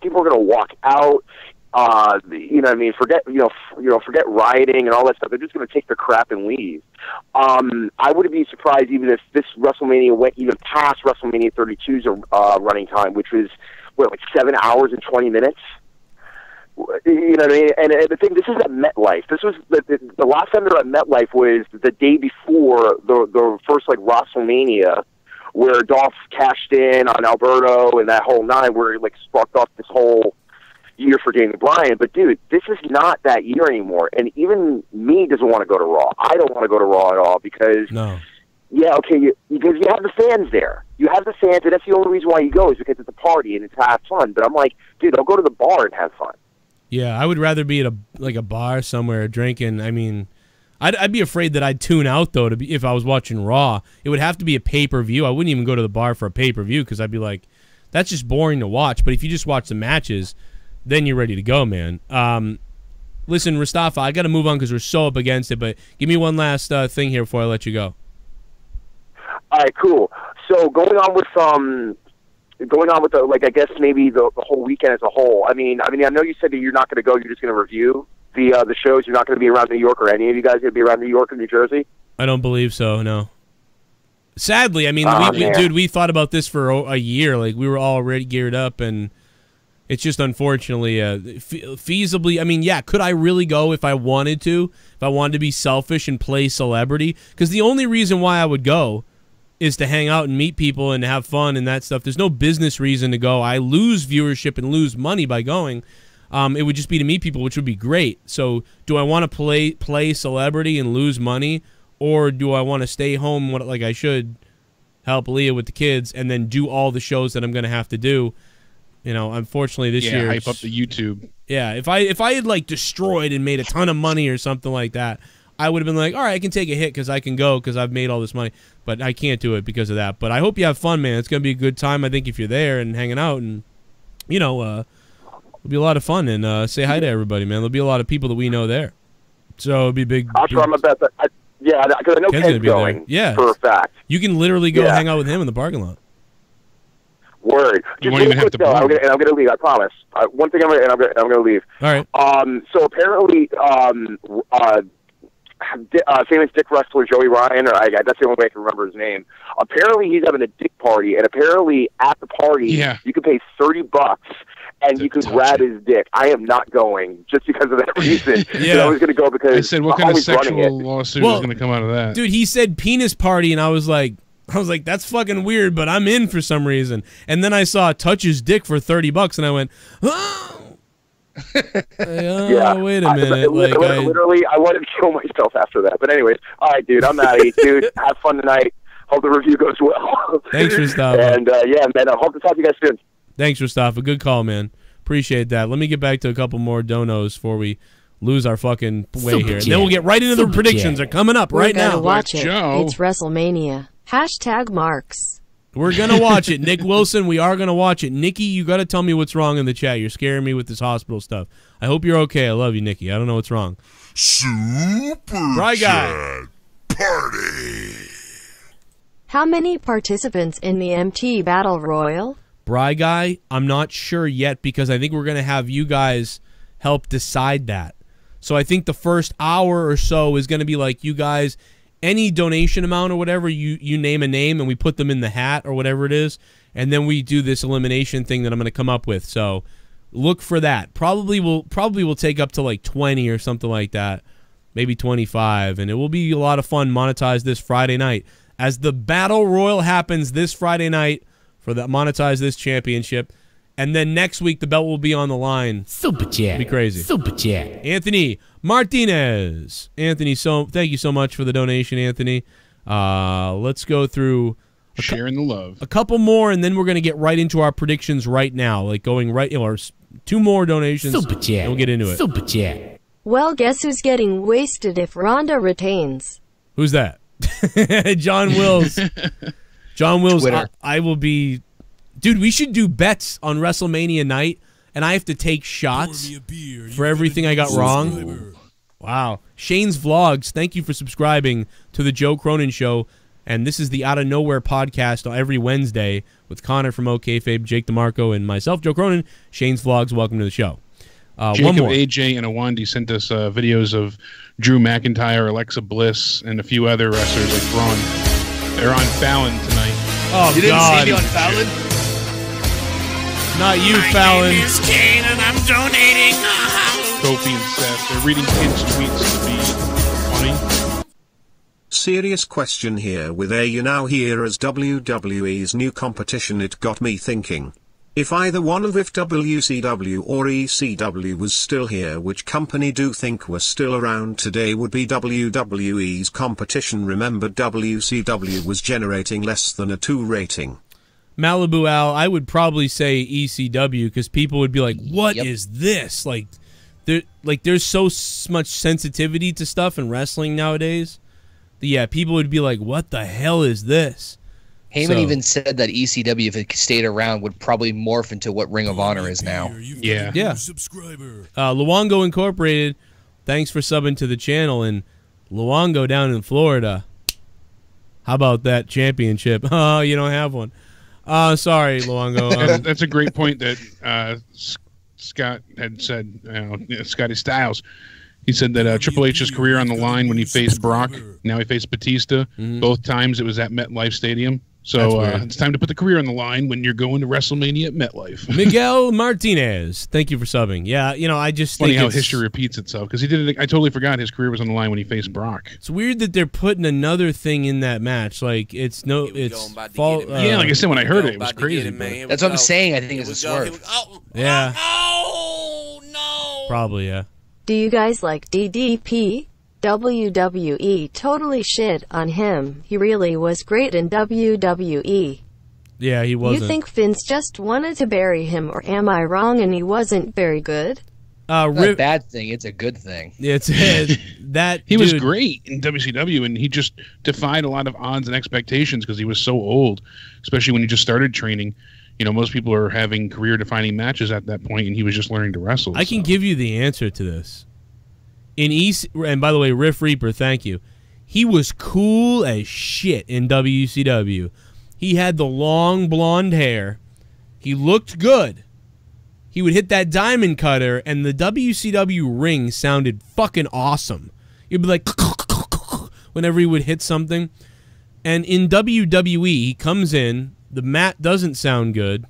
people are going to walk out. You know what I mean? Forget rioting and all that stuff. They're just going to take their crap and leave. I wouldn't be surprised even if this WrestleMania went even past WrestleMania 32's running time, which was, like 7 hours and 20 minutes? You know what I mean? And the thing, this is at MetLife. This was the last time they were at MetLife was the day before the first, like, WrestleMania, where Dolph cashed in on Alberto and that whole nine, where it, like, sparked off this whole year for Daniel Bryan. But dude, this is not that year anymore, and even me doesn't want to go to Raw. I don't want to go to Raw at all because because you have the fans there. You have the fans, and that's the only reason why you go is because it's a party and it's to have fun. But I'm like, dude, I'll go to the bar and have fun. Yeah, I would rather be at a bar somewhere drinking. I mean, I'd be afraid that I'd tune out though if I was watching Raw. It would have to be a pay-per-view. I wouldn't even go to the bar for a pay-per-view because I'd be like, that's just boring to watch. But if you just watch the matches, then you're ready to go, man. Listen, Mustafa, I got to move on because we're so up against it, but give me one last thing here before I let you go. All right, cool. So going on with the, like, I guess maybe the whole weekend as a whole. I mean, I know you said that you're not going to go. You're just going to review the shows. You're not going to be around New York, or any of you guys going to be around New York or New Jersey? I don't believe so, no. Sadly, I mean, dude, we thought about this for a year. Like, we were already geared up, and it's just unfortunately feasibly. I mean, yeah, could I really go if I wanted to? If I wanted to be selfish and play celebrity? Because the only reason why I would go is to hang out and meet people and have fun and that stuff. There's no business reason to go. I lose viewership and lose money by going. It would just be to meet people, which would be great. So do I want to play celebrity and lose money, or do I want to stay home like I should, help Leah with the kids, and then do all the shows that I'm going to have to do? You know, unfortunately this year, hype up the YouTube. Yeah, if I had like destroyed and made a ton of money or something like that, I would have been like, all right, I can take a hit because I can go because I've made all this money. But I can't do it because of that. But I hope you have fun, man. It's going to be a good time, I think, if you're there and hanging out. And, you know, it'll be a lot of fun. And say hi to everybody, man. There'll be a lot of people that we know there. So it'll be big. I'll try my best. Yeah, because I know Ken's going for a fact. You can literally go hang out with him in the parking lot. Word. Just really quick, though, I'm going to leave, I promise. One thing, I'm going to leave. All right. So apparently, famous dick wrestler Joey Ryan, or that's the only way I can remember his name. Apparently, he's having a dick party, and apparently at the party, you can pay $30 and you can grab his dick. I am not going just because of that reason. I was going to go because I said, what kind of sexual lawsuit is going to come out of that? Dude, he said penis party, and I was like, that's fucking weird, but I'm in for some reason. And then I saw touch his dick for $30, and I went, oh. Wait a minute. Literally, I wanted to kill myself after that. But anyways, all right, dude, I'm out of here. Dude, have fun tonight. Hope the review goes well. Thanks, Mustafa. And yeah, man, I hope to talk to you guys soon. Thanks, Mustafa. Good call, man. Appreciate that. Let me get back to a couple more donos before we lose our fucking way here. And then we'll get right into the predictions. They're coming up right now. Watch it. It's WrestleMania. #Marks. We're going to watch it. Nick Wilson, we are going to watch it. Nikki, you got to tell me what's wrong in the chat. You're scaring me with this hospital stuff. I hope you're okay. I love you, Nikki. I don't know what's wrong. Super Guy. Party. How many participants in the MT Battle Royal? Bry Guy, I'm not sure yet because I think we're going to have you guys help decide that. So I think the first hour or so is going to be like you guys, any donation amount or whatever, you name a name and we put them in the hat or whatever it is, and then we do this elimination thing that I'm going to come up with. So look for that. Probably will take up to like 20 or something like that, maybe 25, and it will be a lot of fun. Monetize this Friday night as the Battle Royal happens this Friday night for the Monetize This Championship. And then next week, the belt will be on the line. Super chat. Be crazy. Super chat. Anthony Martinez. Anthony, thank you so much for the donation, Anthony. Let's go through sharing the love. A couple more, and then we're going to get right into our predictions right now. Like going right, or 2 more donations. Super chat. And we'll get into it. Super chat. Well, guess who's getting wasted if Ronda retains? Who's that? John Wills. John Wills. I will be... Dude, we should do bets on WrestleMania night, and I have to take shots for everything I got wrong. Wow. Shane's Vlogs, thank you for subscribing to the Joe Cronin Show. And this is the Out of Nowhere podcast every Wednesday with Connor from OKFabe, Jake DeMarco, and myself, Joe Cronin. Shane's Vlogs, welcome to the show. Jacob, one more. AJ, and Awonddy sent us videos of Drew McIntyre, Alexa Bliss, and a few other wrestlers like Braun. They're on Fallon tonight. Oh, you God. didn't see me on Fallon? Not you, Fallon. My name is Kane, and I'm donating. Kofi and Seth. They're reading kids' tweets to be funny. Serious question here with you now here as WWE's new competition. It got me thinking. If either one of if WCW or ECW was still here, which company do think were still around today would be WWE's competition? Remember, WCW was generating less than a 2 rating. Malibu Al, I would probably say ECW because people would be like, "What is this?" Like there's so much sensitivity to stuff in wrestling nowadays. Yeah, people would be like, "What the hell is this?" Heyman even said that ECW, if it stayed around, would probably morph into what Ring of Honor is now. Yeah. Luongo Incorporated, thanks for subbing to the channel. And Luongo down in Florida, how about that championship? Oh, you don't have one. Sorry, Luongo. That's a great point that Scott had said, Scotty Styles. He said that Triple H's career on the line when he faced Brock. Now he faced Batista. Both times it was at MetLife Stadium. So it's time to put the career on the line when you're going to WrestleMania at MetLife. Miguel Martinez, thank you for subbing. Yeah, I just funny think how history repeats itself because he did it. I totally forgot his career was on the line when he faced Brock. It's weird that they're putting another thing in that match. Like it's fall. Yeah, like I said, when I heard it was crazy. That's what I'm saying. I think it's a swerve. Yeah. Oh no. Probably, yeah. Do you guys like DDP? WWE totally shit on him. He really was great in WWE. Yeah, he wasn't. You think Vince just wanted to bury him, or am I wrong and he wasn't very good? It's not a bad thing. It's a good thing. It's that he was great in WCW, and he just defied a lot of odds and expectations because he was so old, especially when he just started training. Most people are having career-defining matches at that point, and he was just learning to wrestle. I can give you the answer to this. And by the way, Riff Reaper, thank you. He was cool as shit in WCW. He had the long blonde hair. He looked good. He would hit that diamond cutter, and the WCW ring sounded fucking awesome. You'd be like, whenever he would hit something. And in WWE, he comes in, the mat doesn't sound good.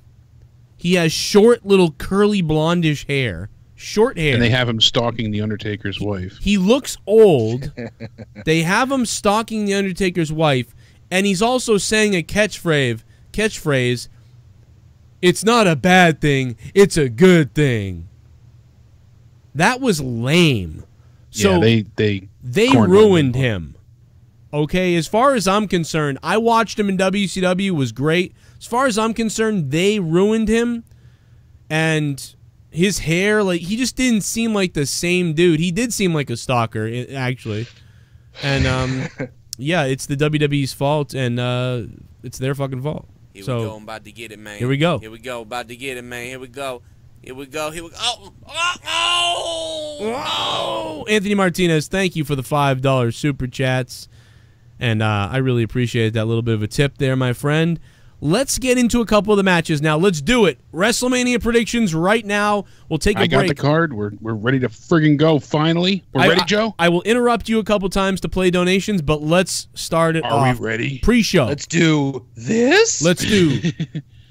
He has short, little curly blondish hair. Short hair. And they have him stalking the Undertaker's wife. He looks old. They have him stalking the Undertaker's wife, and he's also saying a catchphrase, "It's not a bad thing, it's a good thing." That was lame. So yeah, they ruined him. Okay, as far as I'm concerned, I watched him in WCW, was great. As far as I'm concerned, they ruined him, and his hair, like, he just didn't seem like the same dude. He did seem like a stalker, actually. And, yeah, it's the WWE's fault, and it's their fucking fault. Here we go. I'm about to get it, man. Here we go. Here we go. About to get it, man. Here we go. Here we go. Here we go. Oh! Anthony Martinez, thank you for the $5 super chats. And I really appreciate that little bit of a tip there, my friend. Let's get into a couple of the matches now. Let's do it. WrestleMania predictions right now. We'll take a break. I got the card. We're ready to friggin' go, finally. We're ready, Joe? I will interrupt you a couple times to play donations, but let's start it off. Are we ready? Pre-show. Let's do this? Let's do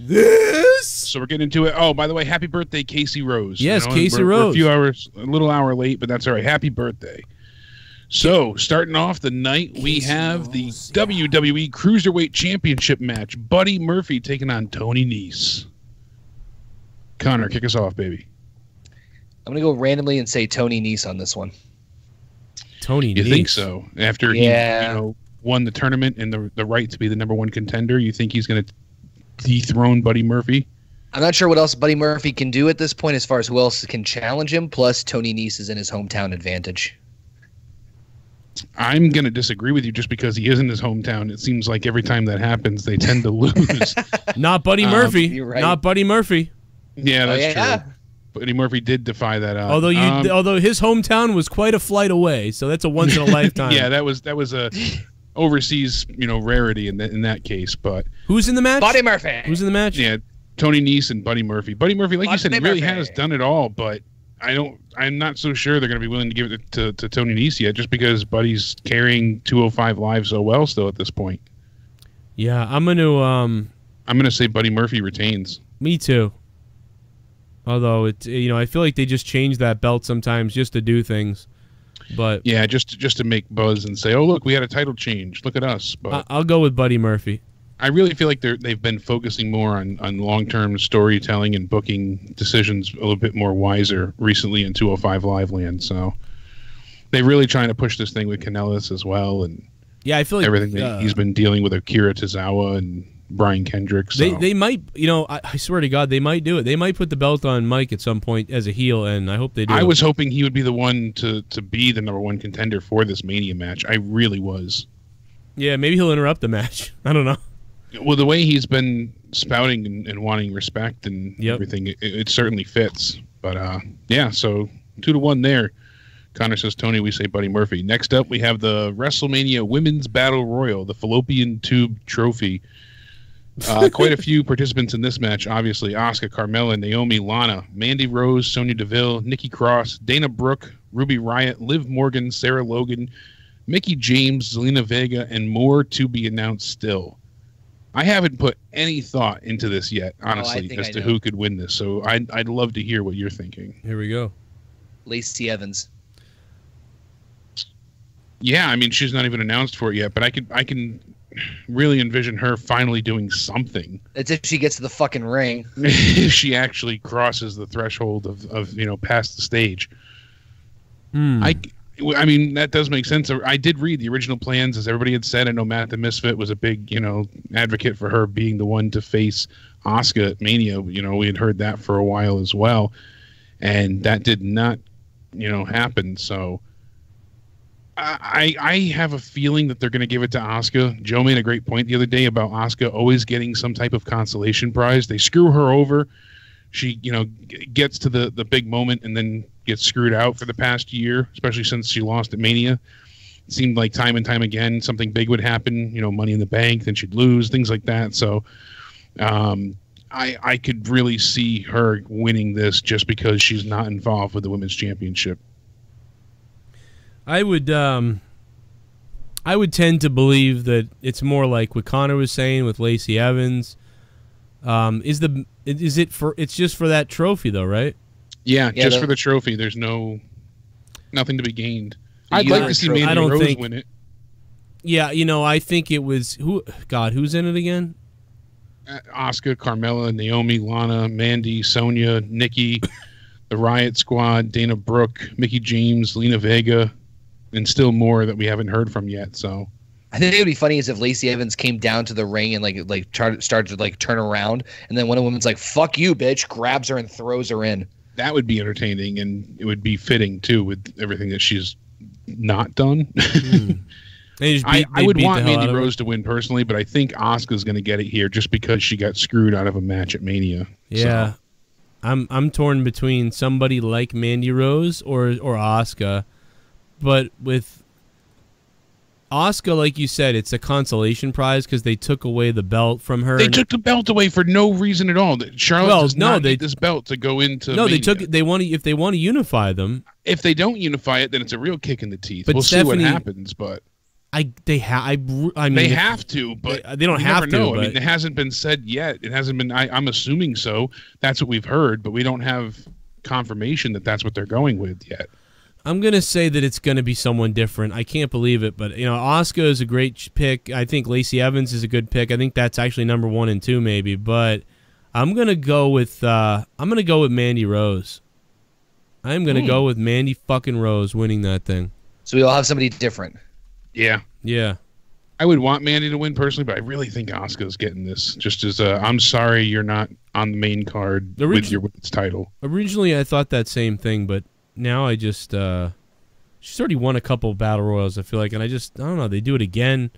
this. So we're getting into it. Oh, by the way, happy birthday, Casey Rose. Yes, Casey Rose. We're a little hour late, but that's all right. Happy birthday. So, starting off the night, we have the WWE Cruiserweight Championship match. Buddy Murphy taking on Tony Nese. Connor, kick us off, baby. I'm going to go randomly and say Tony Nese on this one. Tony Nese? You think so? After he won the tournament and the right to be the #1 contender, you think he's going to dethrone Buddy Murphy? I'm not sure what else Buddy Murphy can do at this point as far as who else can challenge him. Plus, Tony Nese is in his hometown advantage. I'm going to disagree with you just because he is in his hometown. It seems like every time that happens, they tend to lose. Not Buddy Murphy. You're right. Not Buddy Murphy. Yeah, that's true. Buddy Murphy did defy that. Although his hometown was quite a flight away, so that's a once in a lifetime. Yeah, that was a overseas rarity in that case. But who's in the match? Buddy Murphy. Who's in the match? Yeah, Tony Nese and Buddy Murphy. Buddy Murphy, like you said, he really has done it all, but I'm not so sure they're going to be willing to give it to Tony Nese yet, just because Buddy's carrying 205 Live so well still at this point. Yeah, I'm gonna say Buddy Murphy retains. Me too. Although I feel like they just change that belt sometimes just to do things. But yeah, just to make buzz and say, "Oh, look, we had a title change. Look at us." But I'll go with Buddy Murphy. I really feel like they've been focusing more on long-term storytelling and booking decisions a little bit more wiser recently in 205 Live land. So they're really trying to push this thing with Kanellis as well, and yeah, I feel like everything that he's been dealing with Akira Tozawa and Brian Kendrick. So. They might, I swear to God, they might do it. They might put the belt on Mike at some point as a heel, and I hope they do. I was hoping he would be the one to be the #1 contender for this Mania match. I really was. Yeah, maybe he'll interrupt the match. I don't know. Well, the way he's been spouting and wanting respect and everything, it certainly fits. But yeah, so 2-1 there. Connor says Tony, we say Buddy Murphy. Next up, we have the WrestleMania Women's Battle Royal, the Fallopian Tube Trophy. Quite a few participants in this match, obviously. Asuka, Carmella, Naomi, Lana, Mandy Rose, Sonya Deville, Nikki Cross, Dana Brooke, Ruby Riott, Liv Morgan, Sarah Logan, Mickie James, Zelina Vega, and more to be announced still. I haven't put any thought into this yet, honestly, as to who could win this. So I'd love to hear what you're thinking. Here we go. Lacey Evans. Yeah, I mean, she's not even announced for it yet, but I can really envision her finally doing something. It's if she gets to the fucking ring. If she actually crosses the threshold of past the stage. I mean, that does make sense. I did read the original plans, as everybody had said. I know Matt the Misfit was a big, advocate for her being the one to face Asuka at Mania. We had heard that for a while as well. And that did not, happen. So I have a feeling that they're going to give it to Asuka. Joe made a great point the other day about Asuka always getting some type of consolation prize. They screw her over. She, gets to the big moment and then gets screwed out for the past year, especially since she lost at Mania. It seemed like time and time again something big would happen, Money in the Bank, then she'd lose, things like that. So I could really see her winning this just because she's not involved with the Women's Championship. I would tend to believe that it's more like what Connor was saying with Lacey Evans. It's just for that trophy though, right? Yeah, just for the trophy. There's nothing to be gained. I'd like to see Mandy Rose win it. Yeah, I think it was who's in it again? Asuka, Carmella, Naomi, Lana, Mandy, Sonya, Nikki, the Riot Squad, Dana Brooke, Mickie James, Lena Vega, and still more that we haven't heard from yet. So I think it would be funny is if Lacey Evans came down to the ring and started to turn around, and then one of the women's like, "Fuck you, bitch," grabs her and throws her in. That would be entertaining, and it would be fitting too with everything that she's not done. I would want Mandy Rose to win personally, but I think Asuka's going to get it here just because she got screwed out of a match at Mania. Yeah, so. I'm torn between somebody like Mandy Rose or Asuka, but with Asuka, like you said, it's a consolation prize because they took away the belt from her. They took the belt away for no reason at all. Charlotte does not need this belt to go into. No, Mania. they took it. If they want to unify them. If they don't unify it, then it's a real kick in the teeth. But we'll see what happens. But they have to, but they don't have to. Know. I mean, it hasn't been said yet. It hasn't been. I'm assuming so. That's what we've heard, but we don't have confirmation that that's what they're going with yet. I'm going to say that it's going to be someone different. I can't believe it, but Asuka is a great pick. I think Lacey Evans is a good pick. I think that's actually number 1 and 2 maybe, but I'm going to go with Mandy Rose. I'm going to go with Mandy fucking Rose winning that thing. So we all have somebody different. Yeah. Yeah. I would want Mandy to win personally, but I really think Asuka's getting this. Just as I'm sorry you're not on the main card with your women's title. Originally, I thought that same thing, but now I just she's already won a couple of battle royals. I feel like, and I don't know. They do it again.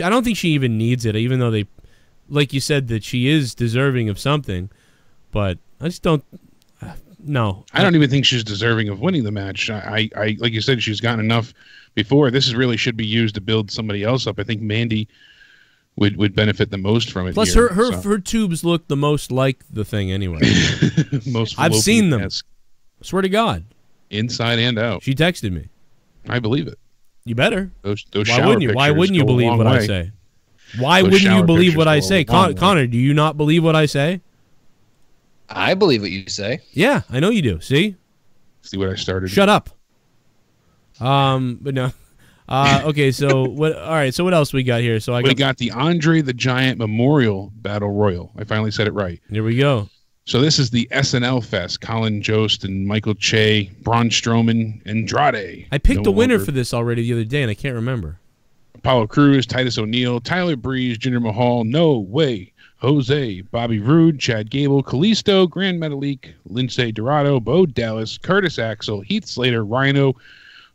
I don't think she even needs it, even though they, like you said, that she is deserving of something. But I just don't. No, I don't even think she's deserving of winning the match. I like you said, she's gotten enough before. This really should be used to build somebody else up. I think Mandy would benefit the most from it. Plus, here, her tubes look the most like the thing anyway. Most I've seen them. Swear to God, inside and out. She texted me. I believe it. You better. Those Why wouldn't you? Why wouldn't you believe what I say? Why wouldn't you believe what I say, Connor? Do you not believe what I say? I believe what you say. Yeah, I know you do. See what I started. Shut up. But no. Okay, so what? All right, so what else we got here? So we got the Andre the Giant Memorial Battle Royal. I finally said it right. Here we go. So this is the SNL Fest. Colin Jost and Michael Che, Braun Strowman, Andrade. I picked a winner for this already the other day, and I can't remember. Apollo Crews, Titus O'Neil, Tyler Breeze, Jinder Mahal, No Way, Jose, Bobby Roode, Chad Gable, Kalisto, Grand Metalik, Lindsay Dorado, Bo Dallas, Curtis Axel, Heath Slater, Rhino,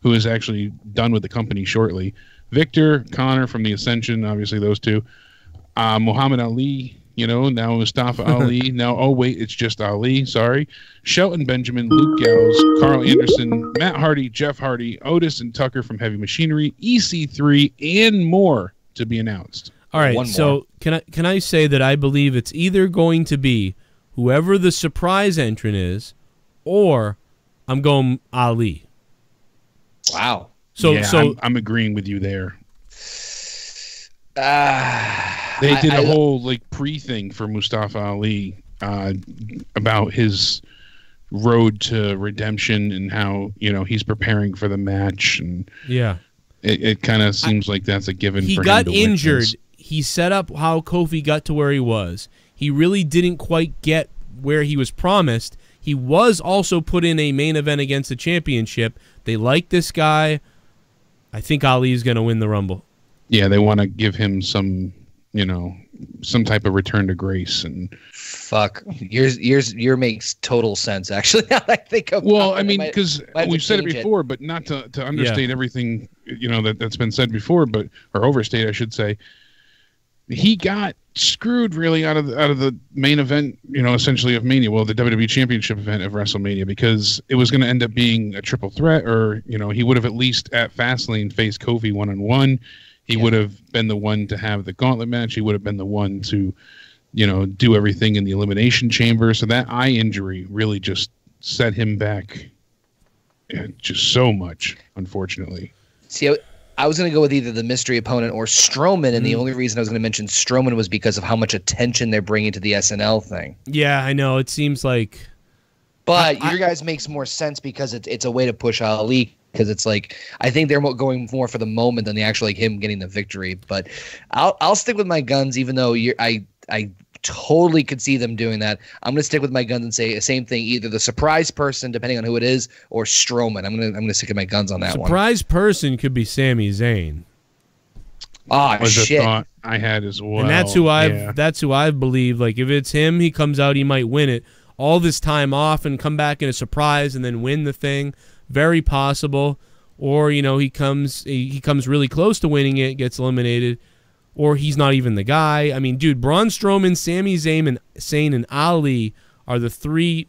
who is actually done with the company shortly, Victor, Connor from the Ascension, obviously those two, Muhammad Ali, now Mustafa Ali, now, oh wait, it's just Ali, sorry, Shelton Benjamin, Luke Gallows, Carl Anderson, Matt Hardy, Jeff Hardy, Otis and Tucker from Heavy Machinery, EC3, and more to be announced. All right, so can I say that I believe it's either going to be whoever the surprise entrant is, or I'm going Ali. Wow. So I'm agreeing with you there. They did a whole pre-thing for Mustafa Ali about his road to redemption and how he's preparing for the match, and yeah, it kind of seems like that's a given. He for got him to injured. witness. He set up how Kofi got to where he was. He really didn't quite get where he was promised. He was also put in a main event against the championship. They like this guy. I think Ali's going to win the Rumble. Yeah, they want to give him some type of return to grace. And fuck, yours makes total sense. Actually, now I think of. Well, I mean, because we've said it before, but not to understate everything that's been said before, or overstate, I should say. He got screwed really out of the main event, essentially of Mania. Well, the WWE Championship event of WrestleMania, because it was going to end up being a triple threat, or he would have at least at Fastlane faced Kofi 1-on-1. He would have been the one to have the gauntlet match. He would have been the one to, do everything in the Elimination Chamber. So that eye injury really just set him back, just so much, unfortunately. See, I was going to go with either the mystery opponent or Strowman, and the only reason I was going to mention Strowman was because of how much attention they're bringing to the SNL thing. Yeah, I know. It seems like... But your guys makes more sense because it's a way to push Ali, because it's like, I think they're going more for the moment than the actual him getting the victory. But I'll stick with my guns, even though I totally could see them doing that. I'm going to stick with my guns and say the same thing, either the surprise person, depending on who it is, or Strowman. I'm going to stick with my guns on that one. Surprise person could be Sami Zayn. Ah, shit. A thought I had as well. And that's who I believe. Like, if it's him, he comes out, he might win it. All this time off and come back in a surprise and then win the thing, very possible. Or he comes really close to winning it, gets eliminated. Or he's not even the guy. I mean, dude, Braun Strowman, Sami Zayn, and Ali are the three.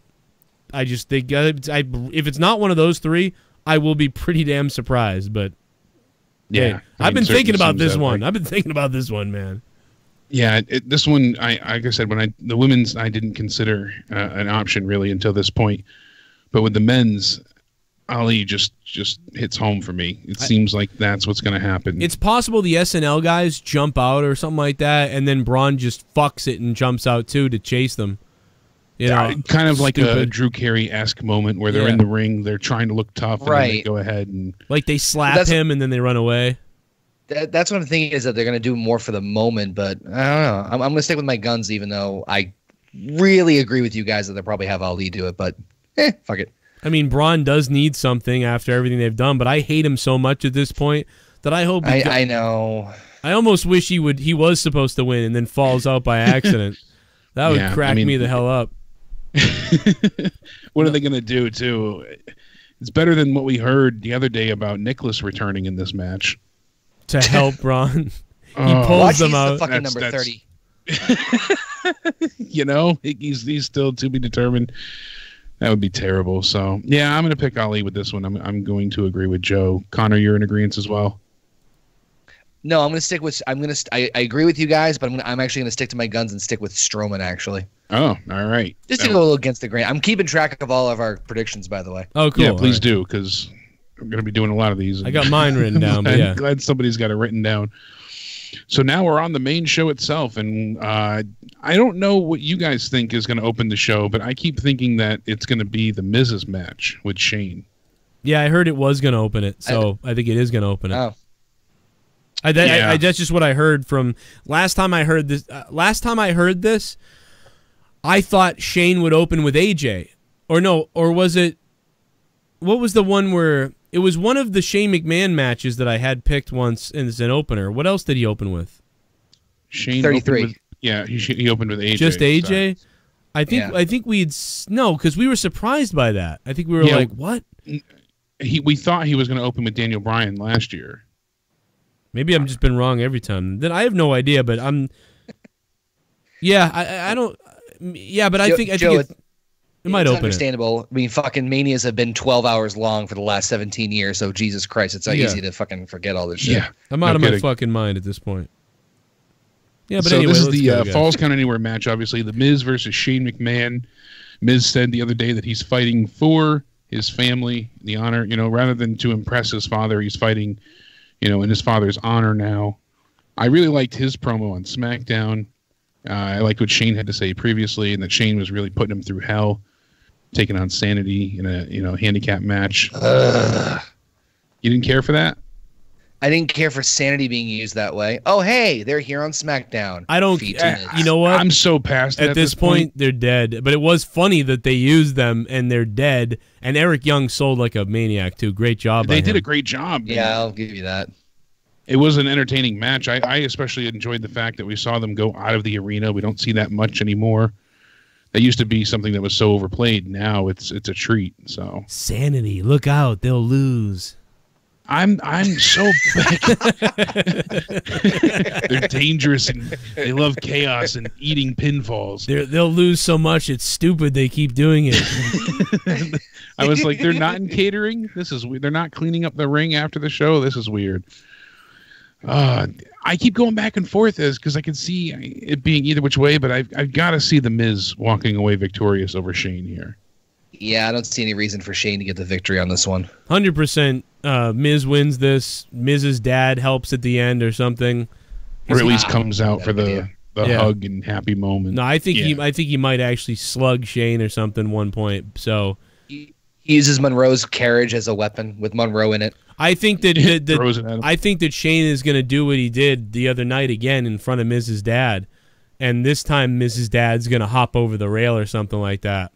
If it's not one of those three, I will be pretty damn surprised. But yeah, I've been thinking about this one. I've been thinking about this one, man. Yeah, this one, like I said, the women's, I didn't consider an option really until this point. But with the men's, Ali just hits home for me. It seems like that's what's going to happen. It's possible the SNL guys jump out or something like that, and then Braun just fucks it and jumps out too to chase them. Kind of like a Drew Carey-esque moment where they're in the ring, they're trying to look tough, and then they go ahead and like they slap him and then they run away. That's what I'm thinking, is that they're going to do more for the moment, but I don't know. I'm going to stick with my guns, even though I really agree with you guys that they'll probably have Ali do it, but fuck it. I mean, Braun does need something after everything they've done, but I hate him so much at this point that I hope. I know. I almost wish he was supposed to win and then falls out by accident. That would crack me the hell up. What are they going to do, too? It's better than what we heard the other day about Nicholas returning in this match. To help Ron. He pulls them out. The fucking number 30. You know, he's still to be determined. That would be terrible. So, yeah, I'm going to pick Ali with this one. I'm going to agree with Joe. Connor, you're in agreement as well? No, I'm going to stick with. I agree with you guys, but I'm actually going to stick to my guns and stick with Strowman. Actually. Oh, all right. Just to go a little against the grain. I'm keeping track of all of our predictions, by the way. Oh, cool. Yeah, please do, because I'm going to be doing a lot of these. I got mine written down. But I'm glad somebody's got it written down. So now we're on the main show itself, and I don't know what you guys think is going to open the show, but I keep thinking that it's going to be the Miz's match with Shane. Yeah, I heard it was going to open it, so I think it is going to open it. Oh. That's just what I heard from last time I heard this. I thought Shane would open with AJ, or was it? What was the one where it was one of the Shane McMahon matches that I had picked once as an opener? What else did he open with? Shane 33. He opened with AJ. Just AJ. I think because we were surprised by that. I think we were like, what? We thought he was going to open with Daniel Bryan last year. Maybe I've just been wrong every time. Then I have no idea, but I'm. Yeah, I don't. Yeah, but I think Joe, it might open. Understandable. I mean, fucking manias have been 12 hours long for the last 17 years. So Jesus Christ, it's not easy to fucking forget all this shit. Yeah, I'm out of my fucking mind at this point. Yeah, but so anyway, this is the Falls Count Anywhere match. Obviously, the Miz versus Shane McMahon. Miz said the other day that he's fighting for his family, the honor. Rather than to impress his father, he's fighting. In his father's honor now. I really liked his promo on SmackDown. I liked what Shane had to say previously, and that Shane was really putting him through hell, taking on Sanity in a handicap match. You didn't care for that? I didn't care for Sanity being used that way. Oh, hey, they're here on SmackDown. I don't. You know what? I'm so past it at this point. They're dead. But it was funny that they used them and they're dead. And Eric Young sold like a maniac too. Great job. They did a great job. Yeah, I'll give you that. It was an entertaining match. I especially enjoyed the fact that we saw them go out of the arena. We don't see that much anymore. That used to be something that was so overplayed. Now it's a treat. So Sanity, look out! They'll lose. I'm so they're dangerous and they love chaos and eating pinfalls. They'll lose so much it's stupid they keep doing it. I was like, they're not in catering. This is weird. They're not cleaning up the ring after the show. This is weird. I keep going back and forth because I can see it being either which way, but I've got to see the Miz walking away victorious over Shane here. Yeah, I don't see any reason for Shane to get the victory on this one. 100%. Miz wins this. Miz's dad helps at the end or something, or at least comes out for the hug and happy moment. No, I think he might actually slug Shane or something one point. So he uses Monroe's carriage as a weapon with Monroe in it. I think that Shane is going to do what he did the other night again in front of Miz's dad, and this time Miz's dad's going to hop over the rail or something like that.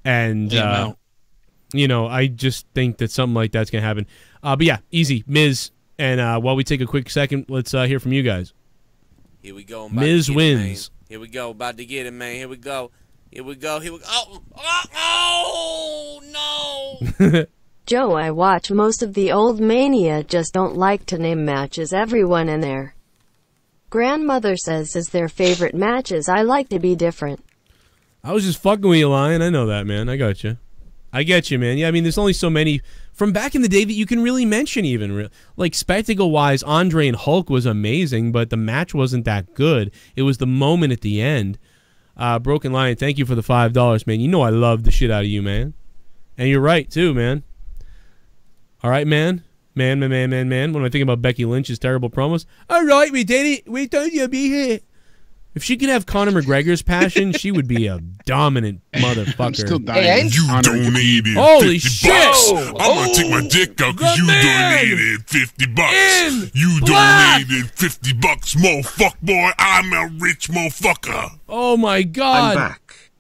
And I just think that something like that's going to happen. But yeah, easy, Miz. And while we take a quick second, let's hear from you guys. Here we go. Miz wins. Here we go. About to get it, man. Here we go. Here we go. Here we go. Oh no! Joe, I watch most of the old Mania, just don't like to name matches everyone in there. Grandmother says is their favorite matches. I like to be different. I was just fucking with you, Lion. I know that, man. I got you. I get you, man. Yeah, I mean, there's only so many from back in the day that you can really mention even. Like, spectacle-wise, Andre and Hulk was amazing, but the match wasn't that good. It was the moment at the end. Broken Lion, thank you for the $5, man. You know I love the shit out of you, man. And you're right, too, man. All right, man. Man. When I think about Becky Lynch's terrible promos. All right, we did it. We told you to be here. If she could have Conor McGregor's passion, she would be a dominant motherfucker. I'm still dying. You donated Holy 50 shit! bucks. I'm gonna take my dick out because you donated 50 bucks. You donated 50 bucks, motherfucker, boy. I'm a rich motherfucker. Oh my God! I'm back.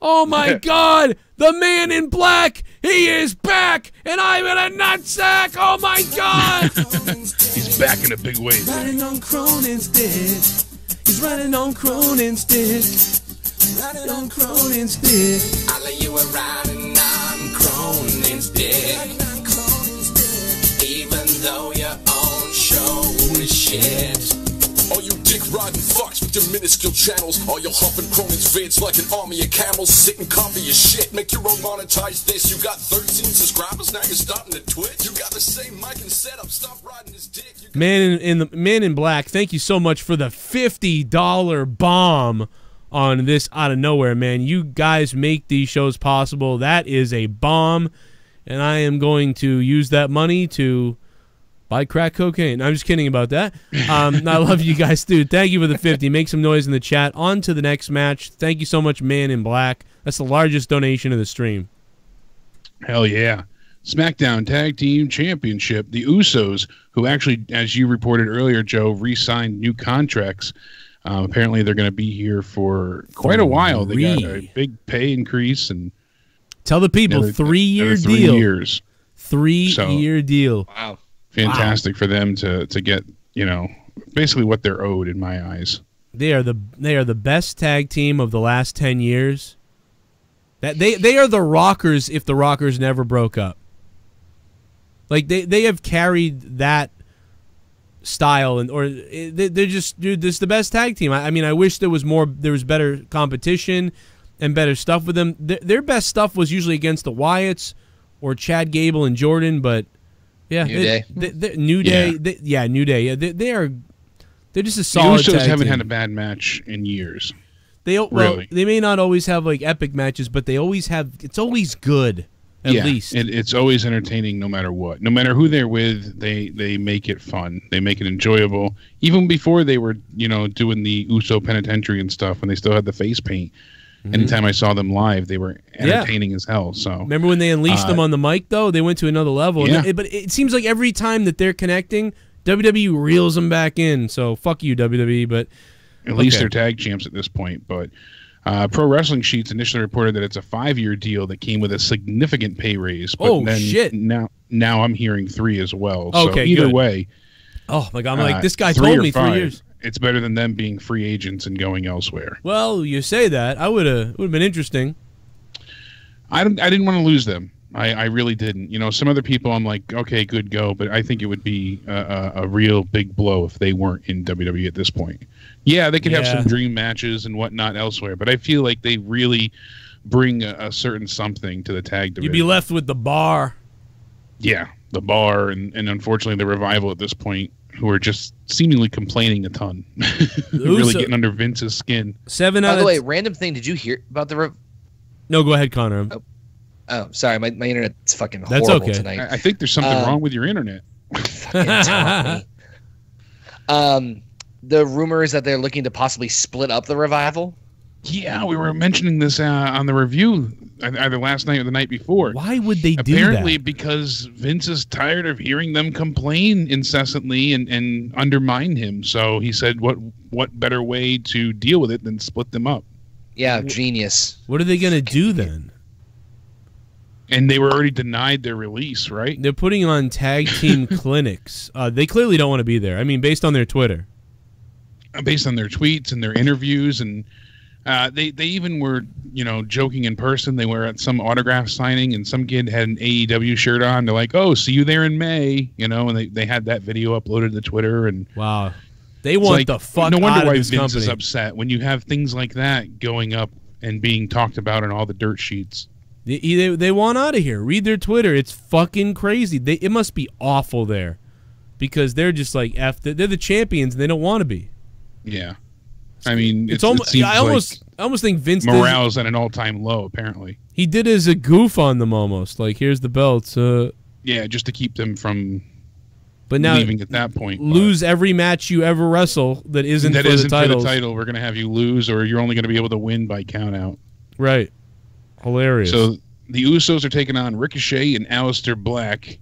Oh my God! The man in black, he is back, and I'm in a nutsack. Oh my God! He's back in a big way. Riding on Cronin's dick. He's riding on Cronin's dick. Riding on Cronin's dick. All of you are riding on Cronin's dick. Even though your own show is shit. All you dick-riding fucks with your minuscule channels. All you huffing Cronin's vids like an army of camels. Sitting comfy as shit. Make your own monetize this. You got 13 subscribers, now you're starting to twitch. You got the same mic and setup. Stop riding his dick. Man in Black, thank you so much for the $50 bomb on this out of nowhere, man. You guys make these shows possible. That is a bomb, and I am going to use that money to buy crack cocaine. I'm just kidding about that. I love you guys, dude. Thank you for the 50. Make some noise in the chat. On to the next match. Thank you so much, Man in Black. That's the largest donation of the stream. Hell yeah. SmackDown Tag Team Championship. The Usos, who actually, as you reported earlier, Joe, re-signed new contracts. Apparently, they're going to be here for quite a while. They got a big pay increase. And tell the people, 3-year deal. 3 years. 3-year deal. Wow. Fantastic for them to get, you know, basically what they're owed in my eyes. They are the best tag team of the last 10 years. That they are the Rockers if the Rockers never broke up. Like they have carried that style, and or they're just, dude, this is the best tag team. I mean, I wish there was better competition and better stuff with them. Their best stuff was usually against the Wyatts or Chad Gable and Jordan, but yeah, New Day. New Day. New Day. Yeah, they're just a solid The Usos tag haven't team. had a bad match in years. They really. They may not always have like epic matches, but they always have. It's always good. At least it's always entertaining, no matter what. No matter who they're with, they make it fun. They make it enjoyable. Even before they were, you know, doing the Uso Penitentiary and stuff, when they still had the face paint. Anytime I saw them live, they were entertaining as hell. So remember when they unleashed them on the mic, though? They went to another level. Yeah. But it seems like every time that they're connecting, WWE reels them back in. So fuck you, WWE. But at least they're tag champs at this point. But Pro Wrestling Sheets initially reported that it's a 5-year deal that came with a significant pay raise. But shit! Now I'm hearing 3 as well. Okay, so either good. way. Oh my God! I'm like, this guy 3 told or me 5, 3 years. It's better than them being free agents and going elsewhere. Well, you say that. It would have been interesting. I didn't want to lose them. I really didn't. You know, some other people I'm like, okay, good, go. But I think it would be a real big blow if they weren't in WWE at this point. Yeah, they could have some dream matches and whatnot elsewhere, but I feel like they really bring a certain something to the tag division. You'd be left with the Bar. Yeah, the Bar, and unfortunately the Revival at this point, who are just seemingly complaining a ton. Really getting under Vince's skin. 7 By out the of way, random thing, did you hear about the... No, go ahead, Connor. Oh, sorry, my internet's fucking horrible tonight. I think there's something wrong with your internet. The rumor is that they're looking to possibly split up the Revival. Yeah, we were mentioning this on the review either last night or the night before. Why would they do that? Apparently because Vince is tired of hearing them complain incessantly and undermine him. So he said, what better way to deal with it than split them up? Yeah, genius. What are they going to do then? And they were already denied their release, right? They're putting on tag team clinics. They clearly don't want to be there. I mean, based on their Twitter. Based on their tweets and their interviews, and they even were, you know, joking in person. They were at some autograph signing, and some kid had an AEW shirt on. They're like, "Oh, see you there in May," you know, and they had that video uploaded to Twitter. And wow, they want the fuck no wonder out of why this Vince company. is upset when you have things like that going up and being talked about in all the dirt sheets. They want out of here. Read their Twitter. It's fucking crazy. It must be awful there, because they're just like they're the champions and they don't want to be. Yeah, I mean, it's almost. it I almost think Vince morale's at an all-time low. Apparently, he did it as a goof on them, almost like, here's the belts. Yeah, just to keep them from. But now leaving at that point, lose every match you ever wrestle that isn't for the title. We're gonna have you lose, or you're only gonna be able to win by count out. Right. Hilarious. So the Usos are taking on Ricochet and Aleister Black,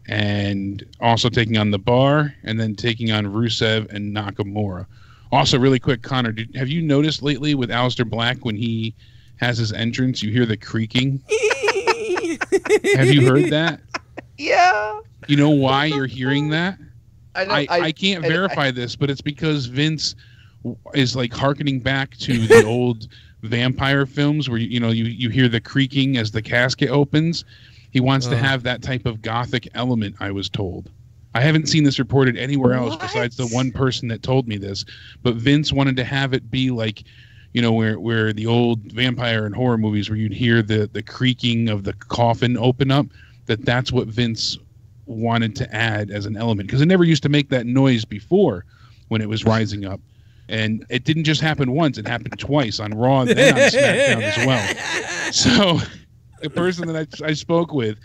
and also taking on the Bar, and then taking on Rusev and Nakamura. Also, really quick, Connor, have you noticed lately with Aleister Black when he has his entrance, you hear the creaking? Have you heard that? Yeah. You know why you're hearing that? I can't verify this, but it's because Vince is like hearkening back to the old vampire films where you hear the creaking as the casket opens. He wants to have that type of gothic element, I was told. I haven't seen this reported anywhere else besides the one person that told me this, but Vince wanted to have it be like, where the old vampire and horror movies where you'd hear the creaking of the coffin open up, that's what Vince wanted to add as an element, because it never used to make that noise before when it was rising up. And it didn't just happen once, it happened twice on Raw and on SmackDown as well. So the person that I spoke with,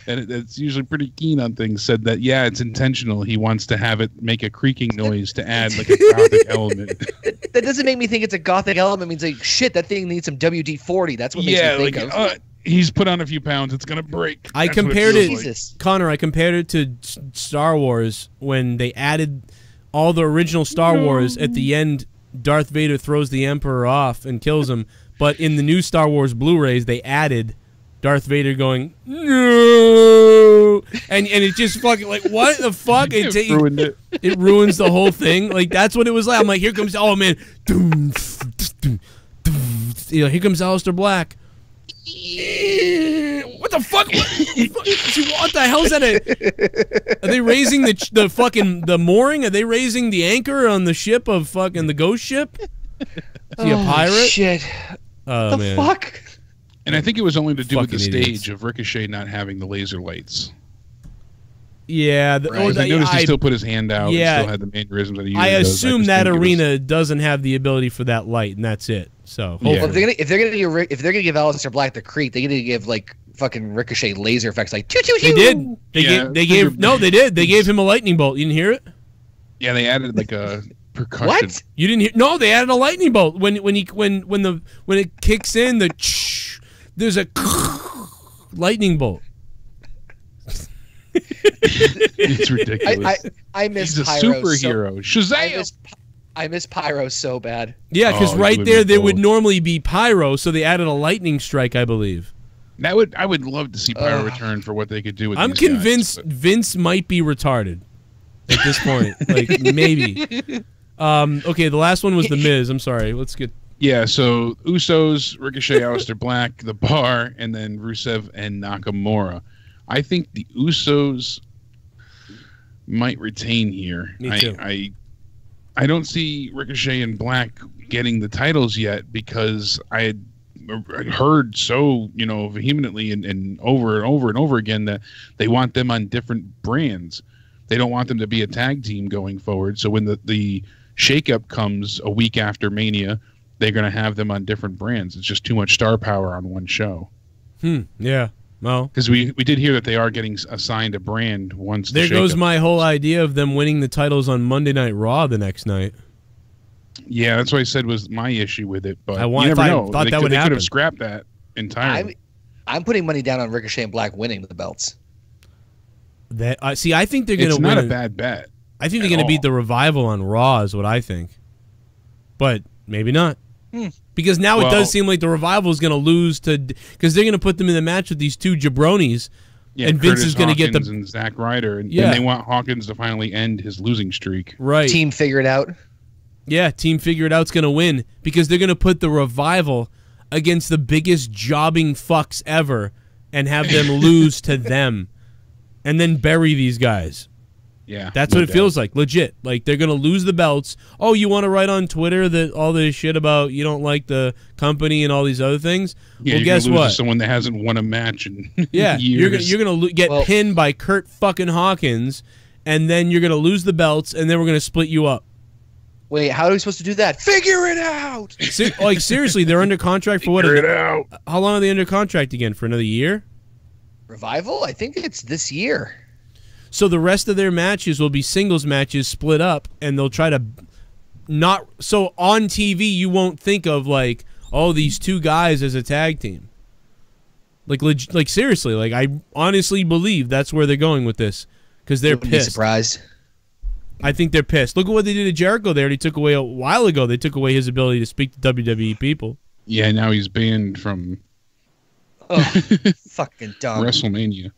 and that's usually pretty keen on things, said that, yeah, it's intentional. He wants to have it make a creaking noise to add like a gothic element. That doesn't make me think it's a gothic element. It means like, shit, that thing needs some WD-40. That's what makes me think of. He's put on a few pounds. It's going to break. I compared it, Connor, I compared it to Star Wars when they added all the original Star Wars. At the end, Darth Vader throws the Emperor off and kills him. But in the new Star Wars Blu-rays, they added Darth Vader going, no, and it just fucking, like, what the fuck? It ruined it. It ruins the whole thing. Like, that's what it was like. I'm like, here comes, oh man, here comes Aleister Black. What the fuck? What the hell's that? Are they raising the fucking mooring? Are they raising the anchor on the ship of fucking the ghost ship? Is he a pirate? Shit. Oh, the man. fuck? And I think it was only to do with the Fucking stage idiots. of Ricochet not having the laser lights. Yeah, I noticed he still put his hand out. Yeah, and still had the mannerisms that he usually I does. assume just that think it was- arena doesn't have the ability for that light, and that's it. So Yeah. Well, if they're gonna give Aleister Black the creek, they gotta give like fucking Ricochet laser effects, like choo choo choo. they did. They gave him a lightning bolt. You didn't hear it? Yeah, they added like a percussion. What? You didn't hear? No, they added a lightning bolt when it kicks in. There's a lightning bolt. It's ridiculous. I miss He's a Pyro superhero. Shazam! I miss Pyro so bad. Yeah, because right there would normally be Pyro, so they added a lightning strike, I believe. I would love to see Pyro return for what they could do with. I'm these convinced guys, Vince might be retarded at this point. Like, maybe. Okay, the last one was The Miz. I'm sorry. Let's get. Yeah, so Usos, Ricochet, Aleister Black, The Bar, and then Rusev and Nakamura. I think the Usos might retain here. Me too. I don't see Ricochet and Black getting the titles yet because I had heard so vehemently and over again that they want them on different brands. They don't want them to be a tag team going forward. So when the shakeup comes a week after Mania, they're going to have them on different brands. It's just too much star power on one show. Yeah. Well, because we did hear that they are getting assigned a brand once. There goes my whole idea of them winning the titles on Monday Night Raw the next night. Yeah, that's what I said was my issue with it. But I you never know. thought that would they happen. could have scrapped that entirely. I'm putting money down on Ricochet and Black winning the belts. See, I think they're going to win. It's not a bad bet. I think they're going to beat the Revival on Raw is what I think. But maybe not. Because now it does seem like the Revival is going to lose to, because they're going to put them in the match with these two jabronis, and Vince is going to get and Zack Ryder, and they want Hawkins to finally end his losing streak. Right. Team Figure It Out. Yeah, Team Figure It Out's going to win because they're going to put the Revival against the biggest jobbing fucks ever and have them lose to them, and then bury these guys. Yeah, that's what it feels like. Legit. Like, they're going to lose the belts. Oh, you want to write on Twitter that all this shit about you don't like the company and all these other things? Yeah, well, you're guess gonna lose what? to someone that hasn't won a match in Yeah, years. you're going to get pinned by Kurt fucking Hawkins, and then you're going to lose the belts, and then we're going to split you up. Wait, how are we supposed to do that? Figure it out! Like, seriously, they're under contract for what? Figure it out. How long are they under contract again? For another year? Revival? I think it's this year. So the rest of their matches will be singles matches split up, and they'll try to not... So on TV, you won't think of, like, oh, these two guys as a tag team. Like seriously, like, I honestly believe that's where they're going with this, because they're Wouldn't pissed. be surprised. I think they're pissed. Look at what they did to Jericho. They already took away a while ago. They took away his ability to speak to WWE people. Yeah, now he's banned from Fucking dumb. WrestleMania.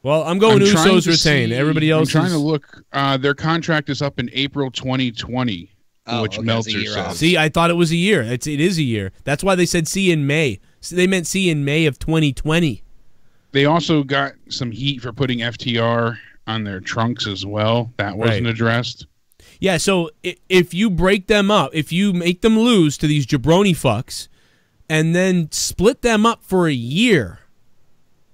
Well, I'm going Usos retain. Everybody else I'm trying to look. Their contract is up in April 2020, which Meltzer says. See, I thought it was a year. It is a year. That's why they said see in May. So they meant see in May of 2020. They also got some heat for putting FTR on their trunks as well. That wasn't addressed. Yeah, so if you break them up, if you make them lose to these jabroni fucks, and then split them up for a year,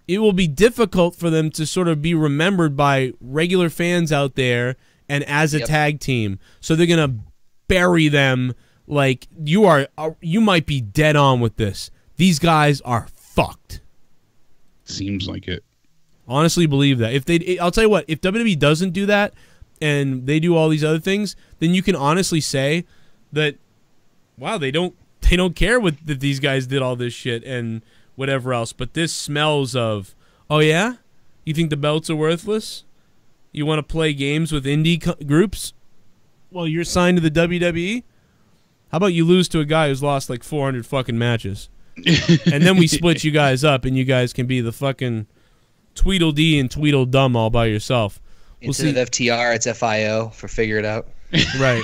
it will be difficult for them to sort of be remembered by regular fans out there and as a tag team. So they're going to bury them like you might be dead on with this. These guys are fucked. Seems like it. Honestly believe that. I'll tell you what, if WWE doesn't do that and they do all these other things, then you can honestly say that, wow, they don't care that these guys did all this shit and whatever else. But this smells of, oh yeah? You think the belts are worthless? You want to play games with indie groups? Well, you're signed to the WWE? How about you lose to a guy who's lost like 400 fucking matches? And then we split you guys up and you guys can be the fucking Tweedledee and Tweedledum all by yourself. Instead of FTR, it's FIO for Figure It Out. Right.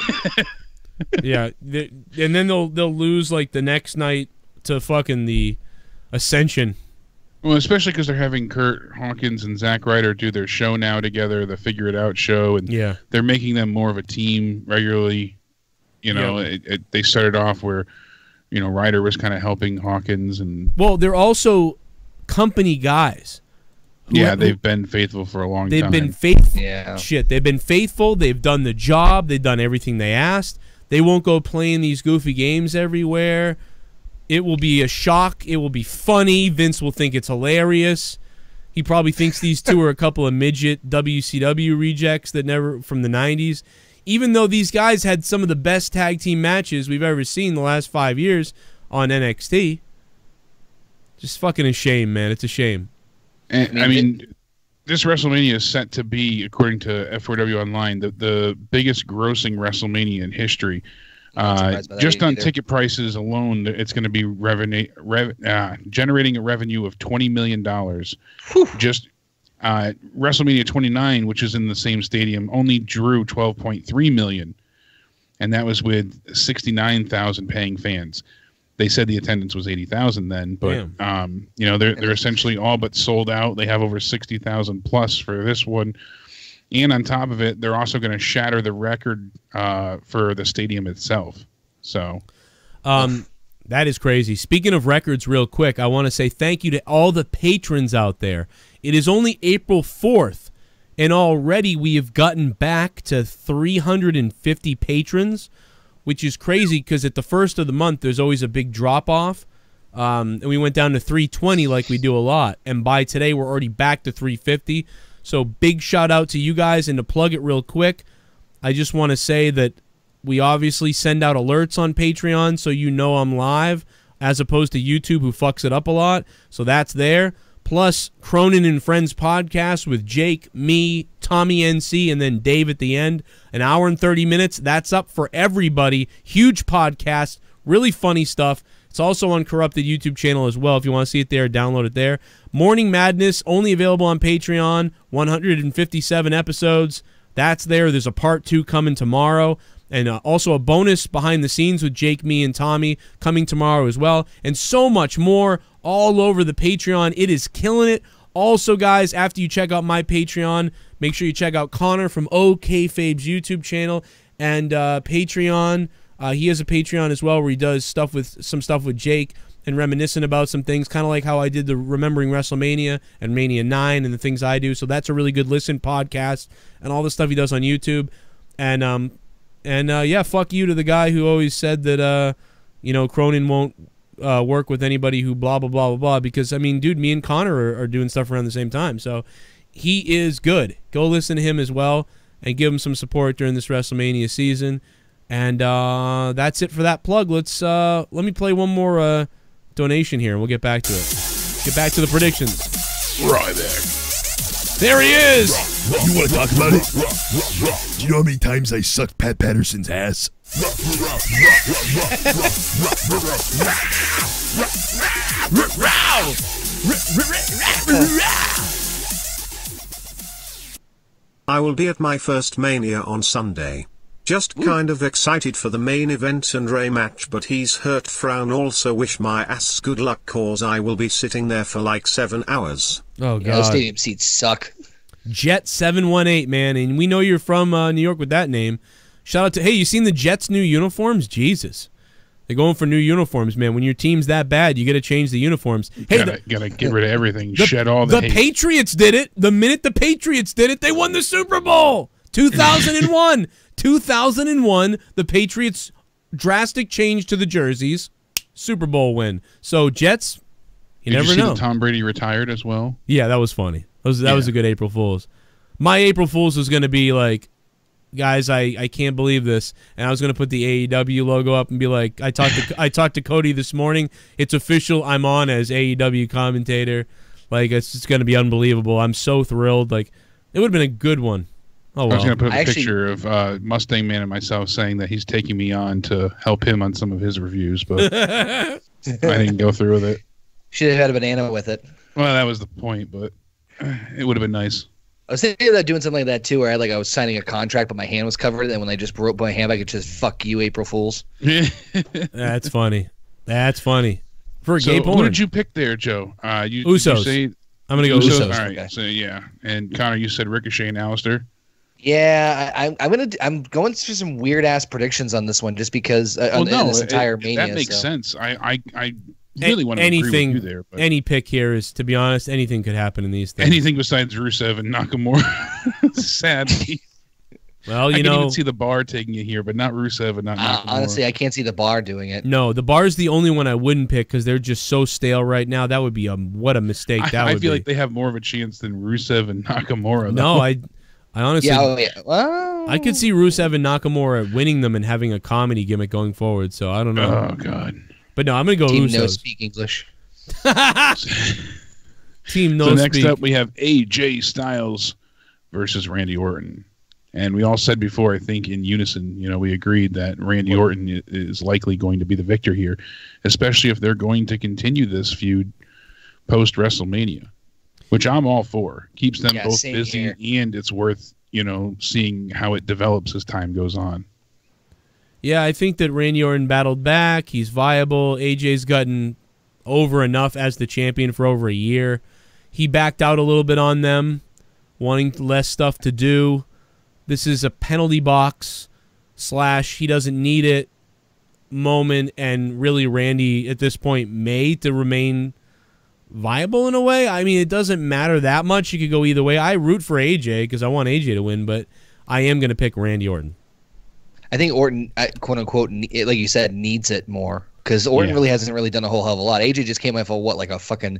Yeah. And then they'll lose like the next night to fucking the Ascension. Well, especially because they're having Kurt Hawkins and Zack Ryder do their show now together, the Figure It Out show, and they're making them more of a team regularly. You know, they started off where, you know, Ryder was kind of helping Hawkins, and well, they're also company guys. They've been faithful for a long time. They've been faithful. Yeah. Shit, they've been faithful. They've done the job. They've done everything they asked. They won't go playing these goofy games everywhere. It will be a shock. It will be funny. Vince will think it's hilarious. He probably thinks these two are a couple of midget WCW rejects that never from the 90s. Even though these guys had some of the best tag team matches we've ever seen the last 5 years on NXT. Just fucking a shame, man. It's a shame. And, I mean, this WrestleMania is set to be, according to F4W Online, the biggest grossing WrestleMania in history. Just on ticket prices alone, it's going to be generating a revenue of $20 million. Just WrestleMania 29, which is in the same stadium, only drew 12.3 million, and that was with 69,000 paying fans. They said the attendance was 80,000 then, but you know, they're essentially all but sold out. They have over 60,000 plus for this one, and on top of it, they're also going to shatter the record for the stadium itself. So, that is crazy. Speaking of records, real quick, I want to say thank you to all the patrons out there. It is only April 4th, and already we have gotten back to 350 patrons, which is crazy because at the first of the month, there's always a big drop-off, and we went down to 320 like we do a lot, and by today, we're already back to 350. So big shout-out to you guys, and to plug it real quick, I just want to say that we obviously send out alerts on Patreon so you know I'm live, as opposed to YouTube, who fucks it up a lot, so that's there. Plus, Cronin and Friends podcast with Jake, me, Tommy NC, and then Dave at the end. An hour and 30 minutes. That's up for everybody. Huge podcast. Really funny stuff. It's also on Corrupted YouTube channel as well. If you want to see it there, download it there. Morning Madness, only available on Patreon. 157 episodes. That's there. There's a part 2 coming tomorrow. And also a bonus behind the scenes with Jake, me, and Tommy coming tomorrow as well. And so much more all over the Patreon. It is killing it. Also, guys, after you check out my Patreon, make sure you check out Connor from OKFabe's YouTube channel and Patreon. He has a Patreon as well where he does some stuff with Jake and reminiscing about some things, kind of like how I did the Remembering WrestleMania and Mania 9 and the things I do. So that's a really good listen podcast and all the stuff he does on YouTube. And yeah, fuck you to the guy who always said that, you know, Cronin won't work with anybody who blah, blah, blah, blah, blah. Because, I mean, dude, me and Connor are doing stuff around the same time. So he is good. Go listen to him as well and give him some support during this WrestleMania season. And that's it for that plug. Let me play one more donation here, and we'll get back to it. Get back to the predictions. Right back. There he is. You want to talk about it? Do you know how many times I sucked Pat Patterson's ass? I will be at my first Mania on Sunday. Just kind of excited for the main event and Ray match, but he's hurt. Frown. Also wish my ass good luck cause I will be sitting there for like 7 hours. Oh, God. Yeah, those stadium seats suck. Jet 718, man, and we know you're from New York with that name. Shout out to, hey, you seen the Jets' new uniforms? Jesus. They're going for new uniforms, man. When your team's that bad, you got to change the uniforms. Hey, gotta get rid of everything. Shed all the hate. Patriots did it. The minute the Patriots did it, they won the Super Bowl. 2001. 2001, the Patriots drastic change to the jerseys. Super Bowl win. So Jets, you never know. That Tom Brady retired as well? Yeah, that was funny. That was a good April Fool's. My April Fool's was going to be like, guys, I can't believe this, and I was going to put the AEW logo up and be like, I talked to Cody this morning. It's official. I'm on as AEW commentator. Like, it's going to be unbelievable. I'm so thrilled. Like, it would have been a good one. Oh, well. I was going to put a picture of Mustang Man and myself saying that he's taking me on to help him on some of his reviews, but I didn't go through with it. Should have had a banana with it. Well, that was the point, but it would have been nice. I was thinking about doing something like that too, where I was signing a contract, but my hand was covered, and when I just broke my hand, I could just fuck you, April Fools. That's funny. That's funny. For So gay porn. who did you pick there, Joe? Usos. You say I'm gonna go Usos. All right. Okay. So yeah, and Connor, you said Ricochet and Alistair. Yeah, I'm going through some weird ass predictions on this one, just because on this entire Mania. That makes sense. I really want to agree with you there. But any pick here is, to be honest, anything could happen in these things. anything besides Rusev and Nakamura, sadly. Well, I can even see the Bar taking it here, but not Rusev and not Nakamura. Honestly, I can't see the Bar doing it. No, the Bar's the only one I wouldn't pick because they're just so stale right now. That would be what a mistake that would be. I feel like they have more of a chance than Rusev and Nakamura. No, I honestly, Well, I could see Rusev and Nakamura winning them and having a comedy gimmick going forward. So I don't know. Oh God. But no, I'm gonna go Team Usos. No speak English. Team no So speak. next up, we have AJ Styles versus Randy Orton. And we all said before, I think in unison, we agreed that Randy Orton is likely going to be the victor here, especially if they're going to continue this feud post WrestleMania, which I'm all for. Keeps them both busy, and it's worth, seeing how it develops as time goes on. Yeah, I think that Randy Orton battled back. He's viable. AJ's gotten over enough as the champion for over a year. He backed out a little bit on them, wanting less stuff to do. This is a penalty box / he doesn't need it moment, and really Randy at this point may to remain viable in a way. I mean, it doesn't matter that much. You could go either way. I root for AJ because I want AJ to win, but I am going to pick Randy Orton. I think Orton, quote unquote, like you said, needs it more because Orton really hasn't really done a whole hell of a lot. AJ just came off of like a fucking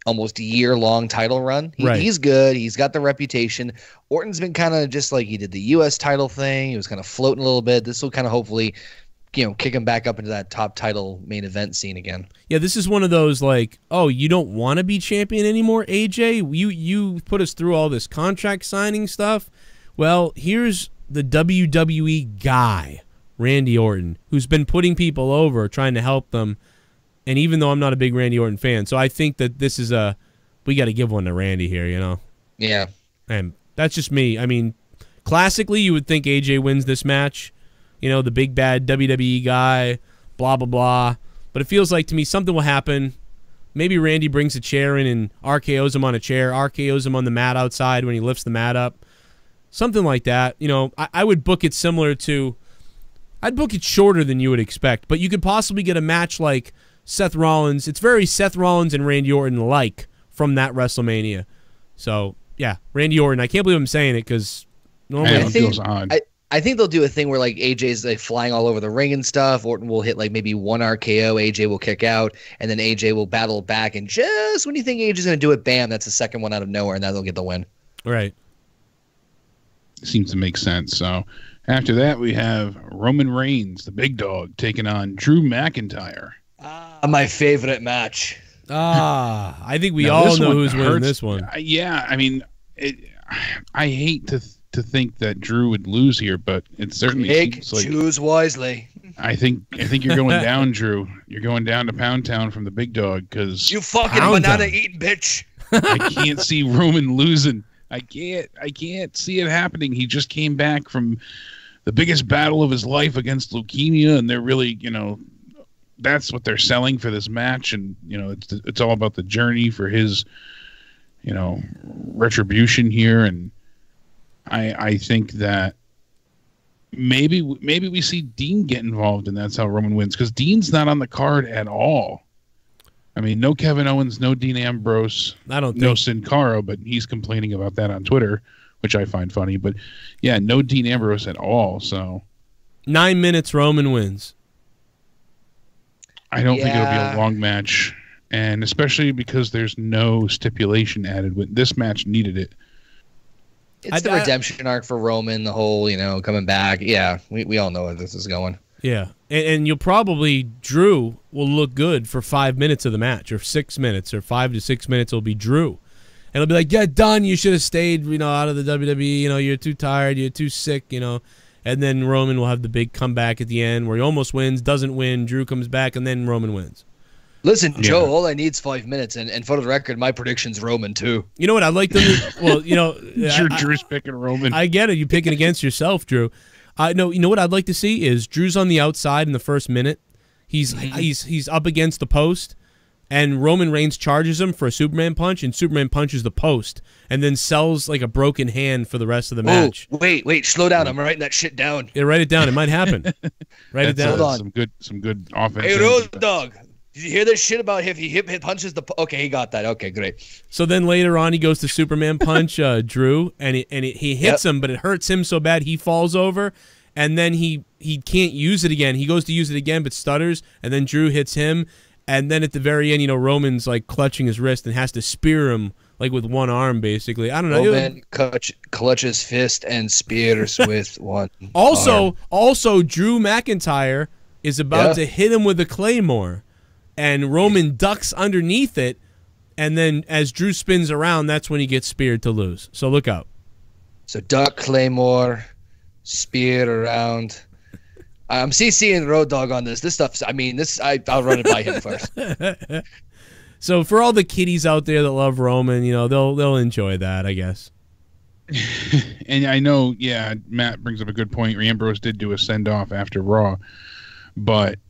almost year-long title run. He's good. He's got the reputation. Orton's been kind of just like he did the U.S. title thing. He was kind of floating a little bit. This will kind of hopefully, kick him back up into that top title main event scene again. Yeah, this is one of those like, oh, you don't want to be champion anymore, AJ? You put us through all this contract signing stuff. Well, here's the WWE guy, Randy Orton, who's been putting people over, trying to help them. And even though I'm not a big Randy Orton fan, so I think that this is we got to give one to Randy here, Yeah. And that's just me. I mean, classically, you would think AJ wins this match. The big bad WWE guy, blah, blah, blah. But it feels like to me something will happen. Maybe Randy brings a chair in and RKOs him on a chair, RKOs him on the mat outside when he lifts the mat up. Something like that. I would book it similar to... I'd book it shorter than you would expect, but you could possibly get a match like Seth Rollins. It's very Seth Rollins and Randy Orton-like from that WrestleMania. So, yeah, Randy Orton. I can't believe I'm saying it because normally it feels odd. I think they'll do a thing where like AJ's like flying all over the ring and stuff. Orton will hit like maybe one RKO. AJ will kick out, and then AJ will battle back. And just when you think AJ's going to do it, bam, that's the second one out of nowhere, and that'll get the win. Right. Seems to make sense. So after that, we have Roman Reigns, the big dog, taking on Drew McIntyre. My favorite match. I think we all know who's winning this one. Yeah, I mean, I hate to think that Drew would lose here, but it certainly seems like choose wisely. I think you're going down, Drew. You're going down to Pound Town from the big dog because you fucking banana eating bitch. I can't see Roman losing. I can't see it happening. He just came back from the biggest battle of his life against leukemia, and they're really, that's what they're selling for this match, and it's all about the journey for his, retribution here, and I think that maybe we see Dean get involved, and that's how Roman wins, because Dean's not on the card at all. I mean, no Kevin Owens, no Dean Ambrose, no Sin Cara, but he's complaining about that on Twitter, which I find funny. But yeah, no Dean Ambrose at all. So 9 minutes, Roman wins. I don't think it'll be a long match, and especially because there's no stipulation added. This match needed it. It's the redemption arc for Roman, the whole, coming back. Yeah, we all know where this is going. Yeah, and you'll probably, Drew will look good for 5 minutes of the match, or 6 minutes, or 5 to 6 minutes will be Drew. And it'll be like, get done, you should have stayed, out of the WWE, you're too tired, you're too sick, And then Roman will have the big comeback at the end where he almost wins, doesn't win, Drew comes back, and then Roman wins. Listen, Joe, all I need is 5 minutes, and for the record, my prediction's Roman, too. You know what, I'd like to, Drew's picking Roman. I get it, you're picking against yourself, Drew. No, you know what I'd like to see is Drew's on the outside in the first minute. He's up against the post, and Roman Reigns charges him for a Superman punch, and Superman punches the post, and then sells like a broken hand for the rest of the match. Wait, slow down. I'm writing that shit down. Yeah, write it down. It might happen. Write it down. Hold on. Some good offense. Hey, Road Dog. Did you hear this shit about if he hit punches the... Okay, he got that. Okay, great. So then later on, he goes to Superman punch Drew, and he hits him, but it hurts him so bad he falls over, and then he can't use it again. He goes to use it again, but stutters, and then Drew hits him, and then at the very end, Roman's like clutching his wrist and has to spear him like with one arm, basically. I don't know. Roman clutches fist and spears with one arm. Also, Drew McIntyre is about to hit him with a Claymore. And Roman ducks underneath it, and then as Drew spins around, that's when he gets speared to lose. So look out. So duck, Claymore, spear around. I'm CCing Road Dog on this. This stuff, I'll run it by him first. So for all the kiddies out there that love Roman, they'll enjoy that, I guess. And I know, Matt brings up a good point. Ambrose did do a send-off after Raw, but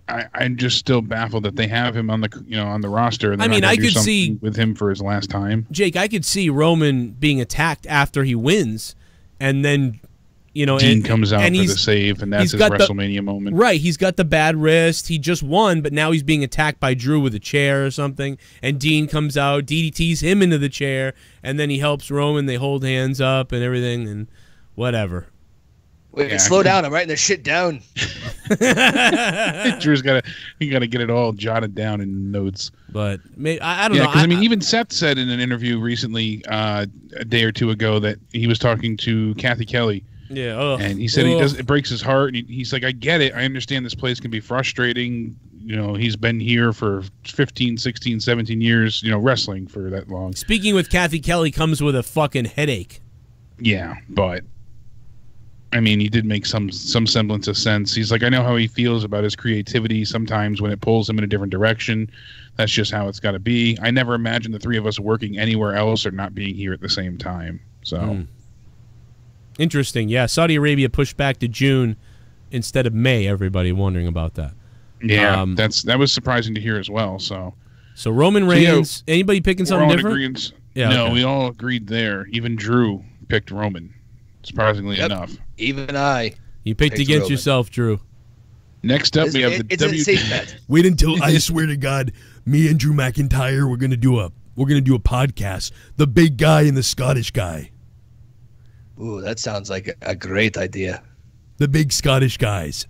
I'm just still baffled that they have him on the roster. And I could see with him for his last time. Jake, I could see Roman being attacked after he wins, and then Dean comes out for the save, and that's his WrestleMania moment. Right, he's got the bad wrist. He just won, but now he's being attacked by Drew with a chair or something. And Dean comes out, DDTs him into the chair, and then he helps Roman. They hold hands up and everything, and whatever. Wait, slow down. I'm writing this shit down. Drew's got to get it all jotted down in notes. But I don't know. Because even Seth said in an interview recently, a day or two ago, that he was talking to Kathy Kelly. Yeah. And he said it breaks his heart. And he's like, I get it. I understand this place can be frustrating. He's been here for 15, 16, 17 years, wrestling for that long. Speaking with Kathy Kelly comes with a fucking headache. Yeah, but he did make some semblance of sense. He's like, I know how he feels about his creativity sometimes when it pulls him in a different direction. That's just how it's got to be. I never imagined the three of us working anywhere else or not being here at the same time. So interesting. Yeah, Saudi Arabia pushed back to June instead of May. Everybody wondering about that. Yeah, that was surprising to hear as well. So Roman Reigns. Anybody picking something different? Agreement. Yeah, no, we all agreed there. Even Drew picked Roman. Surprisingly enough. Even I. You picked against Roman. Yourself, Drew. Next up, we have the safe bet. Wait until I swear to God, me and Drew McIntyre, we're gonna do a podcast. The big guy and the Scottish guy. Ooh, that sounds like a great idea. The big Scottish guys.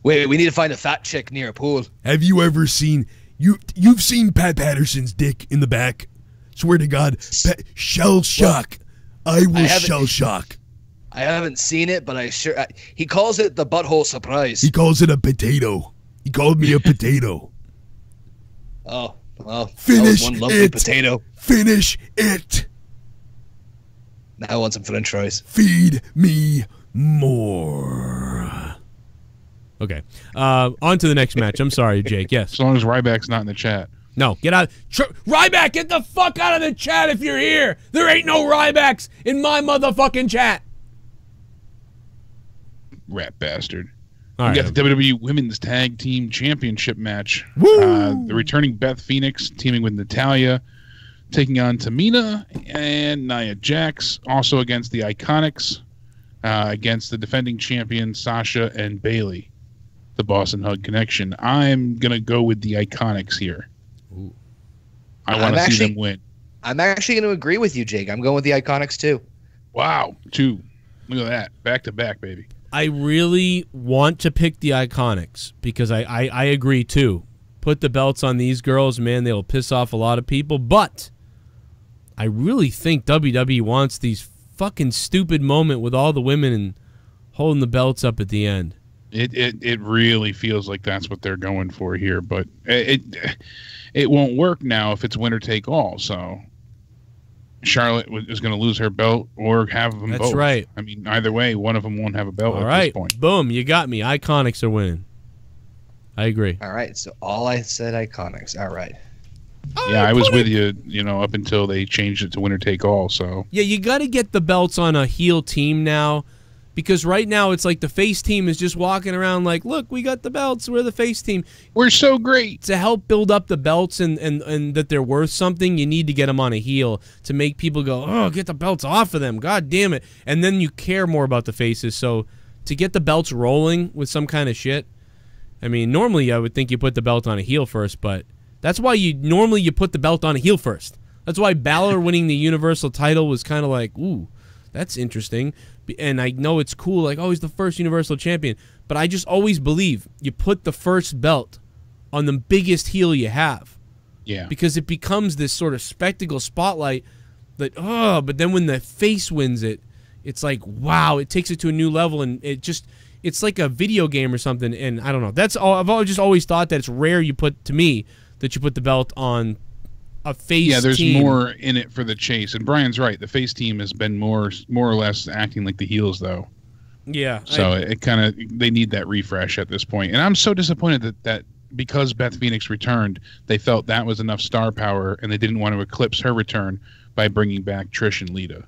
Wait, we need to find a fat chick near a pool. Have you ever seen you've seen Pat Patterson's dick in the back? Swear to God, shell shock. I will shell shock. I haven't seen it, but he calls it the butthole surprise. He calls it a potato. He called me a potato. Oh, well. Finish one lovely it. Potato. Finish it. Now I want some French fries. Feed me more. Okay. On to the next match. I'm sorry, Jake. Yes. As long as Ryback's not in the chat. No, get out. Ryback, get the fuck out of the chat if you're here. There ain't no Rybacks in my motherfucking chat. Rat bastard. All We right. got the WWE Women's Tag Team Championship match. Woo! The returning Beth Phoenix teaming with Natalya, taking on Tamina and Nia Jax, also against the Iconics, against the defending champion Sasha and Bayley, the Boss and Hug Connection. I'm going to go with the Iconics here. Ooh. I want to see them win. I'm actually going to agree with you, Jake. I'm going with the Iconics, too. Wow. 2. Look at that. Back to back, baby. I really want to pick the Iconics because I agree, too. Put the belts on these girls, man, they'll piss off a lot of people. But I really think WWE wants these fucking stupid moment with all the women and holding the belts up at the end. It really feels like that's what they're going for here, but it won't work now if it's winner take all. So Charlotte is going to lose her belt or have them both. That's right. I mean, either way, one of them won't have a belt All at right. this point. Boom, you got me. Iconics are winning. I agree. All right, so all I said Iconics. All right. Yeah, I was with you, up until they changed it to winner take all. So Yeah, you got to get the belts on a heel team now because right now it's like the face team is just walking around like, look, we got the belts. We're the face team. We're so great. To help build up the belts and that they're worth something, you need to get them on a heel to make people go, oh, get the belts off of them. God damn it. And then you care more about the faces. So to get the belts rolling with some kind of shit, I mean, normally I would think you put the belt on a heel first, but that's why you put the belt on a heel first. That's why Balor winning the Universal title was kind of like, ooh, that's interesting. And I know it's cool, like, oh, he's the first Universal Champion. But I just always believe you put the first belt on the biggest heel you have. Yeah. Because it becomes this sort of spectacle spotlight that, oh, but then when the face wins it, it's like, wow, it takes it to a new level, and it's like a video game or something, and I don't know. That's all. I've just always thought that it's rare you put the belt on a face team. Yeah, there's more in it for the chase. And Brian's right. The face team has been more or less acting like the heels, though. Yeah. So it kind of, they need that refresh at this point. And I'm so disappointed that because Beth Phoenix returned, they felt that was enough star power, and they didn't want to eclipse her return by bringing back Trish and Lita.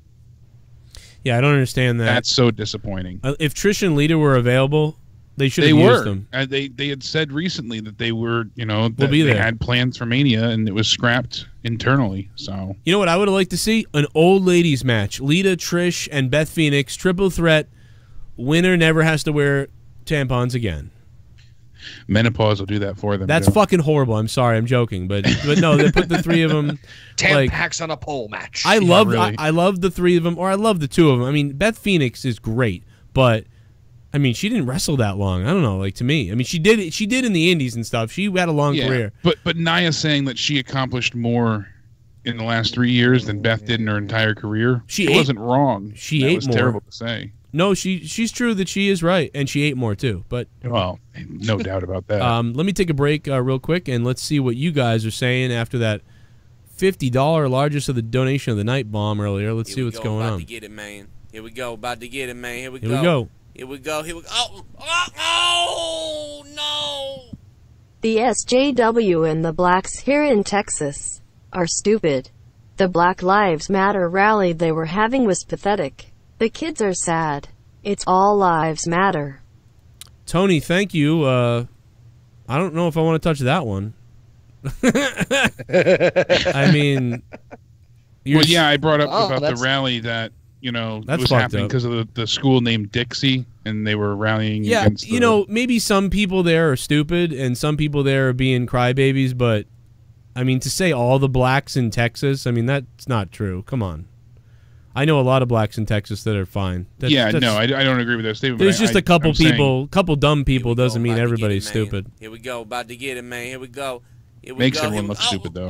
Yeah, I don't understand that. That's so disappointing. If Trish and Lita were available, they should have used them. They had said recently that they were, that be they there. had plans for Mania, and it was scrapped internally. So You know what I would have liked to see? An old ladies match. Lita, Trish, and Beth Phoenix, triple threat. Winner never has to wear tampons again. menopause will do that for them. That's Joe. fucking horrible. I'm sorry, I'm joking, but no, they put the three of them. Tampax on a pole match. I love the three of them, or I love the two of them. I mean, Beth Phoenix is great, but I mean, she didn't wrestle that long. I don't know, like to me. I mean, she did in the indies and stuff. She had a long career. But Nia saying that she accomplished more in the last 3 years than Beth did in her entire career. She wasn't wrong. She that ate was more. Terrible to say. No, she's true that she is right, and she ate more too. But well, no doubt about that. Let me take a break real quick, and let's see what you guys are saying after that $50 largest of the donation of the night bomb earlier. Let's see what's going about on. To get it, man. Here we go. About to get it, man. Here we Here go. we go. Here we go. Here we go. Oh, no. The SJW and the blacks here in Texas are stupid. The Black Lives Matter rally they were having was pathetic. The kids are sad. It's all lives matter. Tony, thank you. I don't know if I want to touch that one. I mean, well, yeah, I brought up Oh, about the rally that That's was fucked happening up. because of the school named Dixie, and they were rallying yeah, against. Maybe some people there are stupid and some people there are being crybabies, but I mean, to say all the blacks in Texas, I mean, that's not true. Come on. I know a lot of blacks in Texas that are fine. I don't agree with that statement. There's but just a couple I'm saying- people, couple dumb people doesn't mean everybody's stupid. Here we go. About to get it, man. Here we go. Here we Makes go. everyone Here we look stupid, though.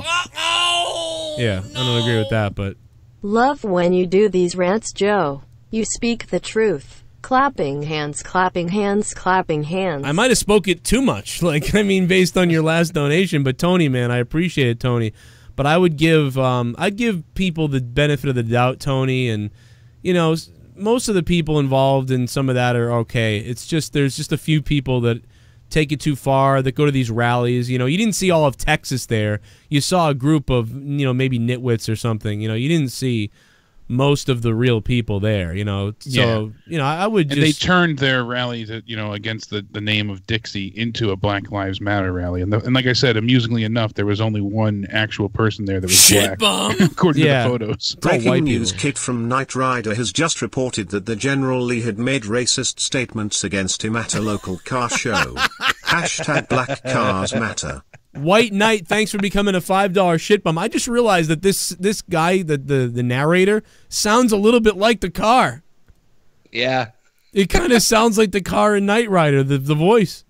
Yeah, I don't agree with that, but Love when you do these rants, Joe. You speak the truth. Clapping hands, clapping hands, clapping hands. I might have spoke it too much. Like, I mean, based on your last donation, but Tony, man, I appreciate it, Tony. But I would give, I'd give people the benefit of the doubt, Tony, and you know, most of the people involved in some of that are okay. It's just there's just a few people that take it too far, that go to these rallies. You know, you didn't see all of Texas there. You saw a group of, you know, maybe nitwits or something. You know, you didn't see most of the real people there, you know. So, you know, I would just... And they turned their rally to, you know, against the name of Dixie into a Black Lives Matter rally. And like I said, amusingly enough, there was only one actual person there that was Shit black, bomb. according to the photos. Breaking news: Kit from Knight Rider has just reported that the General Lee had made racist statements against him at a local car show. Hashtag Black Cars Matter. White Knight, thanks for becoming a $5 shit bum. I just realized that this guy, the narrator, sounds a little bit like the car. Yeah. It kind of sounds like the car in Knight Rider, the voice.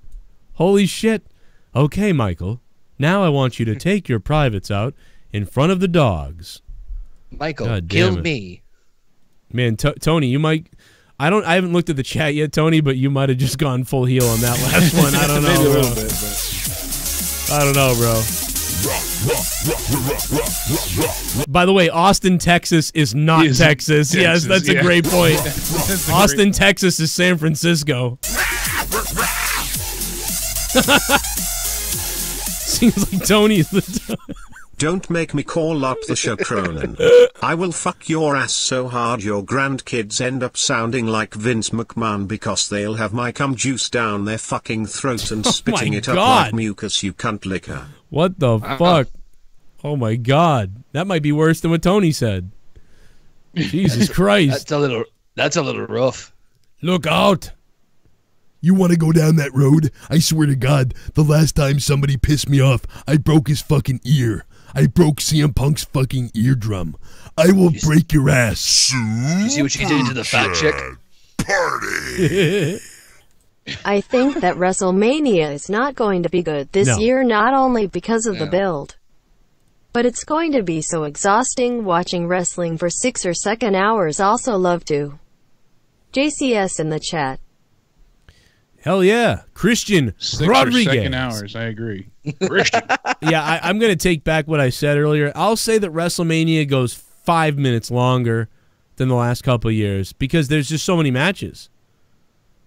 Holy shit. Okay, Michael. Now I want you to take your privates out in front of the dogs. Michael, kill me. Man, Tony, you might... I haven't looked at the chat yet, Tony, but you might have just gone full heel on that last one. I don't know. Maybe a little bit, but... I don't know, bro. By the way, Austin, Texas is not Texas. Yes, that's a great point. Austin, Texas is San Francisco. Seems like Tony is the... Don't make me call up the show, Cronin. I will fuck your ass so hard your grandkids end up sounding like Vince McMahon because they'll have my cum juice down their fucking throat and spitting it up like mucus, you cunt licker. What the fuck? Oh my god. That might be worse than what Tony said. Jesus Christ. That's a little rough. Look out. You want to go down that road? I swear to God, the last time somebody pissed me off, I broke his fucking ear. I broke CM Punk's fucking eardrum. I will break your ass. You see what you did to the fat chick? Party. I think that WrestleMania is not going to be good this year, not only because of the build, but it's going to be so exhausting watching wrestling for 6 or 7 hours. Also love to. JCS in the chat. Hell yeah. Christian 6 Rodriguez. or 2 hours, I agree. Christian. Yeah, I'm going to take back what I said earlier. I'll say that WrestleMania goes 5 minutes longer than the last couple of years because there's just so many matches.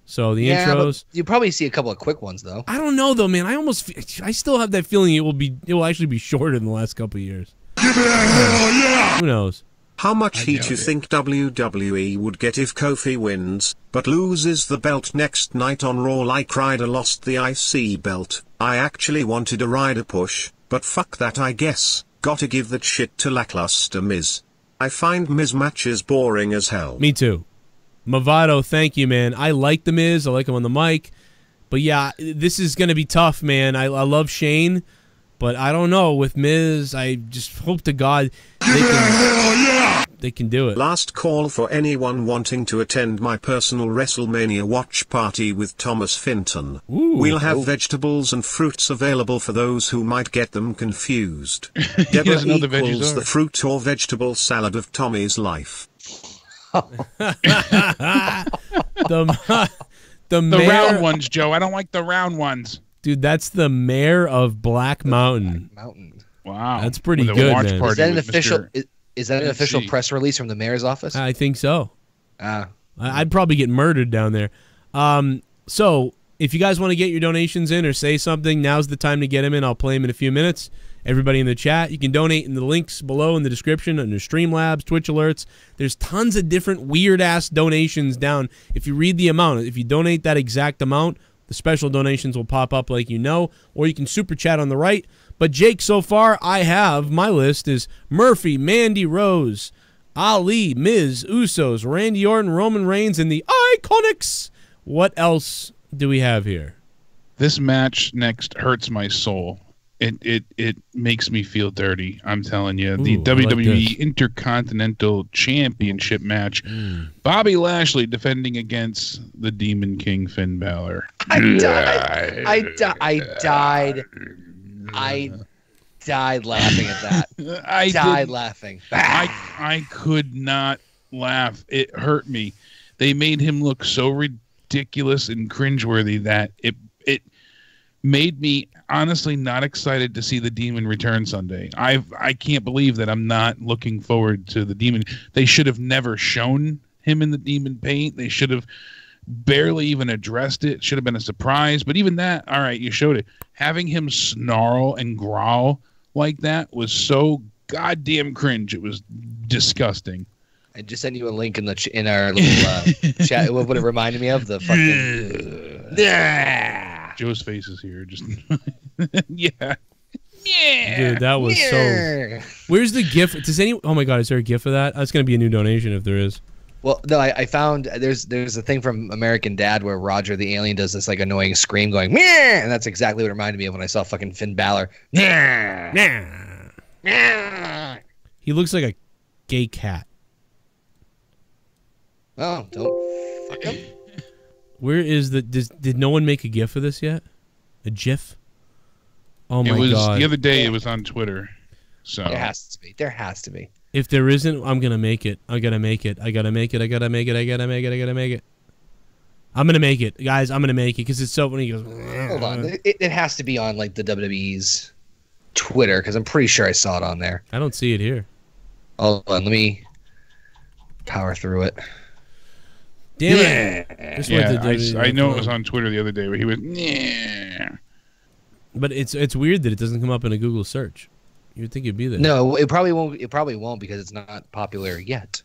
So the intros. You probably see a couple of quick ones though. I don't know though, man. I still have that feeling it will actually be shorter than the last couple of years. Give it a hell yeah! Who knows? How much heat you think WWE would get if Kofi wins, but loses the belt next night on Raw like Ryder lost the IC belt? I actually wanted a Ryder push, but fuck that I guess. Gotta give that shit to lackluster Miz. I find Miz matches boring as hell. Me too. Movado, thank you, man. I like the Miz. I like him on the mic. But yeah, this is going to be tough, man. I love Shane. But I don't know. With Miz, I just hope to God they can do it. Last call for anyone wanting to attend my personal WrestleMania watch party with Thomas Finton. Ooh. We'll have vegetables and fruits available for those who might get them confused. Deborah equals the fruit or vegetable salad of Tommy's life. The round ones, Joe. I don't like the round ones. Dude, that's the mayor of Black Mountain. Wow, that's pretty good, man. Is that an official? Is that an official press release from the mayor's office? I think so. I'd probably get murdered down there. So if you guys want to get your donations in or say something, now's the time to get them in. I'll play them in a few minutes. Everybody in the chat, you can donate in the links below in the description under Streamlabs, Twitch alerts. There's tons of different weird-ass donations down. If you read the amount, if you donate that exact amount, the special donations will pop up like you know, or you can super chat on the right. But Jake, so far, my list is Murphy, Mandy Rose, Ali, Miz, Usos, Randy Orton, Roman Reigns, and the Iconics. What else do we have here? This match next hurts my soul. It makes me feel dirty. I'm telling you. The WWE Intercontinental Championship match. Bobby Lashley defending against the Demon King Finn Balor. I died laughing at that. I died laughing. I could not laugh. It hurt me. They made him look so ridiculous and cringeworthy that it made me honestly not excited to see the Demon return Sunday. I can't believe that I'm not looking forward to the Demon. They should have never shown him in the demon paint. They should have barely even addressed it. Should have been a surprise. But even that, all right, you showed it. Having him snarl and growl like that was so goddamn cringe. It was disgusting. I just sent you a link in our little chat. What it reminded me of? The fucking Joe's face is here. Just yeah. Dude, that was so. Where's the GIF? Does any? Oh my God, is there a GIF of that? That's gonna be a new donation if there is. Well, no, I found there's a thing from American Dad where Roger the alien does this like annoying scream going, Meh! And that's exactly what it reminded me of when I saw fucking Finn Balor. He looks like a gay cat. Oh, don't fuck him. Where is the? Did no one make a GIF of this yet? A GIF? Oh my God! The other day it was on Twitter. So there has to be. There has to be. If there isn't, I'm gonna make it. I gotta make it. I gotta make it. I gotta make it. I gotta make it. I gotta make it. I'm gonna make it, guys. I'm gonna make it because it's so funny. He goes. Hold on. It has to be on like the WWE's Twitter because I'm pretty sure I saw it on there. I don't see it here. Hold on. Let me power through it. Damn it! Yeah, I know it was on Twitter the other day where he was. Yeah. But it's weird that it doesn't come up in a Google search. You'd think it'd be there. No, it probably won't. It probably won't because it's not popular yet.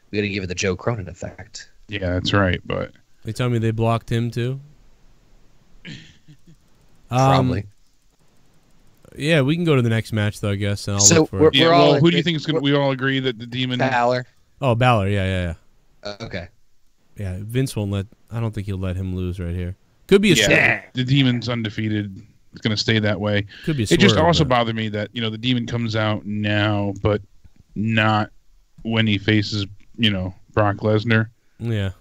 We got to give it the Joe Cronin effect. Yeah, that's right. But they tell me they blocked him too. Probably. Yeah, we can go to the next match though, I guess. And I'll So look for it. yeah, well, who do you think is going to... We all agree that the demon... Balor. Oh, Balor. Yeah. Okay. Yeah, Vince won't let... I don't think he'll let him lose right here. Could be a swerve. The demon's undefeated. It's going to stay that way. Could be a It just swerve, also but- bothered me that, the demon comes out now, but not when he faces, Brock Lesnar. Yeah.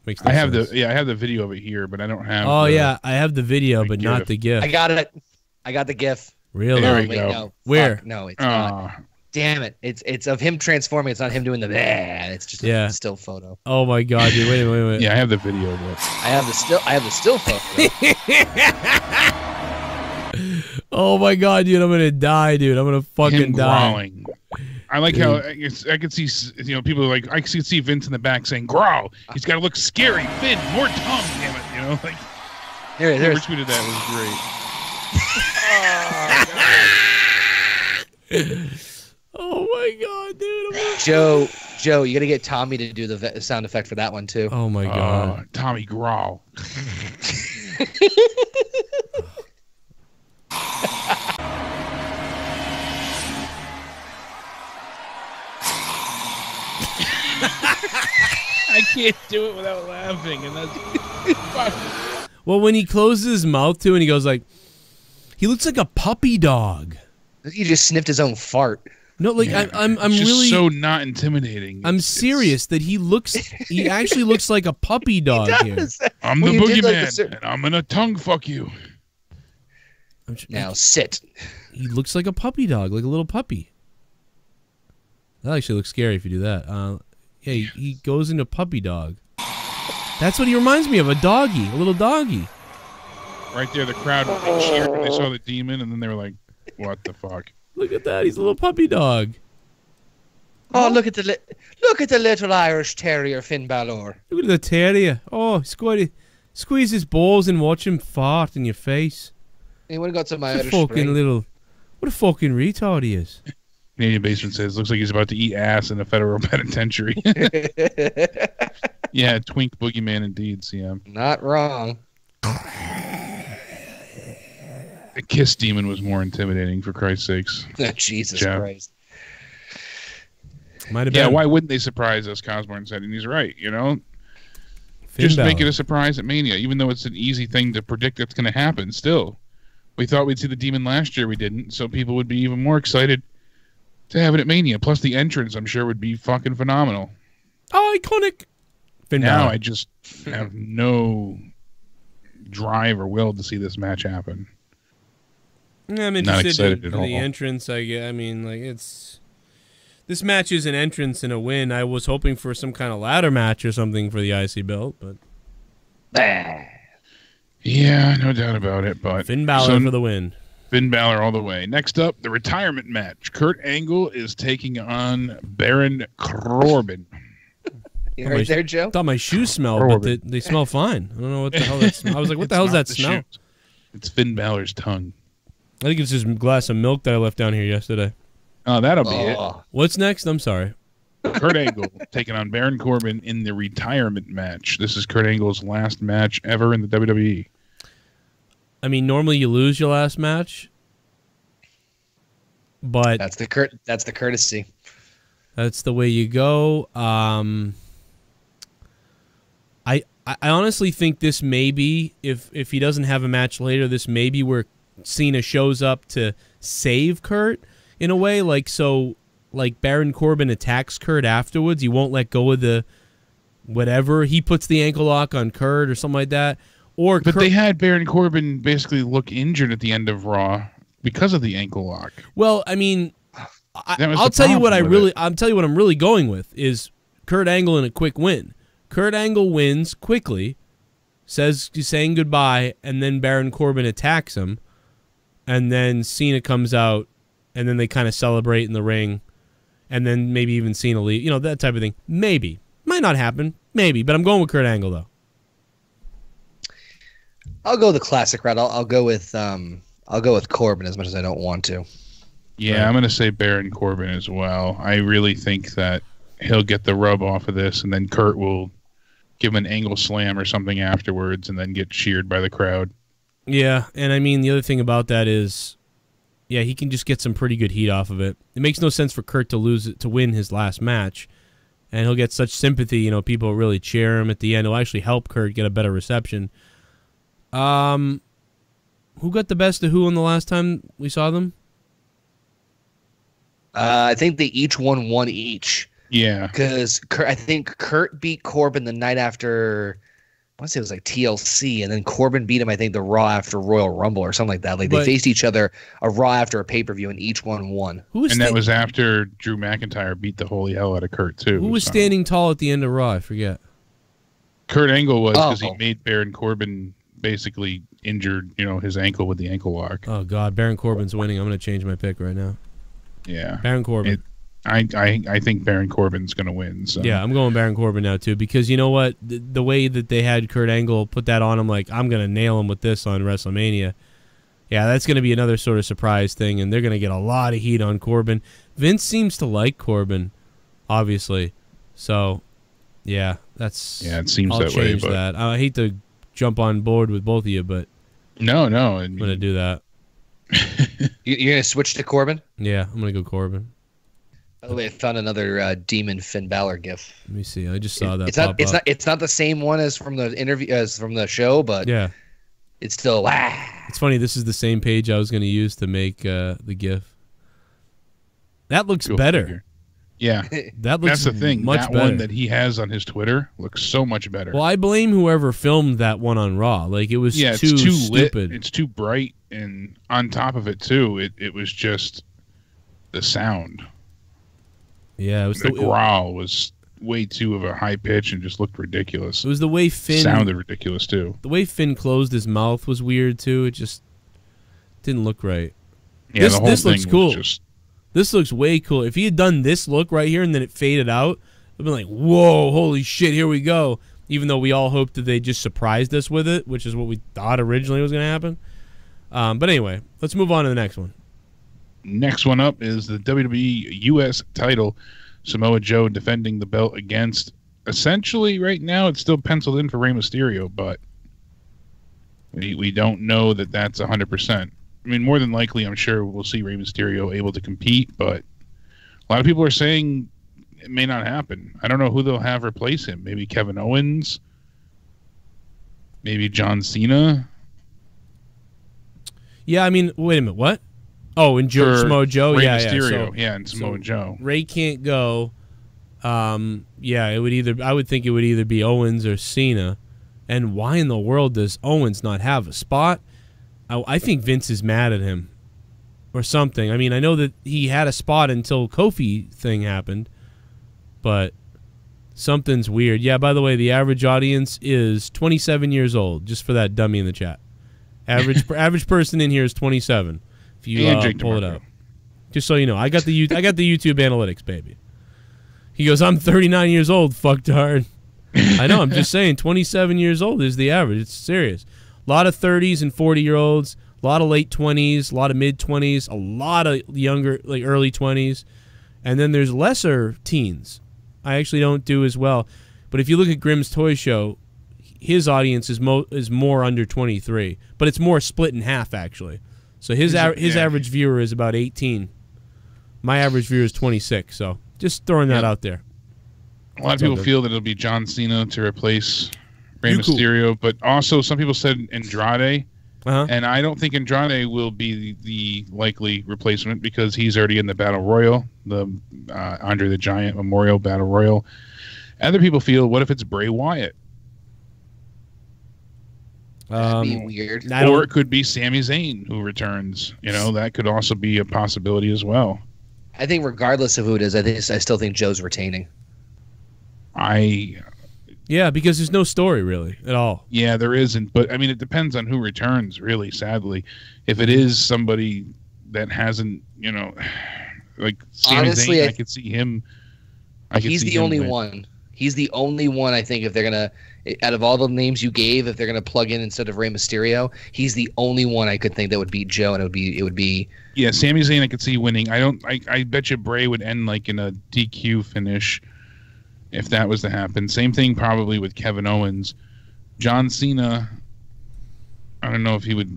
Makes no I have sense. the video of it here, but I don't have Oh, the, yeah. I have the video, but not GIF. the GIF. I got it. I got the GIF. Really? There No, we wait, go. no. Where? Fuck, no, it's not. Damn it! It's of him transforming. It's not him doing the. It's just a still photo. Oh my God, dude! Wait. Yeah, I have the video, but I have the still photo. Oh my God, dude! I'm gonna die, dude! I'm gonna fucking him die. growling. I like how I could see, people are like, I could see Vince in the back saying, "Growl." He's got to look scary. Finn, more tongue, damn it! Like. There. Retweeted that was great. Oh my God, dude! Joe, you gotta get Tommy to do the sound effect for that one too. Oh my God, Tommy Growl. I can't do it without laughing, and that's. Well, when he closes his mouth too, and he goes like, he looks like a puppy dog. He just sniffed his own fart. No, like I'm just really so not intimidating. I'm serious that he actually looks like a puppy dog here. I'm the boogeyman, and I'm gonna tongue fuck you. Now sit. He looks like a puppy dog, like a little puppy. That actually looks scary if you do that. Yeah, he goes into puppy dog. That's what he reminds me of, a little doggy. Right there, the crowd cheered when they saw the demon, and then they were like, "What the fuck?" Look at that, he's a little puppy dog. Oh, look at the little Irish terrier, Finn Balor. Look at the terrier. Oh, squeeze his balls and watch him fart in your face. Anyone got some What Irish a fucking spring? what a fucking retard he is. Canadian Basement says, "Looks like he's about to eat ass in a federal penitentiary." Yeah, twink boogeyman indeed, CM. Not wrong. The Kiss Demon was more intimidating, for Christ's sakes. Jesus Jeff. Christ. Might have Yeah, been. why wouldn't they surprise us? Cosborn said, and he's right, Finn Just make Balor. it a surprise at Mania, even though it's an easy thing to predict that's going to happen still. We thought we'd see the Demon last year, we didn't, so people would be even more excited to have it at Mania. Plus the entrance, I'm sure, would be fucking phenomenal. Iconic. Finn Now Balor. I just have no drive or will to see this match happen. Yeah, I'm Not interested excited in at the all. entrance. I mean, like this match is an entrance and a win. I was hoping for some kind of ladder match or something for the IC belt, but Yeah, no doubt about it. But Finn Balor for the win. Finn Balor all the way. Next up, the retirement match. Kurt Angle is taking on Baron Corbin. You right there, Joe? I thought my shoes smelled, but they smell fine. I don't know what the hell that's. I was like, what the hell is that smell? Shoes. It's Finn Balor's tongue. I think it's just a glass of milk that I left down here yesterday. Oh, that'll be it. What's next? I'm sorry. Kurt Angle taking on Baron Corbin in the retirement match. This is Kurt Angle's last match ever in the WWE. I mean, normally you lose your last match, but that's the courtesy. That's the way you go. I honestly think this may be, if he doesn't have a match later, this may be where Cena shows up to save Kurt in a way. Like Baron Corbin attacks Kurt afterwards. He won't let go of the whatever. He puts the ankle lock on Kurt or something like that. But they had Baron Corbin basically look injured at the end of Raw because of the ankle lock. Well, I mean, I'll tell you what I'm really going with is Kurt Angle in a quick win. Kurt Angle wins quickly, says he's saying goodbye, and then Baron Corbin attacks him, and then Cena comes out, and then they kind of celebrate in the ring, and then maybe even Cena leave. You know, that type of thing. Maybe. Might not happen. Maybe. But I'm going with Kurt Angle, though. I'll go the classic route. I'll go with Corbin as much as I don't want to. Yeah, I'm going to say Baron Corbin as well. I really think that he'll get the rub off of this, and then Kurt will give him an angle slam or something afterwards, and then get cheered by the crowd. Yeah, and I mean, the other thing about that is, yeah, he can just get some pretty good heat off of it. It makes no sense for Kurt to win his last match, and he'll get such sympathy. You know, people really cheer him at the end. It'll actually help Kurt get a better reception. Who got the best of who on the last time we saw them? I think they each won one each. Yeah. Because I think Kurt beat Corbin the night after, I want to say it was like TLC, and then Corbin beat him, I think, the Raw after Royal Rumble or something like that. Like, they faced each other a Raw after a pay-per-view, and each one won. And that was after Drew McIntyre beat the holy hell out of Kurt, too. Who was standing tall at the end of Raw? I forget. Kurt Angle was, because he made Baron Corbin basically injured, his ankle with the ankle lock. Oh, God. Baron Corbin's winning. I'm going to change my pick right now. Yeah. Baron Corbin. I think Baron Corbin's going to win. So. Yeah, I'm going Baron Corbin now, too, because you know what? The way that they had Kurt Angle put that on him, like, I'm going to nail him with this on WrestleMania. Yeah, that's going to be another sort of surprise thing, and they're going to get a lot of heat on Corbin. Vince seems to like Corbin, obviously. So, yeah, that's... Yeah, it seems I'll that way. Change that. I hate to jump on board with both of you, but... No. I'm going to do that. You're going to switch to Corbin? Yeah, I'm going to go Corbin. By the way, I found another Demon Finn Balor gif. Let me see. I just saw that. It's not the same one as from the interview as from the show, but yeah, it's still. It's funny. This is the same page I was going to use to make the gif. That looks better. Figure. Yeah, that looks. That's the thing. Much that better. one that he has on his Twitter looks so much better. Well, I blame whoever filmed that one on Raw. Like, it was too stupid. Lit. It's too bright, and on top of it too, it was just the sound. Yeah, it was the growl was way too of a high pitch and just looked ridiculous. It was the way Finn sounded ridiculous too. The way Finn closed his mouth was weird too. It just didn't look right. Yeah, the whole this thing looks cool. Was This looks way cool. If he had done this look right here and then it faded out, I'd been like, "Whoa, holy shit, here we go!" Even though we all hoped that they just surprised us with it, which is what we thought originally was going to happen. But anyway, let's move on to the next one. Next one up is the WWE U.S. title. Samoa Joe defending the belt against, essentially right now it's still penciled in for Rey Mysterio, but we don't know that that's 100%. I mean, more than likely, I'm sure we'll see Rey Mysterio able to compete, but a lot of people are saying it may not happen. I don't know who they'll have replace him. Maybe Kevin Owens? Maybe John Cena? Yeah, I mean, wait a minute, what? Oh, and Samoa Joe, Rey yeah, Mysterio, yeah. and Samoa Joe. Ray can't go. Yeah, it would either. I would think it would either be Owens or Cena. And why in the world does Owens not have a spot? I think Vince is mad at him, or something. I mean, I know that he had a spot until Kofi thing happened, but something's weird. Yeah. By the way, the average audience is 27 years old. Just for that dummy in the chat, average person in here is 27. If you pull it up, just so you know, I got the YouTube analytics, baby. He goes, I'm 39 years old, fucktard. I know, I'm just saying, 27 years old is the average. It's serious. A lot of 30s and 40-year-olds, a lot of late 20s, a lot of mid-20s, a lot of younger, like early 20s. And then there's lesser teens. I actually don't do as well. But if you look at Grimm's Toy Show, his audience is more under 23. But it's more split in half, actually. So his average viewer is about 18. My average viewer is 26, so just throwing that out there. A lot of people feel that it'll be John Cena to replace Rey Mysterio, but also some people said Andrade, and I don't think Andrade will be the likely replacement because he's already in the Battle Royal, the Andre the Giant Memorial Battle Royal. Other people feel, what if it's Bray Wyatt? That'd be weird. Or it could be Sami Zayn who returns. You know, that could also be a possibility as well. I think regardless of who it is, I still think Joe's retaining. Yeah, because there's no story really at all. Yeah, there isn't. But I mean, it depends on who returns. Really, sadly, if it is somebody that hasn't, you know, like Sami Zayn, I could see him. He's the only one. He's the only one. I think if they're gonna, out of all the names you gave, if they're gonna plug in instead of Rey Mysterio, he's the only one I could think that would beat Joe, and it would be. Yeah, Sami Zayn, I could see winning. I bet you Bray would end like in a DQ finish. If that was to happen. Same thing probably with Kevin Owens. John Cena, I don't know if he would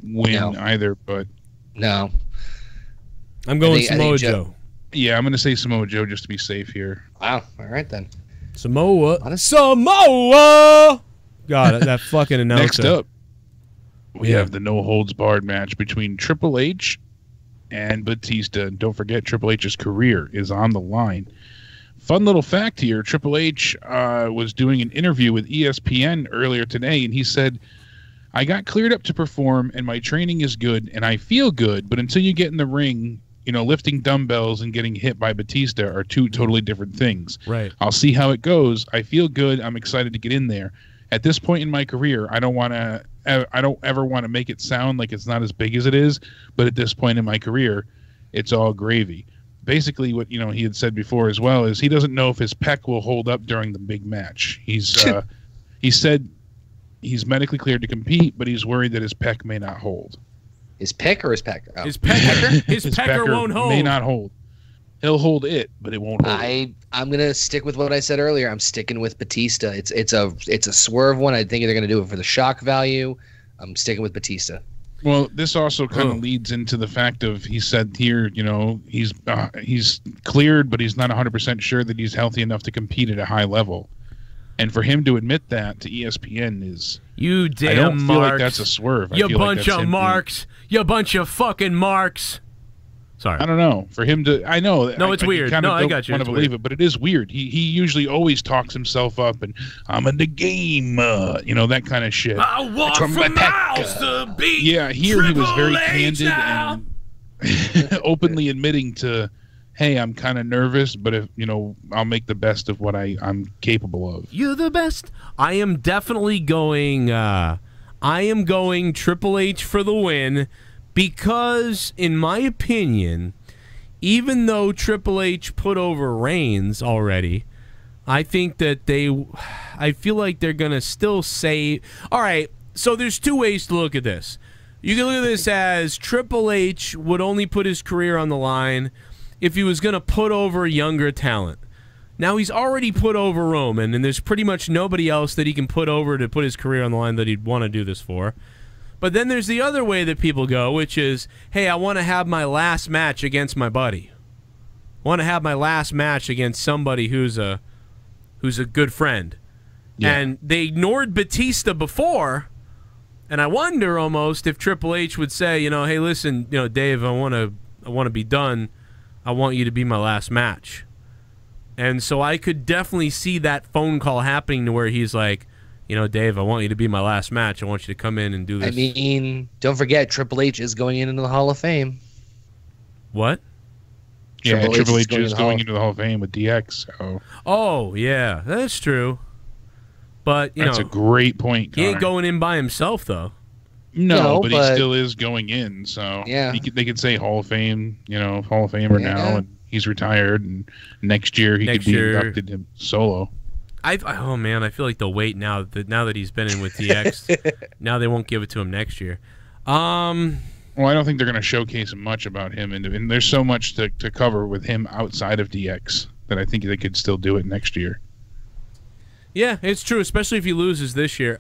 win either, but... No. I'm going Samoa Joe. Yeah, I'm going to say Samoa Joe just to be safe here. Wow. All right, then. Samoa! God, that fucking announcer. Next up, we have the no-holds-barred match between Triple H and Batista. And don't forget, Triple H's career is on the line. Fun little fact here, Triple H was doing an interview with ESPN earlier today, and he said, I got cleared up to perform, and my training is good, and I feel good, but until you get in the ring, you know, lifting dumbbells and getting hit by Batista are two totally different things. Right. I'll see how it goes. I feel good. I'm excited to get in there. At this point in my career, I don't ever want to make it sound like it's not as big as it is, but at this point in my career, it's all gravy. Basically, what he had said before as well is he doesn't know if his pec will hold up during the big match. He said he's medically cleared to compete, but he's worried that his pec may not hold. His pec or his pecker? Oh. His pecker won't hold. May not hold. He'll hold it, but it won't hold. I'm gonna stick with what I said earlier. I'm sticking with Batista. It's a swerve one. I think they're gonna do it for the shock value. I'm sticking with Batista. Well, this also kind of leads into the fact of, he said here, he's cleared, but he's not 100% sure that he's healthy enough to compete at a high level. And for him to admit that to ESPN is... You damn I don't marks. feel like that's a swerve. You bunch of marks. You bunch of fucking marks. Sorry. I don't know. For him to... I know. No, it's weird. No, I got you. I want to believe it, but it is weird. He usually always talks himself up and, I'm in the game, that kind of shit. I walk for miles to beat Yeah, here he was very candid and openly admitting to, hey, I'm kind of nervous, but if I'll make the best of what I'm capable of. You're the best. I am definitely going Triple H for the win. Because, in my opinion, even though Triple H put over Reigns already, I think that I feel like they're going to still say, all right, so there's two ways to look at this. You can look at this as Triple H would only put his career on the line if he was going to put over younger talent. Now, he's already put over Roman, and there's pretty much nobody else that he can put over to put his career on the line that he'd want to do this for. But then there's the other way that people go, which is, hey, I want to have my last match against my buddy. I want to have my last match against somebody who's a good friend. Yeah. And they ignored Batista before, and I wonder almost if Triple H would say, hey, listen, Dave, I want to be done. I want you to be my last match. And so I could definitely see that phone call happening to where he's like, Dave, I want you to be my last match. I want you to come in and do this. I mean, don't forget, Triple H is going into the Hall of Fame. What? Yeah, Triple H is going into the Hall of Fame with DX. So. Oh, yeah, that's true. But, that's a great point, Connor. He ain't going in by himself, though. No, but he still is going in. So yeah. they could say Hall of Fame, Hall of Famer now. And he's retired, and next year he could be inducted him solo. Oh man, I feel like they'll wait now that he's been in with DX. Now they won't give it to him next year. Well, I don't think they're going to showcase much about him, and there's so much to cover with him outside of DX that I think they could still do it next year. Yeah, it's true, especially if he loses this year.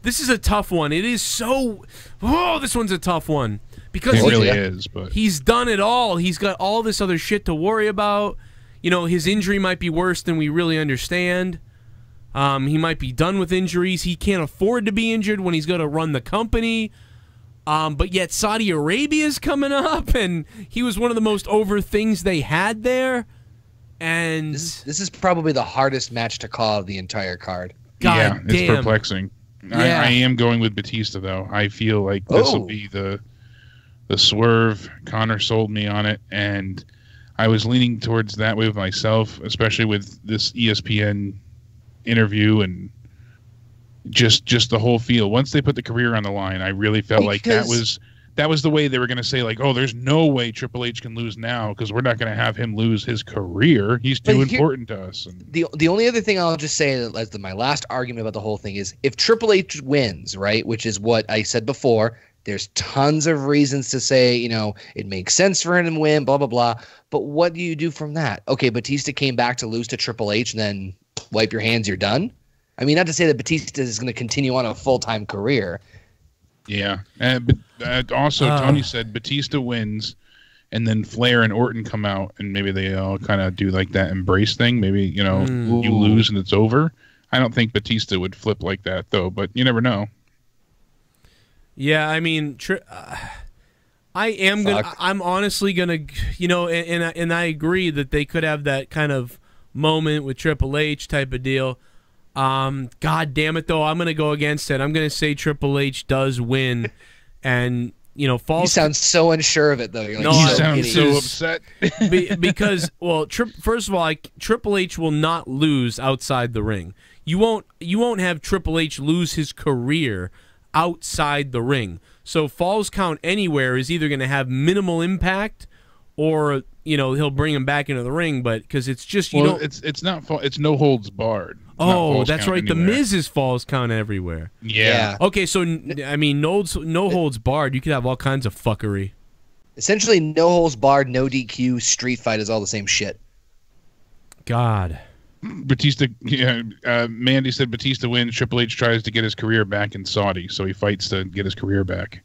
This is a tough one. It is so... Oh, this one's a tough one. Because it really is, but... He's done it all. He's got all this other shit to worry about. You know, his injury might be worse than we really understand. He might be done with injuries. He can't afford to be injured when he's going to run the company. But yet Saudi Arabia is coming up, and he was one of the most over things they had there. And this is probably the hardest match to call of the entire card. God damn. It's perplexing. Yeah. I am going with Batista, though. I feel like this will be the swerve. Connor sold me on it, and I was leaning towards that way with myself, especially with this ESPN interview and just the whole feel. Once they put the career on the line, I really felt like that was the way they were going to say, like, oh, there's no way Triple H can lose now because we're not going to have him lose his career. He's too important to us. And the only other thing I'll just say as my last argument about the whole thing is if Triple H wins, right, which is what I said before, there's tons of reasons to say, you know, it makes sense for him to win, blah, blah, blah. But what do you do from that? Okay, Batista came back to lose to Triple H and then wipe your hands, you're done? I mean, not to say that Batista is going to continue on a full-time career. Yeah. But also, Tony said Batista wins, and then Flair and Orton come out, and maybe they all kind of do like that embrace thing. Maybe, you know, you lose and it's over. I don't think Batista would flip like that, though, but you never know. Yeah, I mean, I'm honestly gonna, you know, and I agree that they could have that kind of moment with Triple H type of deal. God damn it, though, I'm gonna go against it. I'm gonna say Triple H does win, and you know, falls. You sound so unsure of it, though. You're like, no, you sound so upset because, well, first of all, Triple H will not lose outside the ring. You won't have Triple H lose his career outside the ring. So Falls Count Anywhere is either going to have minimal impact, or you know he'll bring him back into the ring. But because it's just it's no holds barred. Oh, that's right. The Miz is Falls Count Everywhere. Yeah. Okay, so I mean, no holds barred. You could have all kinds of fuckery. Essentially, no holds barred, no DQ, street fight is all the same shit. God. Batista, Mandy said Batista wins. Triple H tries to get his career back in Saudi, so he fights to get his career back.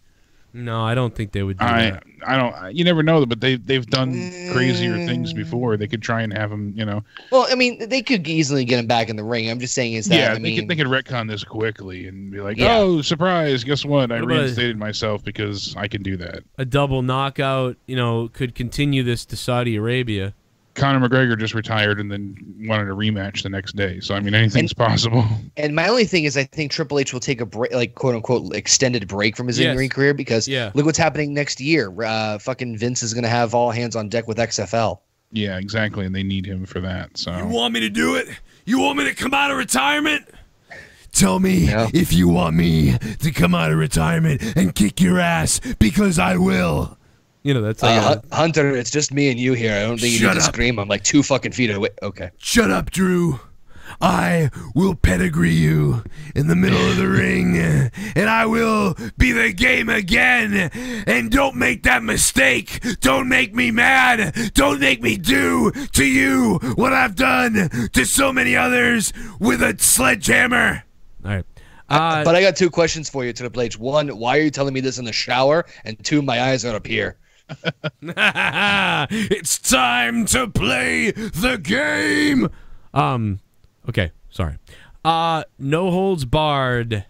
No, I don't think they would do that. I don't. You never know, but they've done crazier things before. They could try and have him, you know. Well, I mean, they could easily get him back in the ring. I'm just saying is that they could retcon this quickly and be like, oh, surprise! Guess what? I reinstated myself because I can do that. A double knockout, you know, could continue this to Saudi Arabia. Conor McGregor just retired and then wanted a rematch the next day. So, I mean, anything's possible. And my only thing is I think Triple H will take a break, like, quote-unquote, extended break from his in-ring career because look what's happening next year. Fucking Vince is going to have all hands on deck with XFL. Yeah, exactly, and they need him for that. So you want me to do it? You want me to come out of retirement? Tell me if you want me to come out of retirement and kick your ass, because I will. You know, that's like Hunter, it's just me and you here. I don't think you need to scream. I'm like 2 fucking feet away. Okay. Shut up, Drew. I will pedigree you in the middle of the ring, and I will be the game again. And don't make that mistake. Don't make me mad. Don't make me do to you what I've done to so many others with a sledgehammer. All right. But I got 2 questions for you, Triple H. 1, why are you telling me this in the shower? And 2, my eyes are up here. It's time to play the game. Okay, sorry. No holds barred.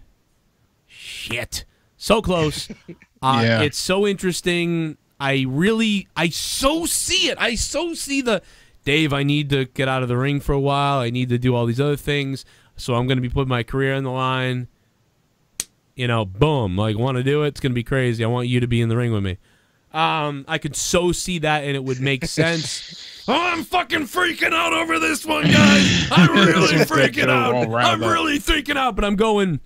Shit. So close. It's so interesting. I so see it. I so see the Dave, I need to get out of the ring for a while. I need to do all these other things. So I'm going to be putting my career on the line. You know, boom. Like, want to do it? It's going to be crazy. I want you to be in the ring with me. I could so see that, and it would make sense. Oh, I'm fucking freaking out over this one, guys. I'm really freaking out. I'm really freaking out, but I'm going,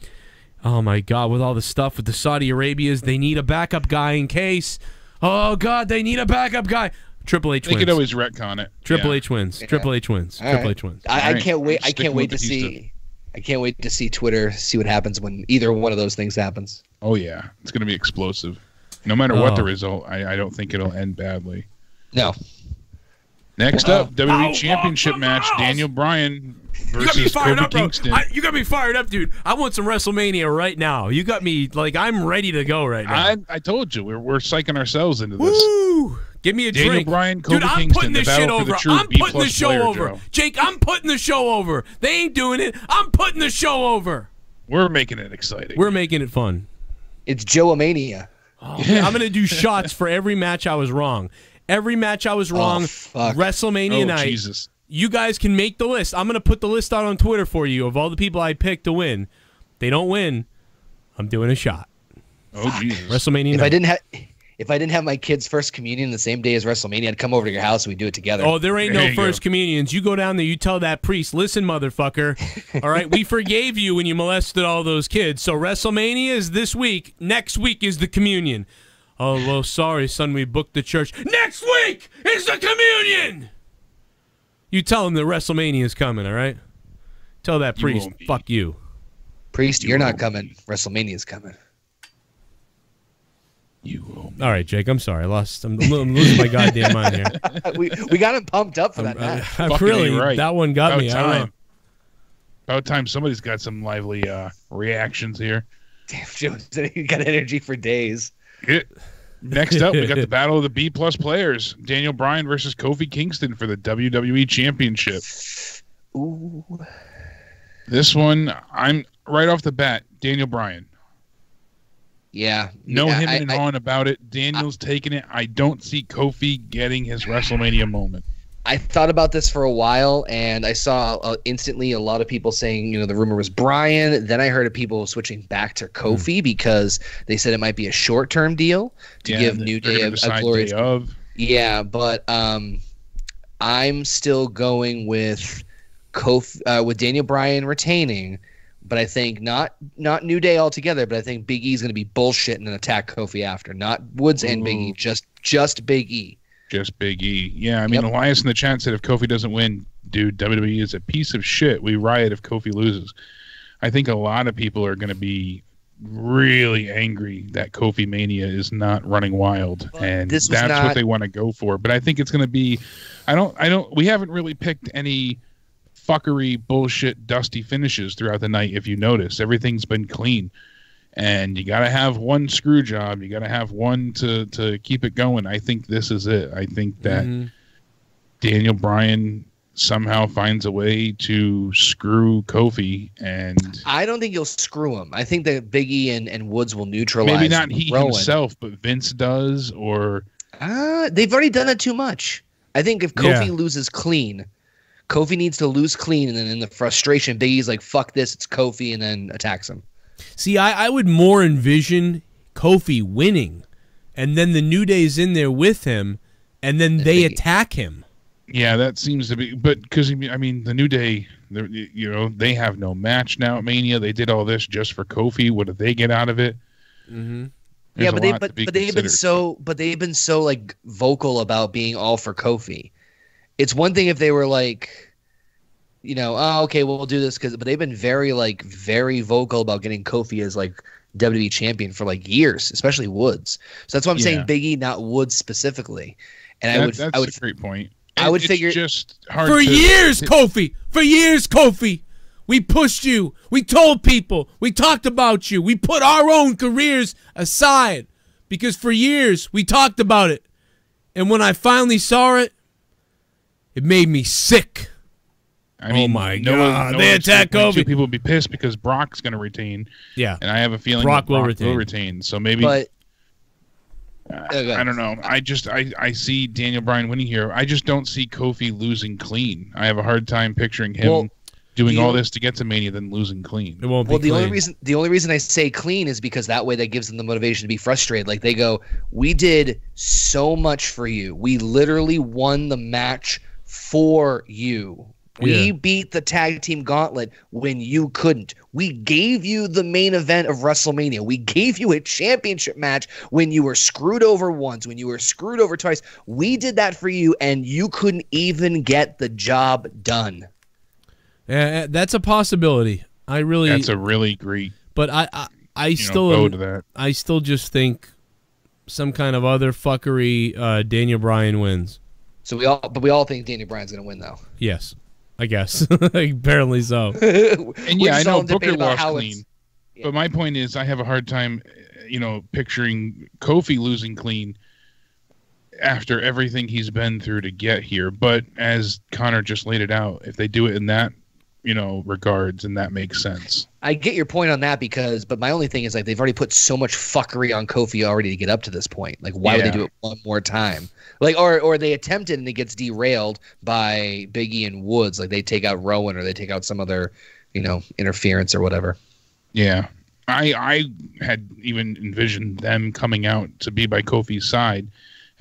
oh, my God, with all the stuff with the Saudi Arabias, they need a backup guy in case. Oh, God, they need a backup guy. Triple H They wins. could always retcon it. Triple Yeah. H wins. Yeah. Triple H wins. All Triple right. H wins. I All can't wait. I Sticking can't wait with to Batista. see. I can't wait to see Twitter, see what happens when either one of those things happens. Oh yeah, it's going to be explosive. No matter what the Oh. result, I don't think it'll end badly. No. Next up, WWE Championship match: Daniel Bryan You got me versus fired Kofi up, bro. Kingston. You got me fired up, dude. I want some WrestleMania right now. You got me like I'm ready to go right now. I told you we're psyching ourselves into this. Woo! Give me a Daniel drink. Bryan, Dude, Kofi I'm Kingston, putting the this battle shit for the over. true I'm putting the B-plus show player, over. Joe. Jake, I'm putting the show over. They ain't doing it. I'm putting the show over. We're making it exciting. We're making it fun. It's Joe-mania. Oh, I'm going to do shots for every match I was wrong. Every match I was wrong, WrestleMania night. Jesus. You guys can make the list. I'm going to put the list out on Twitter for you of all the people I picked to win. They don't win, I'm doing a shot. Oh, Jesus. WrestleMania If night. I didn't have my kid's first communion the same day as WrestleMania, I'd come over to your house and we'd do it together. Oh, there ain't There no you first communions. You go down there, you tell that priest, listen, motherfucker. All right, we forgave you when you molested all those kids. So WrestleMania is this week. Next week is the communion. Oh, well, sorry, son, we booked the church. Next week is the communion! You tell him that WrestleMania is coming, all right? Tell that You priest, won't be. fuck you. Priest, you're not coming. WrestleMania's coming. You will. All right, Jake, I'm sorry. I'm losing my goddamn mind here. we got him pumped up for that match. I Fucking really, right. that one got About me. I don't know. time. About time somebody's got some lively reactions here. Damn, Joe, you got energy for days. Next up, we got the battle of the B-plus players. Daniel Bryan versus Kofi Kingston for the WWE Championship. Ooh. This one, I'm right off the bat, Daniel Bryan. Yeah. No yeah, him and on about it. Daniel's taking it. I don't see Kofi getting his WrestleMania moment. I thought about this for a while, and I saw instantly a lot of people saying, the rumor was Bryan. Then I heard of people switching back to Kofi because they said it might be a short-term deal to give New Day a glorious. Yeah, but I'm still going with Kofi with Daniel Bryan retaining. But I think not New Day altogether. But I think Big E's going to be bullshit and attack Kofi after, not Woods and Big E, just Big E. Just Big E. Yeah, I mean, Elias in the chat said if Kofi doesn't win, dude, WWE is a piece of shit. We riot if Kofi loses. I think a lot of people are going to be really angry that Kofi Mania is not running wild, and that's what they want to go for. But I think it's going to be. We haven't really picked any fuckery, bullshit, dusty finishes throughout the night. If you notice, everything's been clean. And you got to have one screw job. You got to have one to keep it going. I think this is it. I think that Daniel Bryan somehow finds a way to screw Kofi. And I don't think he'll screw him. I think that Big E and Woods will neutralize. Maybe not he Rowan. himself, but Vince does. Or they've already done it too much. I think if Kofi loses clean, Kofi needs to lose clean. And then in the frustration, Big E's like, fuck this, it's Kofi, and then attacks him. See, I would more envision Kofi winning, and then the New Day's in there with him, and then they attack him. Yeah, that seems to be. But because, I mean, the New Day, they have no match now at Mania. They did all this just for Kofi. What did they get out of it? Mm-hmm. Yeah, but they've been so like vocal about being all for Kofi. It's one thing if they were like, oh, okay, we'll do this but they've been very vocal about getting Kofi as like WWE champion for like years, especially Woods. So that's why I'm saying Big E, not Woods specifically. And that's a great point. I would figure just hard for years, Kofi. For years, Kofi. We pushed you. We told people. We talked about you. We put our own careers aside because for years we talked about it. And when I finally saw it, it made me sick. I mean, oh my God! They attack Kofi. People will be pissed because Brock's going to retain. Yeah, and I have a feeling Brock will retain. So maybe. But I don't know. I see Daniel Bryan winning here. I just don't see Kofi losing clean. I have a hard time picturing him doing all this to get to Mania, then losing clean. It won't be the only reason I say clean is because that way that gives them the motivation to be frustrated. Like they go, we did so much for you. We literally won the match for you. We beat the tag team gauntlet when you couldn't. We gave you the main event of WrestleMania. We gave you a championship match when you were screwed over once, when you were screwed over twice. We did that for you, and you couldn't even get the job done. That's a possibility. That's a really great. But I still just think some kind of other fuckery. Daniel Bryan wins. So we all think Daniel Bryan's going to win, though. Yes. I guess. Apparently so. And yeah, I know Booker lost clean. But my point is I have a hard time, picturing Kofi losing clean after everything he's been through to get here. But as Connor just laid it out, if they do it in that, regards, and that makes sense. I get your point on that but my only thing is like they've already put so much fuckery on Kofi already to get up to this point. Like why would they do it one more time? Like or they attempt it and it gets derailed by Big E and Woods. Like they take out Rowan or they take out some other, interference or whatever. Yeah. I had even envisioned them coming out to be by Kofi's side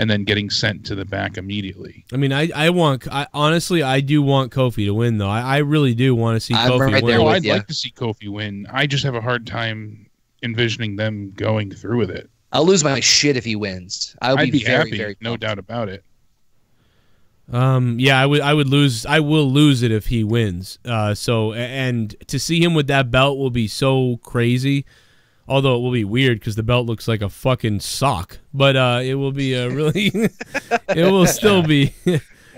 and then getting sent to the back immediately. I mean, honestly, I do want Kofi to win, though. I really do want to see Kofi win. I'd like to see Kofi win. I just have a hard time envisioning them going through with it. I'll lose my shit if he wins. I'd be very, happy, very no doubt about it. Yeah, I would lose. I will lose it if he wins. And to see him with that belt will be so crazy. Although it will be weird because the belt looks like a fucking sock. But it will be really... it will still be...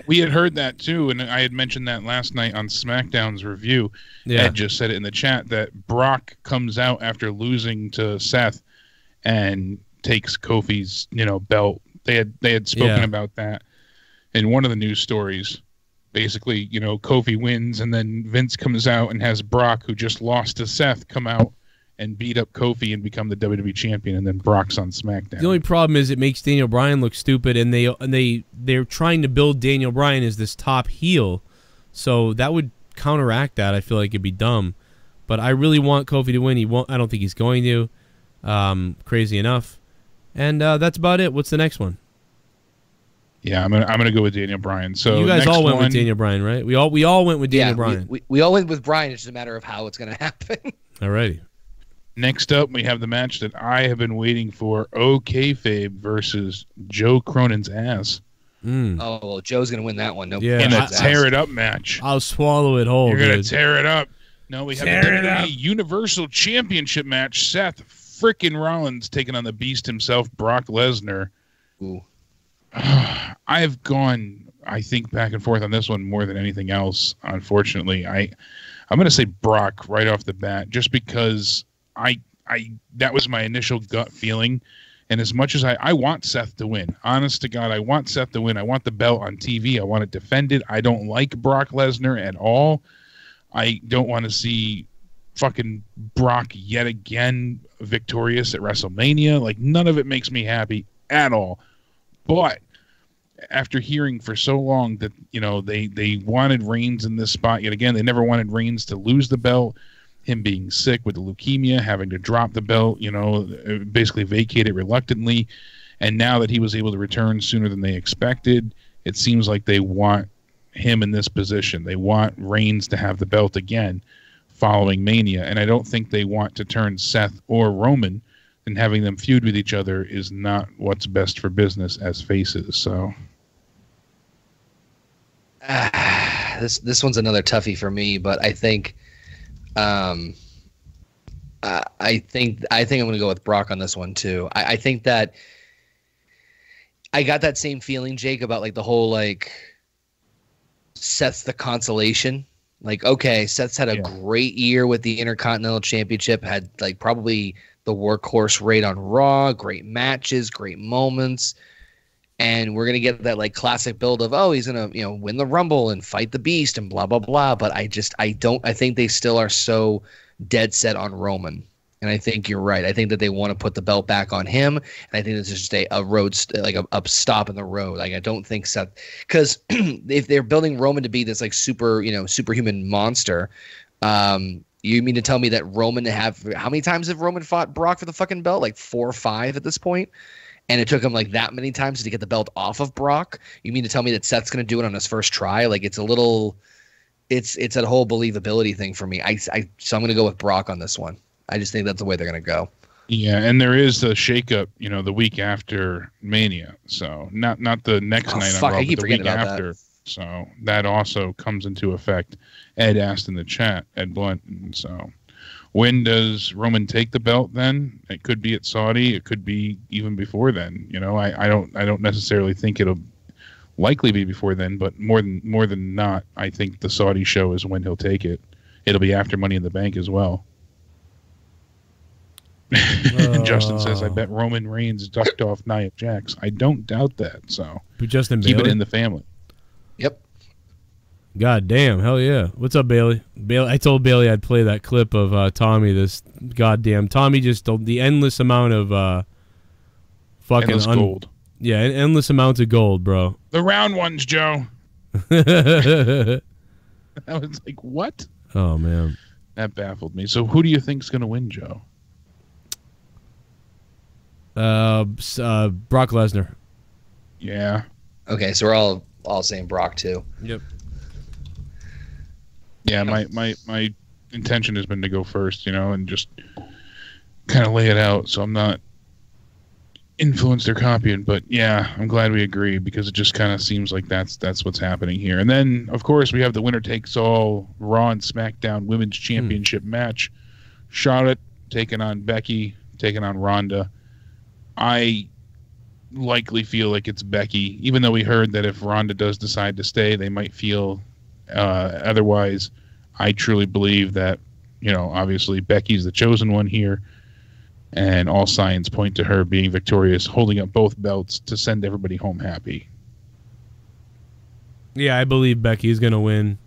We had heard that too, and I had mentioned that last night on SmackDown's review. Yeah. Ed just said it in the chat that Brock comes out after losing to Seth and takes Kofi's belt. They had spoken about that in one of the news stories. Basically, Kofi wins, and then Vince comes out and has Brock, who just lost to Seth, come out and beat up Kofi and become the WWE champion, and then Brock's on SmackDown. The only problem is it makes Daniel Bryan look stupid, and they're trying to build Daniel Bryan as this top heel, so that would counteract that. I feel like it'd be dumb, but I really want Kofi to win. He won't. I don't think he's going to. Crazy enough, and that's about it. What's the next one? Yeah, I'm gonna go with Daniel Bryan. So you guys all went with Daniel Bryan, right? We all went with Daniel Bryan. We all went with Bryan. It's just a matter of how it's gonna happen. Alrighty. Next up, we have the match that I have been waiting for: Kayfabe versus Joe Cronin's ass. Oh well, Joe's gonna win that one. Yeah, in a tear it up match. I'll swallow it whole. You're gonna dude. tear it up. No, we have the WWE Universal Championship match: Seth frickin' Rollins taking on the Beast himself, Brock Lesnar. Ooh. I've gone, I think, back and forth on this one more than anything else. Unfortunately, I'm going to say Brock right off the bat, just because that was my initial gut feeling. And as much as I want Seth to win, honest to God, I want Seth to win. I want the belt on TV. I want it defended. I don't like Brock Lesnar at all. I don't want to see fucking Brock yet again victorious at WrestleMania. Like, none of it makes me happy at all. But after hearing for so long that, they wanted Reigns in this spot yet again, they never wanted Reigns to lose the belt, him being sick with the leukemia, having to drop the belt, basically vacate it reluctantly. And now that he was able to return sooner than they expected, it seems like they want him in this position. They want Reigns to have the belt again following Mania. And I don't think they want to turn Seth or Roman, and having them feud with each other is not what's best for business as faces. So this one's another toughie for me, but I think I think I'm going to go with Brock on this one too. I think that I got that same feeling, Jake, about like the whole like Seth's the consolation. Like, okay, Seth's had a great year with the Intercontinental Championship, had like probably the workhorse rate on Raw, great matches, great moments. And we're going to get that like classic build of, oh, he's going to, win the Rumble and fight the Beast and blah, blah, blah. But I think they still are so dead set on Roman. And I think you're right. I think that they want to put the belt back on him. And I think this is just a road, like a stop in the road. Like, I don't think Seth, because if they're building Roman to be this like superhuman monster, you mean to tell me that Roman how many times have Roman fought Brock for the fucking belt? Like 4 or 5 at this point? And it took him like that many times to get the belt off of Brock? You mean to tell me that Seth's going to do it on his first try? Like, it's a little it's that whole believability thing for me. So I'm going to go with Brock on this one. I just think that's the way they're going to go. Yeah, and there is the shakeup, the week after Mania. So not the next night on Raw, but the week after. So that also comes into effect. Ed asked in the chat, Ed Blunt. And so when does Roman take the belt then? It could be at Saudi. It could be even before then. I don't necessarily think it'll likely be before then, but more than not, I think the Saudi show is when he'll take it. It'll be after Money in the Bank as well. Justin says, I bet Roman Reigns ducked off Nia Jax. I don't doubt that. So Justin keep Bailey? it in the family. Yep. God damn, hell yeah. What's up, Bailey? I told Bailey I'd play that clip of Tommy, this goddamn Tommy, just the endless amount of fucking endless gold. Yeah, endless amounts of gold, bro. The round ones, Joe. I was like, what? Oh, man. That baffled me. So who do you think's going to win, Joe? Brock Lesnar. Yeah. Okay, so we're all saying Brock too. Yep. Yeah, my intention has been to go first, and just kind of lay it out, so I'm not influenced or copying. But yeah, I'm glad we agree, because it just kind of seems like that's what's happening here. And then, of course, we have the winner takes all Raw and SmackDown Women's Championship match. Charlotte taking on Becky, taking on Ronda. I likely feel like it's Becky, even though we heard that if Ronda does decide to stay, they might feel otherwise. I truly believe that, obviously Becky's the chosen one here, and all signs point to her being victorious, holding up both belts to send everybody home happy. Yeah, I believe Becky's going to win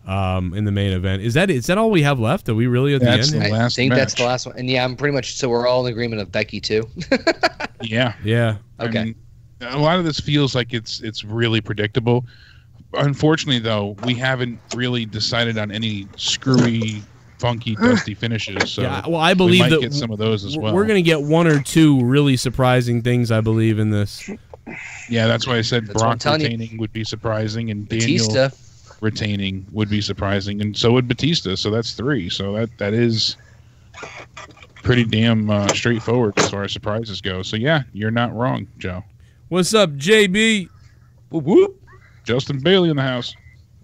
in the main event. Is that all we have left? Are we really at the end? I think that's the last one. And yeah, I'm pretty much, so we're all in agreement of Becky too. Yeah. Yeah. Okay. I mean, a lot of this feels like it's really predictable. Unfortunately, though, we haven't really decided on any screwy, funky, dusty finishes. So yeah, well, I believe we might that get some of those as well. We're going to get one or two really surprising things, I believe, in this. Yeah, that's why I said Brock retaining would be surprising, and Batista Daniel retaining would be surprising, and so would Batista. So that's three. So that is pretty damn straightforward as far as surprises go. So yeah, you're not wrong, Joe. What's up, JB? Whoop, whoop. Justin Bailey in the house.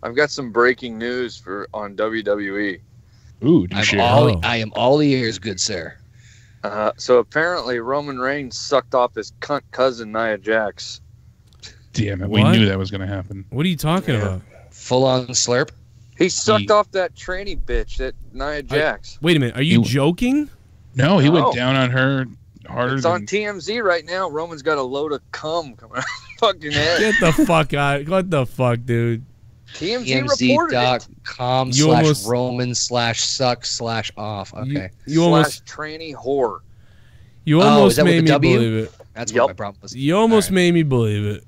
I've got some breaking news on WWE. Ooh, I am all ears, good sir. So apparently Roman Reigns sucked off his cunt cousin Nia Jax. Damn it, we knew that was going to happen. What are you talking about? Full on slurp? He sucked off that tranny bitch, that Nia Jax. Wait a minute, are you joking? No, he went down on her harder. It's on TMZ right now. Roman's got a load of cum coming out of his fucking head. Get the fuck out. What the fuck, dude? TMZ.com/Roman/suck/off. Okay. You almost tranny whore. You almost made me W? believe it. That's what my problem was. You almost made me believe it.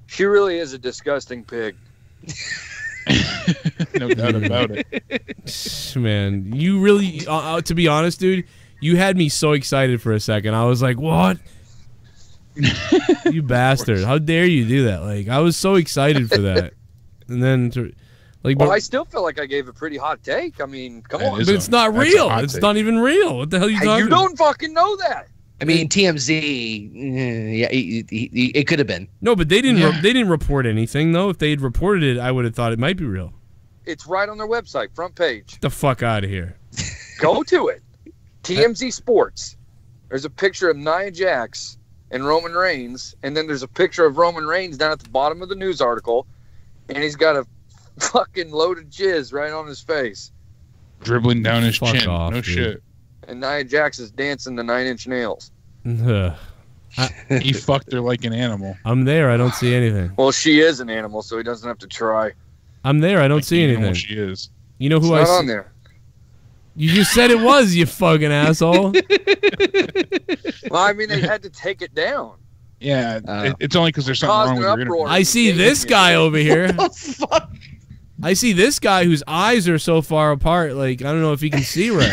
She really is a disgusting pig. No doubt about it. Man, you really, to be honest, dude, you had me so excited for a second. I was like, what? You bastard. How dare you do that? Like, I was so excited for that. And then, well, I still feel like I gave a pretty hot take. I mean, come on. But it's not real. It's not even real. What the hell are you talking about? You don't fucking know that. I mean, TMZ, yeah, it could have been. No, but they didn't. They didn't report anything, though. If they had reported it, I would have thought it might be real. It's right on their website, front page. Get the fuck out of here. Go to it. TMZ Sports. There's a picture of Nia Jax and Roman Reigns, and then there's a picture of Roman Reigns down at the bottom of the news article, and he's got a fucking load of jizz right on his face. Dribbling down his chin. Off, no dude. shit. And Nia Jax is dancing the 9 Inch Nails. He fucked her like an animal. I'm there. I don't see anything. Well, she is an animal, so he doesn't have to try. I'm there. I don't see anything. She is. You know who it's I not on there. You just said it was, you fucking asshole. Well, I mean, they had to take it down. Yeah, it's only because there's something wrong with your internet. I see this guy over here. What the fuck? I see this guy whose eyes are so far apart, like, I don't know if he can see right.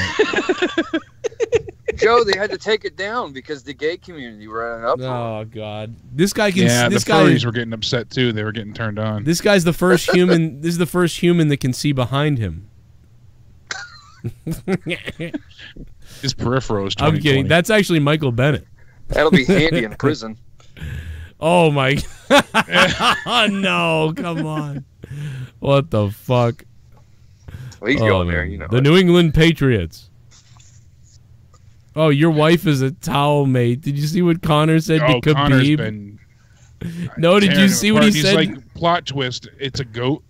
Joe, they had to take it down because the gay community were up. Oh God, this guy can. Yeah, this the guy furries were getting upset too. They were getting turned on. This guy's the first human. This is the first human that can see behind him. His peripherals. I'm kidding. That's actually Michael Bennett. That'll be handy in prison. Oh my! Oh no! Come on! What the fuck? Well, he's going there, you know. The New England Patriots. Oh, your wife is a towel mate. Did you see what Connor said to Khabib? Connor's been no, did you see what he said? He's like, plot twist. It's a goat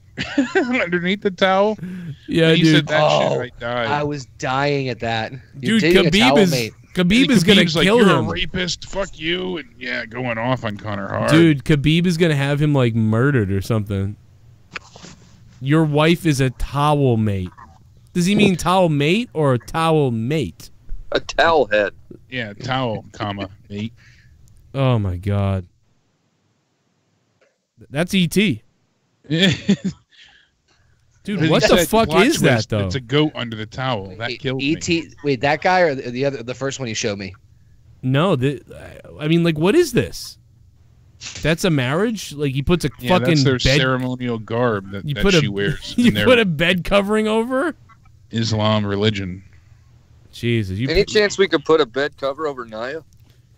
underneath the towel. Yeah, he dude. said that shit. I died. I was dying at that. Dude, Khabib is gonna like, kill You're him. a rapist. Fuck you. And yeah, going off on Connor hard. Dude, Khabib is gonna have him like murdered or something. Your wife is a towel mate. Does he mean towel mate or towel mate? A towel head. Yeah, towel, comma, mate. Oh my God. That's E.T. Dude, what the fuck is that though? It's a goat under the towel. That killed me. E.T. Wait, that guy or the first one you showed me? No, I mean, like, what is this? That's a marriage? Like, he puts a fucking that's their bed ceremonial garb that she wears. You put a bed covering over? Islam religion. Jesus. Any chance we could put a bed cover over Naya?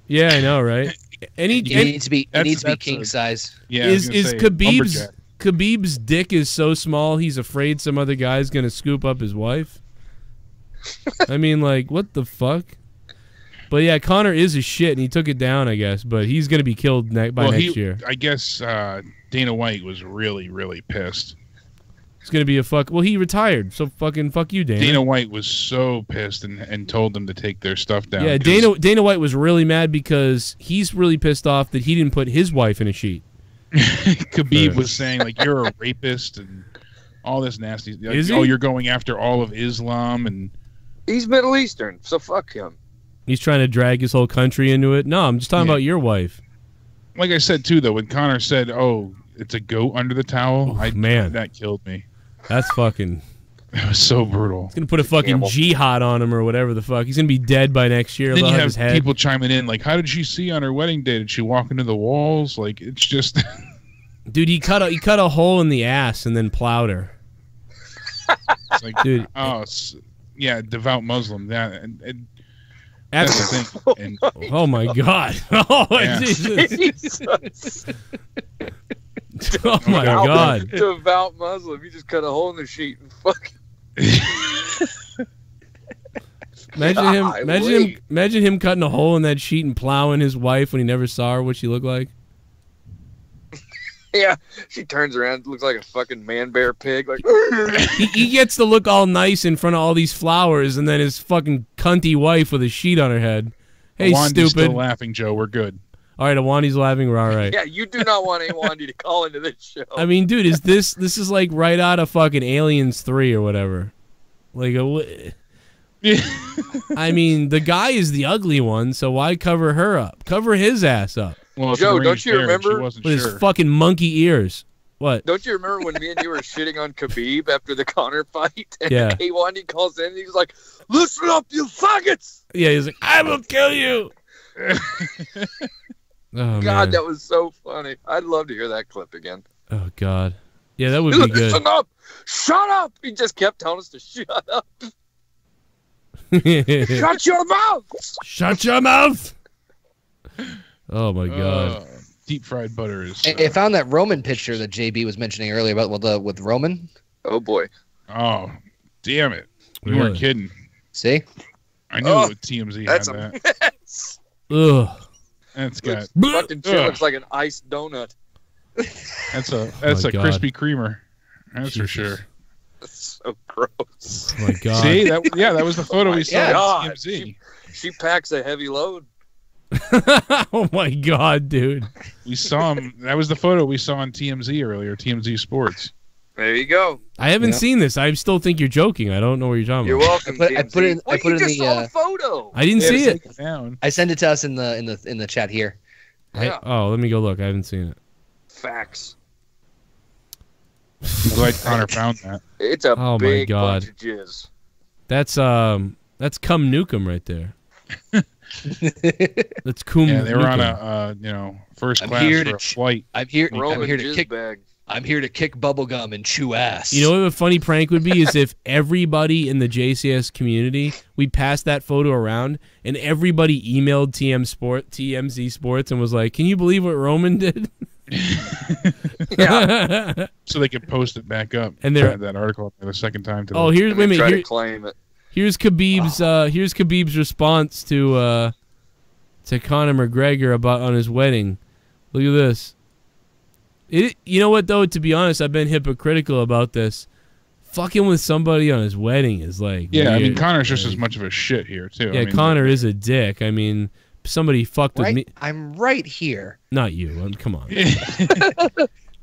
Yeah, I know, right? It needs to be king size. Yeah, is Khabib's dick is so small he's afraid some other guy's gonna scoop up his wife? I mean, like, what the fuck? But yeah, Connor is a shit, and he took it down, I guess. But he's gonna be killed by next year. I guess Dana White was really, really pissed. It's gonna be a fuck. Well, he retired, so fucking fuck you, Dana. Dana White was so pissed and told them to take their stuff down. Yeah, Dana White was really mad because he's really pissed off that he didn't put his wife in a sheet. Khabib was saying like you're a rapist and all this nasty. Like, Is he? Oh, you're going after all of Islam and he's Middle Eastern, so fuck him. He's trying to drag his whole country into it. No, I'm just talking about your wife. Like I said too, though, when Connor said, "Oh, it's a goat under the towel," man, that killed me. That's fucking. That was so brutal. He's gonna put a fucking jihad on him or whatever the fuck. He's gonna be dead by next year. Then you have have his head. people chiming in like, "How did she see on her wedding day? Did she walk into the walls?" Like it's just. Dude, he cut a hole in the ass and then plowed her. It's like, dude. Oh, yeah, devout Muslim. And that's the thing. And, oh my God! Oh yeah. Jesus! Oh my God! Devout Muslim. You just cut a hole in the sheet and fuck. Imagine him cutting a hole in that sheet and plowing his wife when he never saw her. What she looked like? Yeah, she turns around, looks like a fucking man-bear pig. Like he gets to look all nice in front of all these flowers, and then his fucking cunty wife with a sheet on her head. Hey, Awondy's stupid! Still laughing, Joe. We're good. All right, Awondy's laughing. We're all right. Yeah, you do not want Awondy to call into this show. I mean, dude, this is like right out of fucking Aliens 3 or whatever. Like I mean, the guy is the ugly one, so why cover her up? Cover his ass up. Well, Joe, don't you remember with his fucking monkey ears? What? Don't you remember when me and you were shitting on Khabib after the Conor fight? And Yeah. Awondy calls in and he's like, "Listen up, you faggots!" Yeah, he's like, "I will kill you." Oh, God, man. that was so funny. I'd love to hear that clip again. Oh God. Yeah, that would be good. Listen up! Shut up! He just kept telling us to shut up. Shut your mouth! Shut your mouth! Oh my God. Deep fried butter is. I found that Roman picture that JB was mentioning earlier about with Roman. Oh boy. Oh, damn it! You Really? weren't kidding. See? I knew TMZ That's had a that. mess. Ugh. That's got. Fucking shit looks like an iced donut. That's a God. Krispy Kremer. That's for sure. That's so gross. Oh my God. See that was the photo we saw God. on TMZ. She packs a heavy load. Oh my God, dude. We saw him. That was the photo we saw on TMZ earlier. TMZ Sports. There you go. I haven't seen this. I still think you're joking. I don't know what you're talking You're about. welcome. I put it in you just the saw the photo. I didn't see it. I sent it to us in the chat here. Yeah. Oh, let me go look. I haven't seen it. Facts. I'm glad Connor found that. It's a Oh my big God. bunch of jizz. That's Come Nukem right there. That's Coop. Yeah, they were on a first class for a flight. I'm here to kick bubblegum and chew ass. You know what a funny prank would be is if everybody in the JCS community, we passed that photo around and everybody emailed TMZ Sports and was like, "Can you believe what Roman did?" Yeah. So they could post it back up. And that article the second time today. Oh, here's wait a minute. To claim it. Here's Khabib's response to Conor McGregor on his wedding. Look at this. You know what though? To be honest, I've been hypocritical about this. Fucking with somebody on his wedding is like yeah. Weird. I mean, Conor's just as much of a shit here too. Yeah, I mean, Conor is a dick. I mean, somebody fucked with me. I'm right here. Not you. Come on.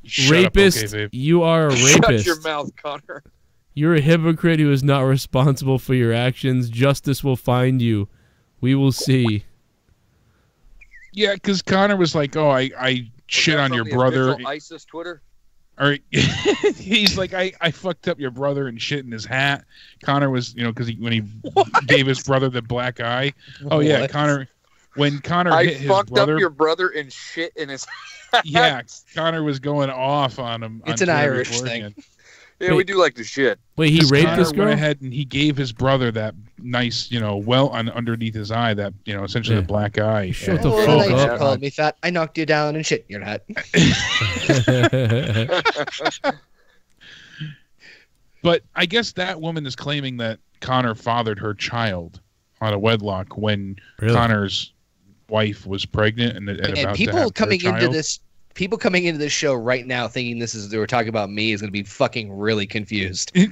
Shut Rapist. up, okay, babe. You are a rapist. Shut your mouth, Conor. You're a hypocrite who is not responsible for your actions. Justice will find you. We will see. Yeah, because Conor was like, "Oh, I shit on your brother." ISIS Twitter. Or he's like, I fucked up your brother and shit in his hat. Conor was, because when he gave his brother the black eye. Oh yeah, What? Conor. When Conor I hit his fucked brother, up your brother and shit in his hat. yeah, Conor was going off on him. It's on an Twitter Irish beforehand. thing. Yeah, we do like to shit. Wait, he raped Conor this girl? went ahead and he gave his brother that nice, underneath his eye, that essentially Yeah. the black eye. Shut the Well, fuck you up. called me fat. I knocked you down and shit in your hat. But I guess that woman is claiming that Conor fathered her child out of wedlock when Really? Conor's wife was pregnant and about And to people have coming their into child. this, people coming into this show right now thinking they were talking about me is going to be fucking really confused. Okay,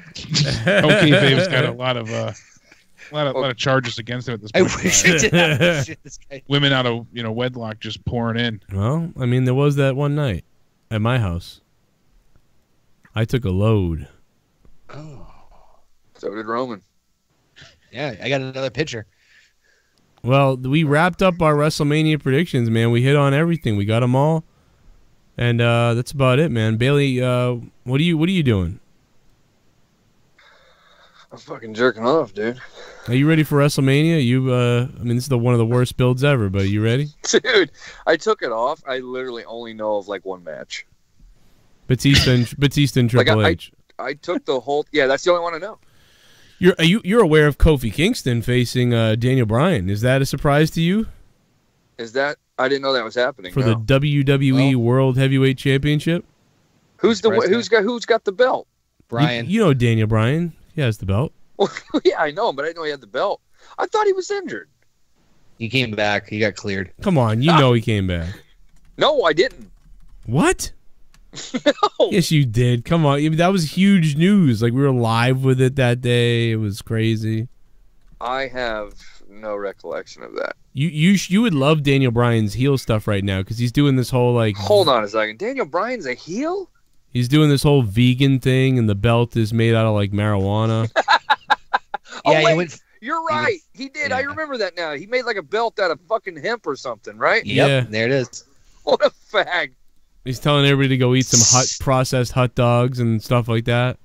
Babe's got a lot of charges against him at this I point. wish I did have shit this guy. Women out of wedlock just pouring in. Well, I mean, there was that one night at my house. I took a load. Oh. So did Roman. Yeah, I got another picture. Well, we wrapped up our WrestleMania predictions, man. We hit on everything. We got them all, and that's about it, man. Bailey, what are you doing? I'm fucking jerking off, dude. Are you ready for WrestleMania? I mean, this is one of the worst builds ever, but are you ready? Dude, I took it off. I literally only know of like one match. Batista and Triple H. I took the whole. Yeah, that's the only one I know. You're aware of Kofi Kingston facing Daniel Bryan? Is that a surprise to you? Is that? I didn't know that was happening. For the WWE World Heavyweight Championship? Who's got the belt? Bryan. You know Daniel Bryan. He has the belt. Yeah, I know him, but I didn't know he had the belt. I thought he was injured. He came back. He got cleared. Come on, you know he came back. No, I didn't. What? No. Yes, you did. Come on, that was huge news. Like, we were live with it that day. It was crazy. I have no recollection of that. You would love Daniel Bryan's heel stuff right now because he's doing this whole like. Hold on a second. Daniel Bryan's a heel? He's doing this whole vegan thing, and the belt is made out of like marijuana. Yeah, you're right. He did. Yeah. I remember that now. He made like a belt out of fucking hemp or something, right? Yep, Yeah. there it is. What a fag. He's telling everybody to go eat some processed hot dogs and stuff like that.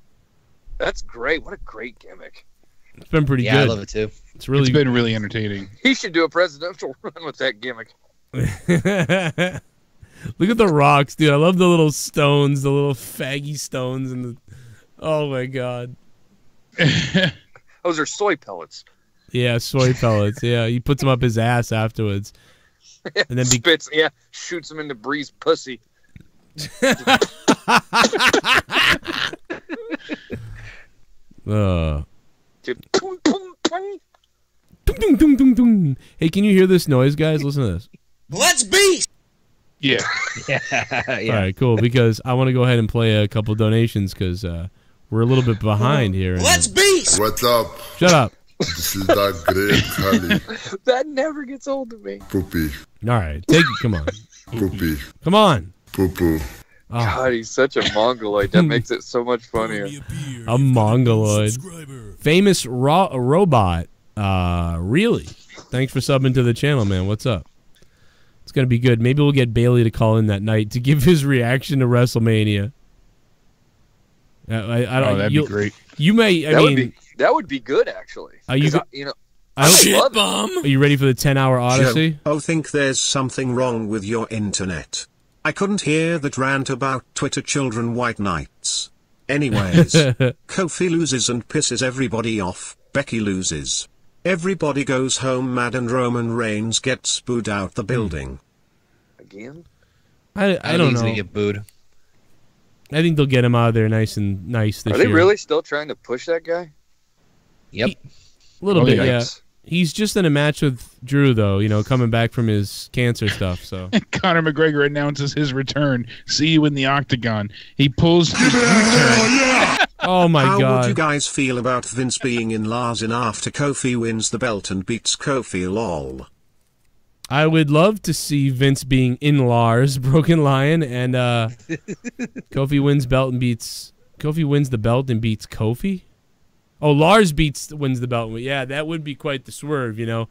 That's great. What a great gimmick. It's been pretty Yeah, good. I love it too. It's been really entertaining. He should do a presidential run with that gimmick. Look at the rocks, dude. I love the little stones, the little faggy stones, and the. Oh my god. Those are soy pellets. Yeah, soy pellets. Yeah, he puts them up his ass afterwards, and then spits. Yeah, shoots them into Bree's pussy. Dung, dung, dung, dung. Hey, can you hear this noise, guys? Listen to this. Let's beast. Yeah. Yeah. All right, cool. Because I want to go ahead and play a couple donations because we're a little bit behind here. Let's beast. What's up? Shut up. This is that great Kali. That never gets old to me. Poopy. All right, take it. Come on. Poopy. Come on. Poo poo. Oh, God, he's such a mongoloid. That makes it so much funnier. a mongoloid. Famous robot. Really? Thanks for subbing to the channel, man. What's up? It's gonna be good. Maybe we'll get Bailey to call in that night to give his reaction to WrestleMania. I don't. That'd be great. You may. I mean, that would be good, actually. Are you? 'Cause Shit bomb. Are you ready for the 10-hour odyssey? Joe, I think there's something wrong with your internet. I couldn't hear that rant about Twitter children white knights. Anyways, Kofi loses and pisses everybody off. Becky loses. Everybody goes home mad and Roman Reigns gets booed out the building. Again? I don't know. He's gonna get booed. I think they'll get him out of there nice this year. Are they really still trying to push that guy? Yep. A little bit, yeah. He's just in a match with Drew, though, you know, coming back from his cancer stuff. So Conor McGregor announces his return. See you in the octagon. He pulls his U-turn. Oh, my God. How would you guys feel about Vince being in Lars in after Kofi wins the belt and beats Kofi lol? I would love to see Vince being in Lars, Broken Lion, and Kofi wins the belt and beats Kofi? Oh, Lars wins the belt. Yeah, that would be quite the swerve, you know.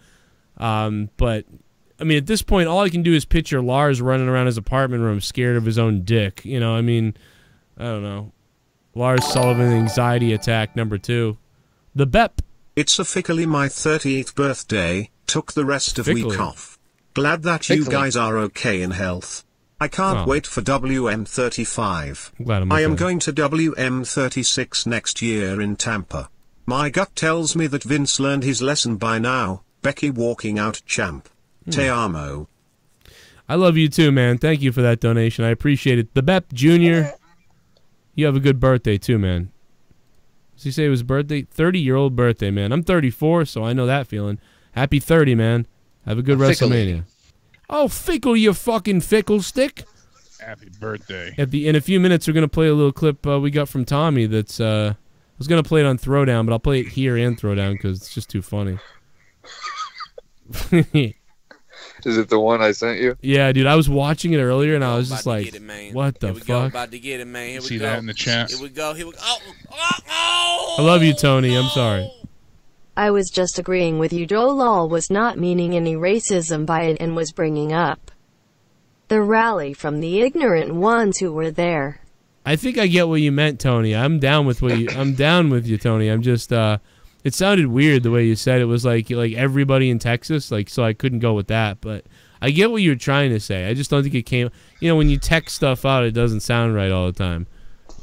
But, I mean, at this point, all I can do is picture Lars running around his apartment room scared of his own dick. You know, I mean, I don't know. Lars Sullivan anxiety attack #2. The BEP. It's officially my 38th birthday. Took the rest of week off. Glad that you guys are okay in health. I can't wait for WM35. I am going to WM36 next year in Tampa. My gut tells me that Vince learned his lesson by now. Becky walking out champ. Te amo. I love you too, man. Thank you for that donation. I appreciate it. The BEP Jr., you have a good birthday too, man. Does he say it was birthday? 30-year-old birthday, man. I'm 34, so I know that feeling. Happy 30, man. Have a good WrestleMania. Oh, fickle, you fucking fickle stick. Happy birthday. In a few minutes, we're going to play a little clip we got from Tommy that's... I was going to play it on Throwdown, but I'll play it here and Throwdown because it's just too funny. Is it the one I sent you? Yeah, dude. I was watching it earlier, and I was just like, what the fuck? About to get it, man. Here we See go. that in the chat? Here we go. Here we go. I love you, Tony. I'm sorry. I was just agreeing with you. Joe Lol was not meaning any racism by it and was bringing up the rally from the ignorant ones who were there. I think I get what you meant, Tony. I'm down with you, Tony. I'm just it sounded weird the way you said it. Was like everybody in Texas, like, so I couldn't go with that, but I get what you were trying to say. I just don't think it came, you know, when you text stuff out it doesn't sound right all the time.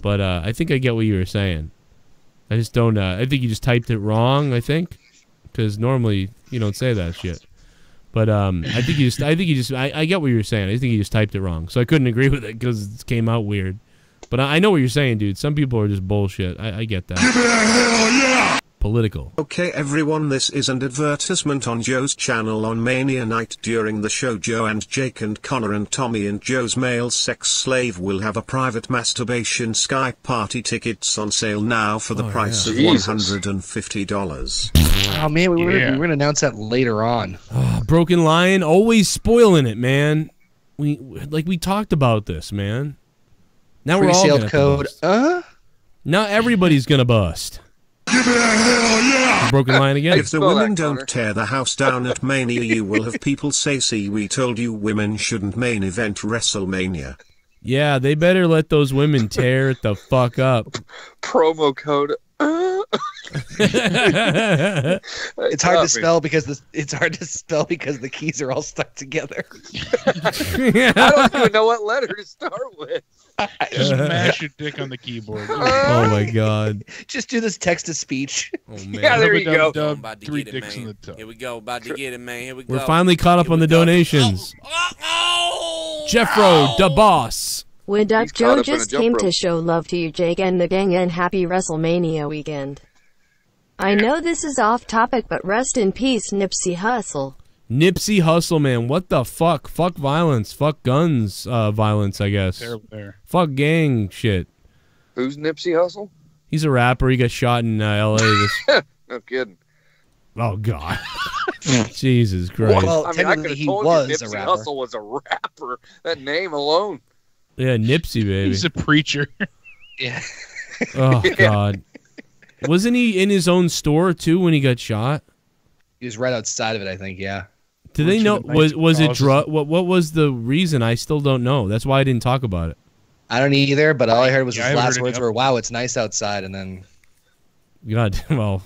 But I think I get what you were saying. I just don't I think you just typed it wrong, I think, cuz normally you don't say that shit. But I get what you were saying. I think you just typed it wrong. So I couldn't agree with it cuz it came out weird. But I know what you're saying, dude. Some people are just bullshit. I get that. Give me a hell yeah! Political. Okay everyone, this is an advertisement on Joe's channel on Mania night. During the show, Joe and Jake and Connor and Tommy and Joe's male sex slave will have a private masturbation Skype party. Tickets on sale now for the price of $150. Oh man, we were going to announce that later on. Broken Lion always spoiling it, man. We talked about this, man. Now we're all gonna code. Now everybody's gonna bust. Give me a hell yeah! Broken Lion again. If the women don't tear the house down at Mania, you will have people say, "See, we told you women shouldn't main event WrestleMania." Yeah, they better let those women tear it the fuck up. Promo code. It's hard to spell because the keys are all stuck together. I don't even know what letter to start with. Just mash your dick on the keyboard. Oh my god. Just do this text to speech. Oh man. Yeah, there you go. About to 3 get it, dicks man. in the tub. Here we go. About to get it, man. Here we go. We're finally caught up on the donations. Jeffro, da boss. What up, Joe? Just came to show love to you, Jake and the gang, and happy WrestleMania weekend. I know this is off topic, but rest in peace, Nipsey Hussle. Nipsey Hussle, man. What the fuck? Fuck violence. Fuck guns violence, I guess. There. Fuck gang shit. Who's Nipsey Hussle? He's a rapper. He got shot in L.A. No kidding. Oh, God. Jesus Christ. Well, I mean, I could have told was you a Nipsey rapper. Hussle was a rapper. That name alone. Yeah, Nipsey, baby. He's a preacher. Yeah. Oh, God. Wasn't he in his own store, too, when he got shot? He was right outside of it, I think, yeah. Did they know? Was it drug? What was the reason? I still don't know. That's why I didn't talk about it. I don't either, but all I heard was his last heard words were, "Wow, it's nice outside," and then... God, well,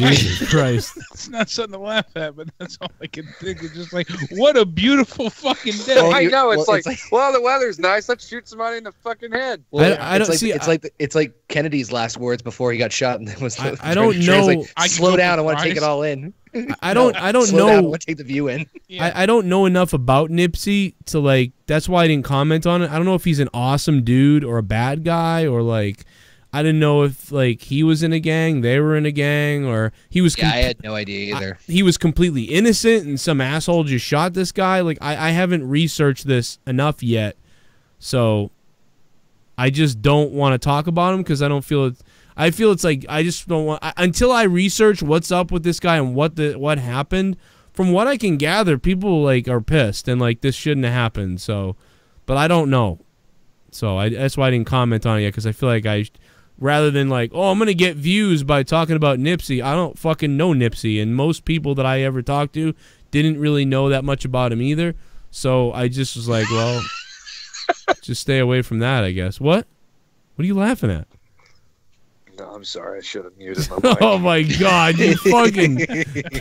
Jesus Christ. It's not something to laugh at, but that's all I can think. It's just like, what a beautiful fucking day. I know. It's like, well, the weather's nice. Let's shoot somebody in the fucking head. Well, I don't see. It's like Kennedy's last words before he got shot, and it was. I don't know. Like, slow down. I want to take it all in. I don't slow know. Down, I want to take the view in. I don't know enough about Nipsey to like. That's why I didn't comment on it. I don't know if he's an awesome dude or a bad guy or like. I didn't know if like he was in a gang, they were in a gang, or he was. Yeah, I had no idea either. He was completely innocent, and some asshole just shot this guy. Like I haven't researched this enough yet, so I just don't want to talk about him because I don't feel it. I feel it's like I just don't want until I research what's up with this guy and what happened. From what I can gather, people like are pissed and like this shouldn't have happened. So, but I don't know. So that's why I didn't comment on it yet because I feel like rather than like, oh, I'm going to get views by talking about Nipsey, I don't fucking know Nipsey. And most people that I ever talked to didn't really know that much about him either. So I just was like, well, just stay away from that, I guess. What? What are you laughing at? No, I'm sorry. I should have muted my mic. Oh, my God. You fucking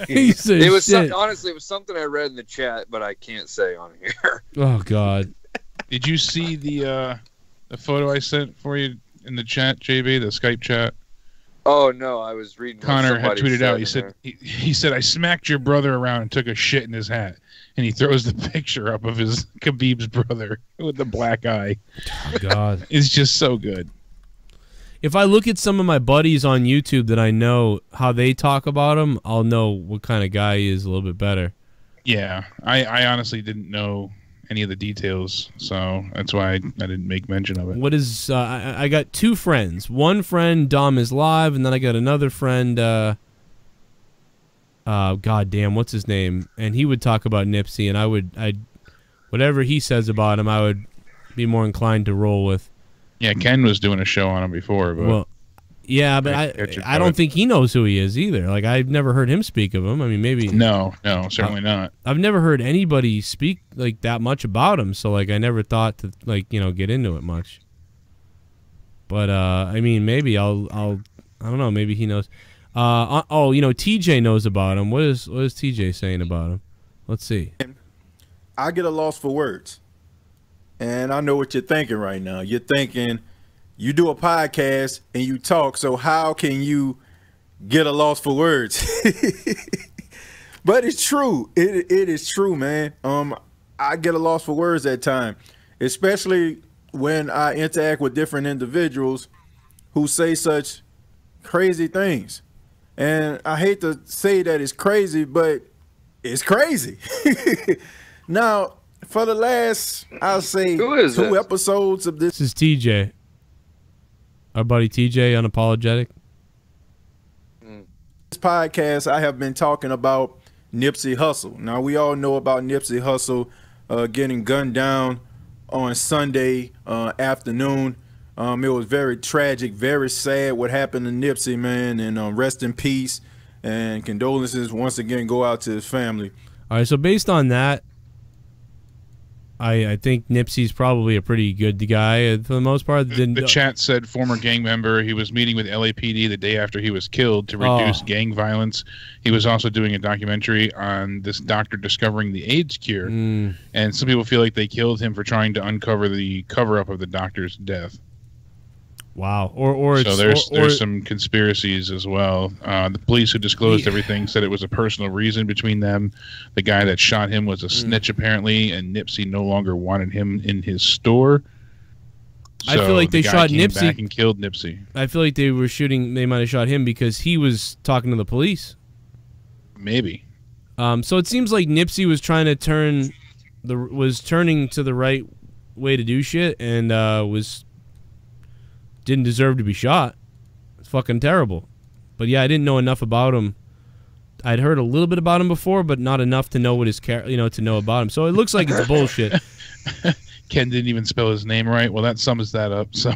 piece of shit. Honestly, it was something I read in the chat, but I can't say on here. Oh, God. Did you see the photo I sent for you in the chat, JB, the Skype chat? Oh no, I was reading. Connor had tweeted out. He said I smacked your brother around and took a shit in his hat, and he throws the picture up of his Khabib's brother with the black eye. Oh, God, it's just so good. If I look at some of my buddies on YouTube that I know how they talk about him, I'll know what kind of guy he is a little bit better. Yeah, I honestly didn't know any of the details, so that's why I didn't make mention of it. What is I got two friends. One friend, Dom is live, and then I got another friend, God damn, what's his name? And he would talk about Nipsey, and I'd whatever he says about him, I would be more inclined to roll with. Yeah, Ken was doing a show on him before, but well, yeah, but I don't think he knows who he is either. Like I've never heard him speak of him. I mean, maybe no, certainly not. I've never heard anybody speak like that much about him. So like I never thought to like get into it much. But I mean, maybe I don't know. Maybe he knows. TJ knows about him. What is TJ saying about him? Let's see. I get a loss for words, and I know what you're thinking right now. You're thinking. You do a podcast and you talk, so how can you get a loss for words? But it's true. It is true, man. I get a loss for words at times, especially when I interact with different individuals who say such crazy things. And I hate to say that it's crazy, but it's crazy. Now, for the last, I'll say, two episodes of this. This is TJ. Our buddy TJ, Unapologetic. This podcast, I have been talking about Nipsey Hussle. Now, we all know about Nipsey Hussle getting gunned down on Sunday afternoon. It was very tragic, very sad what happened to Nipsey, man, and rest in peace. And condolences once again go out to his family. All right, so based on that, I think Nipsey's probably a pretty good guy for the most part. The chat said former gang member. He was meeting with LAPD the day after he was killed to reduce gang violence. He was also doing a documentary on this doctor discovering the AIDS cure. And some people feel like they killed him for trying to uncover the cover-up of the doctor's death. Wow. So there's some conspiracies as well. The police who disclosed everything said it was a personal reason between them. The guy that shot him was a snitch apparently, and Nipsey no longer wanted him in his store. So I feel like they shot Nipsey back and killed Nipsey. I feel like they might have shot him because he was talking to the police. Maybe. So it seems like Nipsey was trying to turning to the right way to do shit and didn't deserve to be shot. It's fucking terrible. But yeah, I didn't know enough about him. I'd heard a little bit about him before, but not enough to know what his to know about him. So it looks like it's bullshit. Ken didn't even spell his name right. Well, that sums that up. So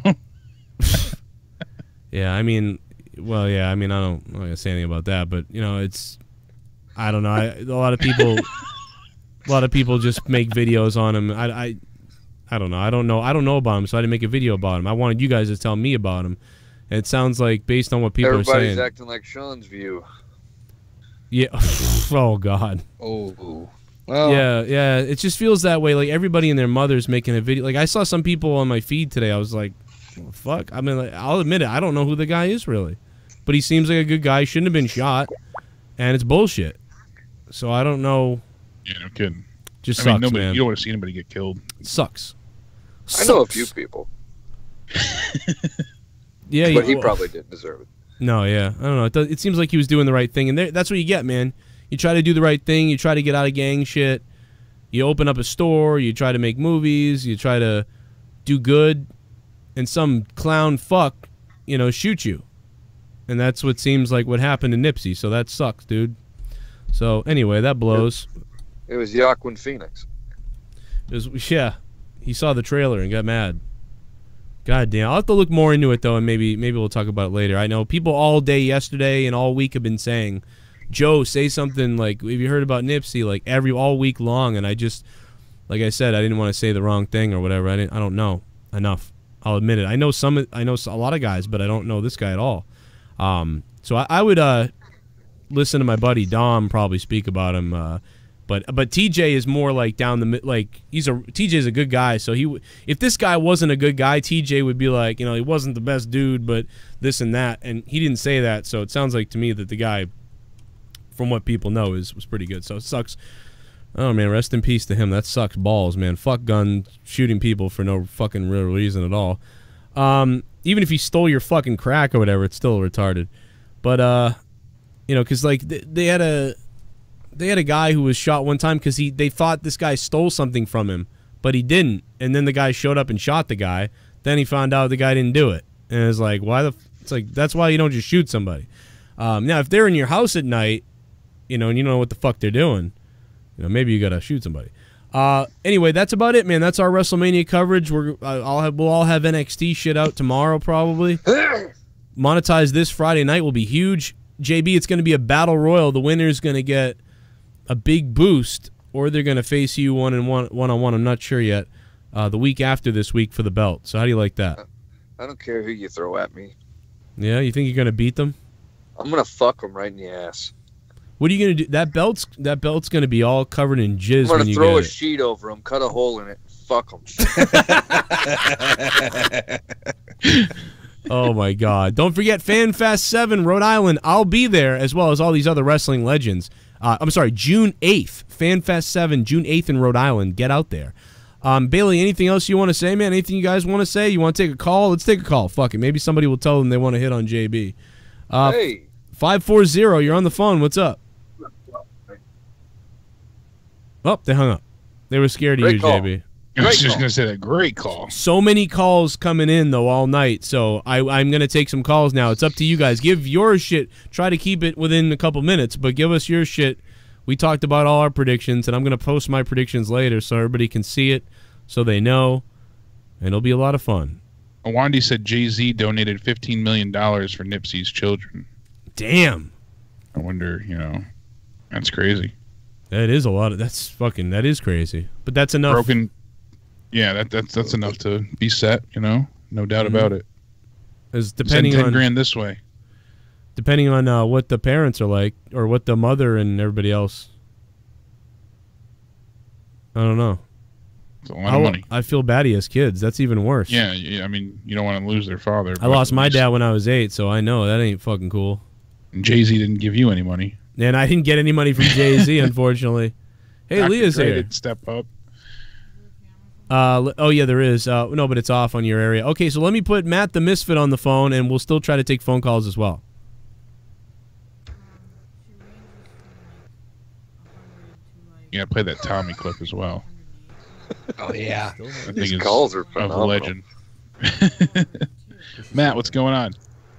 yeah, I mean, I'm not gonna say anything about that, but it's, I don't know. A lot of people just make videos on him. I don't know. I don't know about him, so I didn't make a video about him. I wanted you guys to tell me about him. And it sounds like, based on what people are saying, everybody's acting like Sean's view. Yeah. Oh God. Oh. Well. Yeah. It just feels that way. Like everybody and their mother's making a video. Like I saw some people on my feed today. I was like, well, fuck. I mean, like, I'll admit it. I don't know who the guy is really, but he seems like a good guy. Shouldn't have been shot, and it's bullshit. So I don't know. Yeah, no kidding. Just I mean, sucks, nobody, man. You don't want to see anybody get killed. It sucks. I know a few people. Yeah, but he probably didn't deserve it. No, yeah, I don't know. It seems like he was doing the right thing, and that's what you get, man. You try to do the right thing. You try to get out of gang shit. You open up a store. You try to make movies. You try to do good, and some clown fuck, shoot you, and that's what seems like what happened to Nipsey. So that sucks, dude. So anyway, that blows. It was Joaquin Phoenix. Yeah, he saw the trailer and got mad. God damn. I'll have to look more into it, though, and maybe we'll talk about it later. I know people all day yesterday and all week have been saying, Joe, say something like, have you heard about Nipsey? Like, all week long, and I just, like I said, I didn't want to say the wrong thing or whatever. I don't know enough. I'll admit it. I know a lot of guys, but I don't know this guy at all. So I would listen to my buddy Dom probably speak about him, but TJ is more like down the TJ's a good guy. So if this guy wasn't a good guy, TJ would be like, he wasn't the best dude, but this and that, and he didn't say that. So it sounds like to me that the guy, from what people know, was pretty good. So it sucks. Oh man, rest in peace to him. That sucks balls, man. Fuck gun shooting people for no fucking real reason at all. Even if he stole your fucking crack or whatever, it's still retarded. But because like they had a guy who was shot one time because they thought this guy stole something from him, but he didn't. And then the guy showed up and shot the guy. Then he found out the guy didn't do it, and it's like, it's like that's why you don't just shoot somebody. Now, if they're in your house at night, and you know what the fuck they're doing, maybe you gotta shoot somebody. Anyway, that's about it, man. That's our WrestleMania coverage. We'll all have NXT shit out tomorrow probably. Monetize this Friday night will be huge. JB, it's going to be a battle royal. The winner's going to get a big boost, or they're going to face you one-on-one. I'm not sure yet. The week after this week for the belt. So how do you like that? I don't care who you throw at me. Yeah, you think you're going to beat them? I'm going to fuck them right in the ass. What are you going to do? That belt's going to be all covered in jizz. I'm going to throw a sheet over them, cut a hole in it, fuck them. Oh my God! Don't forget FanFest 7, Rhode Island. I'll be there as well as all these other wrestling legends. I'm sorry, June 8th, FanFest 7, June 8th in Rhode Island. Get out there. Bailey, anything else you want to say, man? Anything you guys want to say? You want to take a call? Let's take a call. Fuck it. Maybe somebody will tell them they want to hit on JB. Hey. 540, you're on the phone. What's up? Oh, they hung up. They were scared of you, JB. I was just going to say that. Great call. So many calls coming in, though, all night. So I'm going to take some calls now. It's up to you guys. Give your shit. Try to keep it within a couple minutes, but give us your shit. We talked about all our predictions, and I'm going to post my predictions later so everybody can see it, so they know, and it'll be a lot of fun. Awonddy said Jay-Z donated $15 million for Nipsey's children. Damn. I wonder, that's crazy. That is a lot. That is crazy. But that's enough. Broken. Yeah, that's enough to be set, no doubt about it. As depending on 10 grand this way. Depending on what the parents are like, or what the mother and everybody else. I don't know. It's a lot of money. I feel bad he has kids. That's even worse. Yeah, I mean, you don't want to lose their father. I lost my dad when I was 8, so I know that ain't fucking cool. And Jay-Z didn't give you any money. And I didn't get any money from Jay-Z, unfortunately. Hey, Dr. Leah's Dre here. didn't step up. Oh, yeah, there is. No, but it's off on your area. Okay, so let me put Matt the Misfit on the phone, and we'll still try to take phone calls as well. Yeah, play that Tommy clip as well. Oh, yeah. I think These calls are of a legend. Matt, what's going on?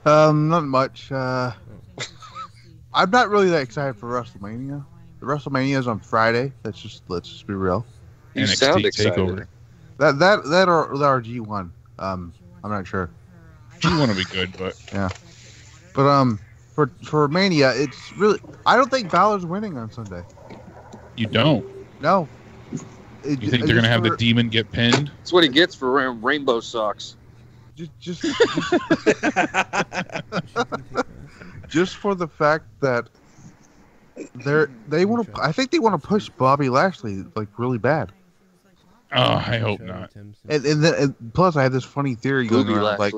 Not much. I'm not really that excited for WrestleMania. The WrestleMania is on Friday. Let's just be real. You sound excited. Takeover. That or G1. I'm not sure. G1 will be good, but yeah. But for Mania, it's really. I don't think Balor's winning on Sunday. You don't? No. You think they're gonna have the demon get pinned? That's what he gets for wearing rainbow socks. Just just for the fact that they want to. I think they want to push Bobby Lashley like really bad. Oh, I hope not. And plus, I had this funny theory going around. Like,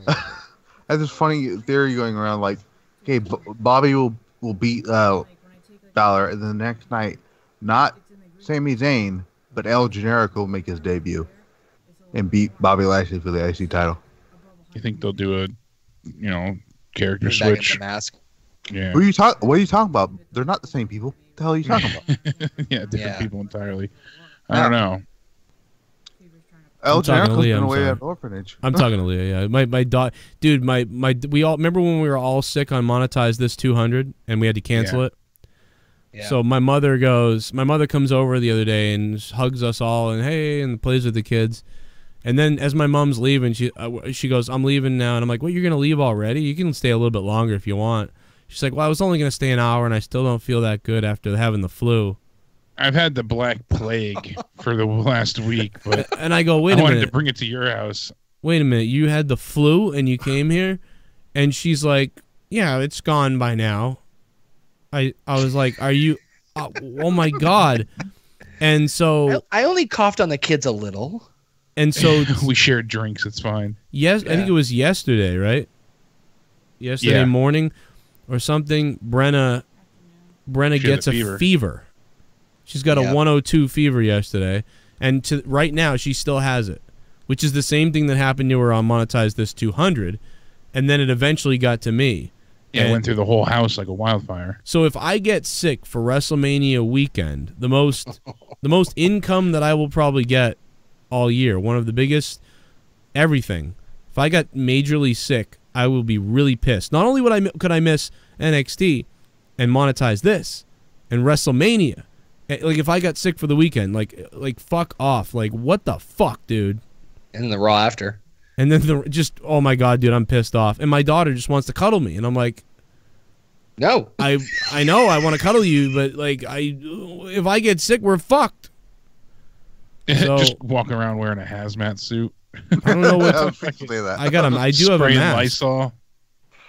I had this funny theory going around. Like, okay, Bobby will beat Balor, and then the next night, not Sami Zayn, but El Generico will make his debut and beat Bobby Lashley for the IC title. You think they'll do a, character switch? Mask. Yeah. What are you talking about? They're not the same people. What the hell are you talking about? Yeah, different people entirely. I don't know. El Generico's been away at orphanage. I'm talking to Leah. Yeah, my dog, dude. We all remember when we were all sick on Monetize This 200 and we had to cancel it. Yeah. So my mother comes over the other day and hugs us all and hey, and plays with the kids. And then as my mom's leaving, she goes, "I'm leaving now." And I'm like, "What, you're going to leave already? You can stay a little bit longer if you want." She's like, "Well, I was only going to stay an hour and I still don't feel that good after having the flu." I've had the Black Plague for the last week, but and I go, "Wait a minute. I wanted to bring it to your house." Wait a minute. You had the flu and you came here? And she's like, "Yeah, it's gone by now." I was like, "Are you oh my God." And so I only coughed on the kids a little. And so we shared drinks. It's fine. Yes, I think it was yesterday, right? Yesterday morning, or something. Brenna gets a fever. She's got a 102 fever yesterday, and right now she still has it, which is the same thing that happened to her on Monetize This 200, and then it eventually got to me. Yeah, it went through the whole house like a wildfire. So if I get sick for WrestleMania weekend, the most income that I will probably get all year, one of the biggest everything. If I got majorly sick, I will be really pissed. Not only could I miss NXT and Monetize This and WrestleMania, like if I got sick for the weekend, like fuck off, like what the fuck, dude. And then the Raw after. And then oh my God, dude, I'm pissed off. And my daughter just wants to cuddle me, and I'm like, no. I know I want to cuddle you, but like if I get sick, we're fucked. So, just walking around wearing a hazmat suit. I don't know what to say that. I do have a mask. Lysol.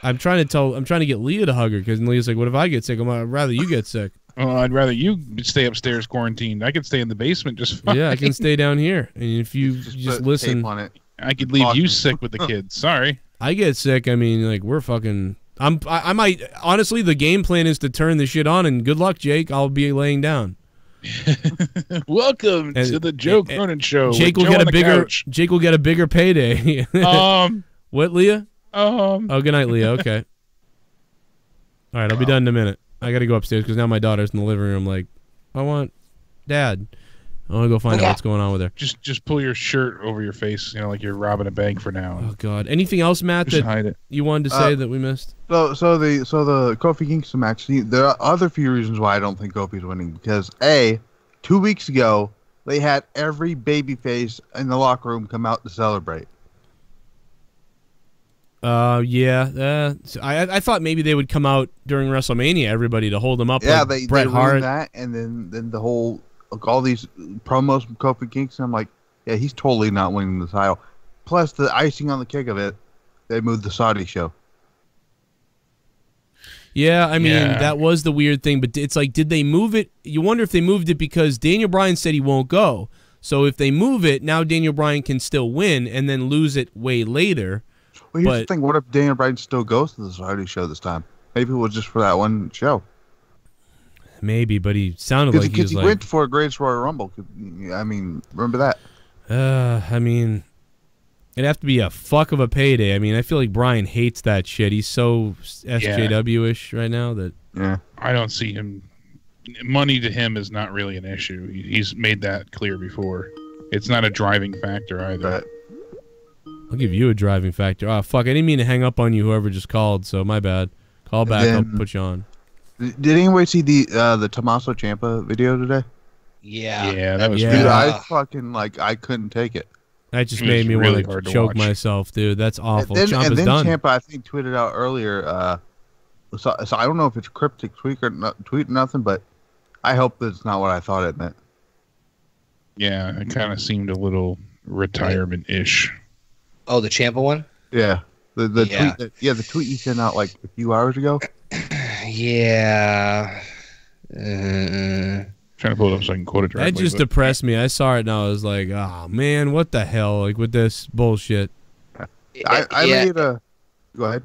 I'm trying to get Leah to hug her because Leah's like, "What if I get sick? I'd rather you get sick." Well, I'd rather you stay upstairs quarantined. I could stay in the basement just fine. Yeah, I can stay down here, and if you just listen, tape on it. I could leave you sick with the kids. Sorry. I get sick. I mean, like we're fucking. I might honestly. The game plan is to turn the shit on, and good luck, Jake. I'll be laying down. Welcome to the Joe Cronin Show. Jake will get a bigger payday. What, Leah? Oh, good night, Leah. Okay. All right, I'll be done in a minute. I got to go upstairs because now my daughter's in the living room. Like, I want Dad. I want to go find out what's going on with her. Just pull your shirt over your face, like you're robbing a bank for now. Oh God! Anything else, Matt? Just hide it. You wanted to say that we missed? So the Kofi Kingston match. There are other few reasons why I don't think Kofi's winning. Because 2 weeks ago they had every babyface in the locker room come out to celebrate. I thought maybe they would come out during WrestleMania, everybody to hold them up. Yeah, like Bret Hart. That, and then the whole all these promos from Kofi Kingston. I'm like, yeah, he's totally not winning the title. Plus, the icing on the cake of it, they moved the Saudi show. Yeah, I mean, that was the weird thing, but it's like, did they move it? You wonder if they moved it because Daniel Bryan said he won't go. So if they move it, now Daniel Bryan can still win and then lose it way later. Well, here's the thing. What if Daniel Bryan still goes to the Saudi show this time? Maybe it was just for that one show. Maybe, but he sounded like he went for a Greatest Royal Rumble. I mean, remember that? I mean, it'd have to be a fuck of a payday. I mean, I feel like Bryan hates that shit. He's so SJW-ish right now that... Yeah. I don't see him... Money to him is not really an issue. He's made that clear before. It's not a driving factor either. Right. I'll give you a driving factor. Oh, fuck, I didn't mean to hang up on you, whoever just called, so my bad. Call back, I'll put you on. Did anybody see the Tommaso Ciampa video today? Yeah, that was dude. good. I fucking I couldn't take it. That just made me really want to choke myself, dude. That's awful. And then done. Ciampa, I think, tweeted out earlier. So I don't know if it's a cryptic tweet or nothing, but I hope that's not what I thought it meant. Yeah, it kind of seemed a little retirement-ish. Oh, the Ciampa one? Yeah. The tweet the tweet you sent out like a few hours ago. Yeah. Trying to pull it up so I can quote it directly. That just depressed me. I saw it and I was like, oh man, what the hell? Like with this bullshit. I made a. Go ahead.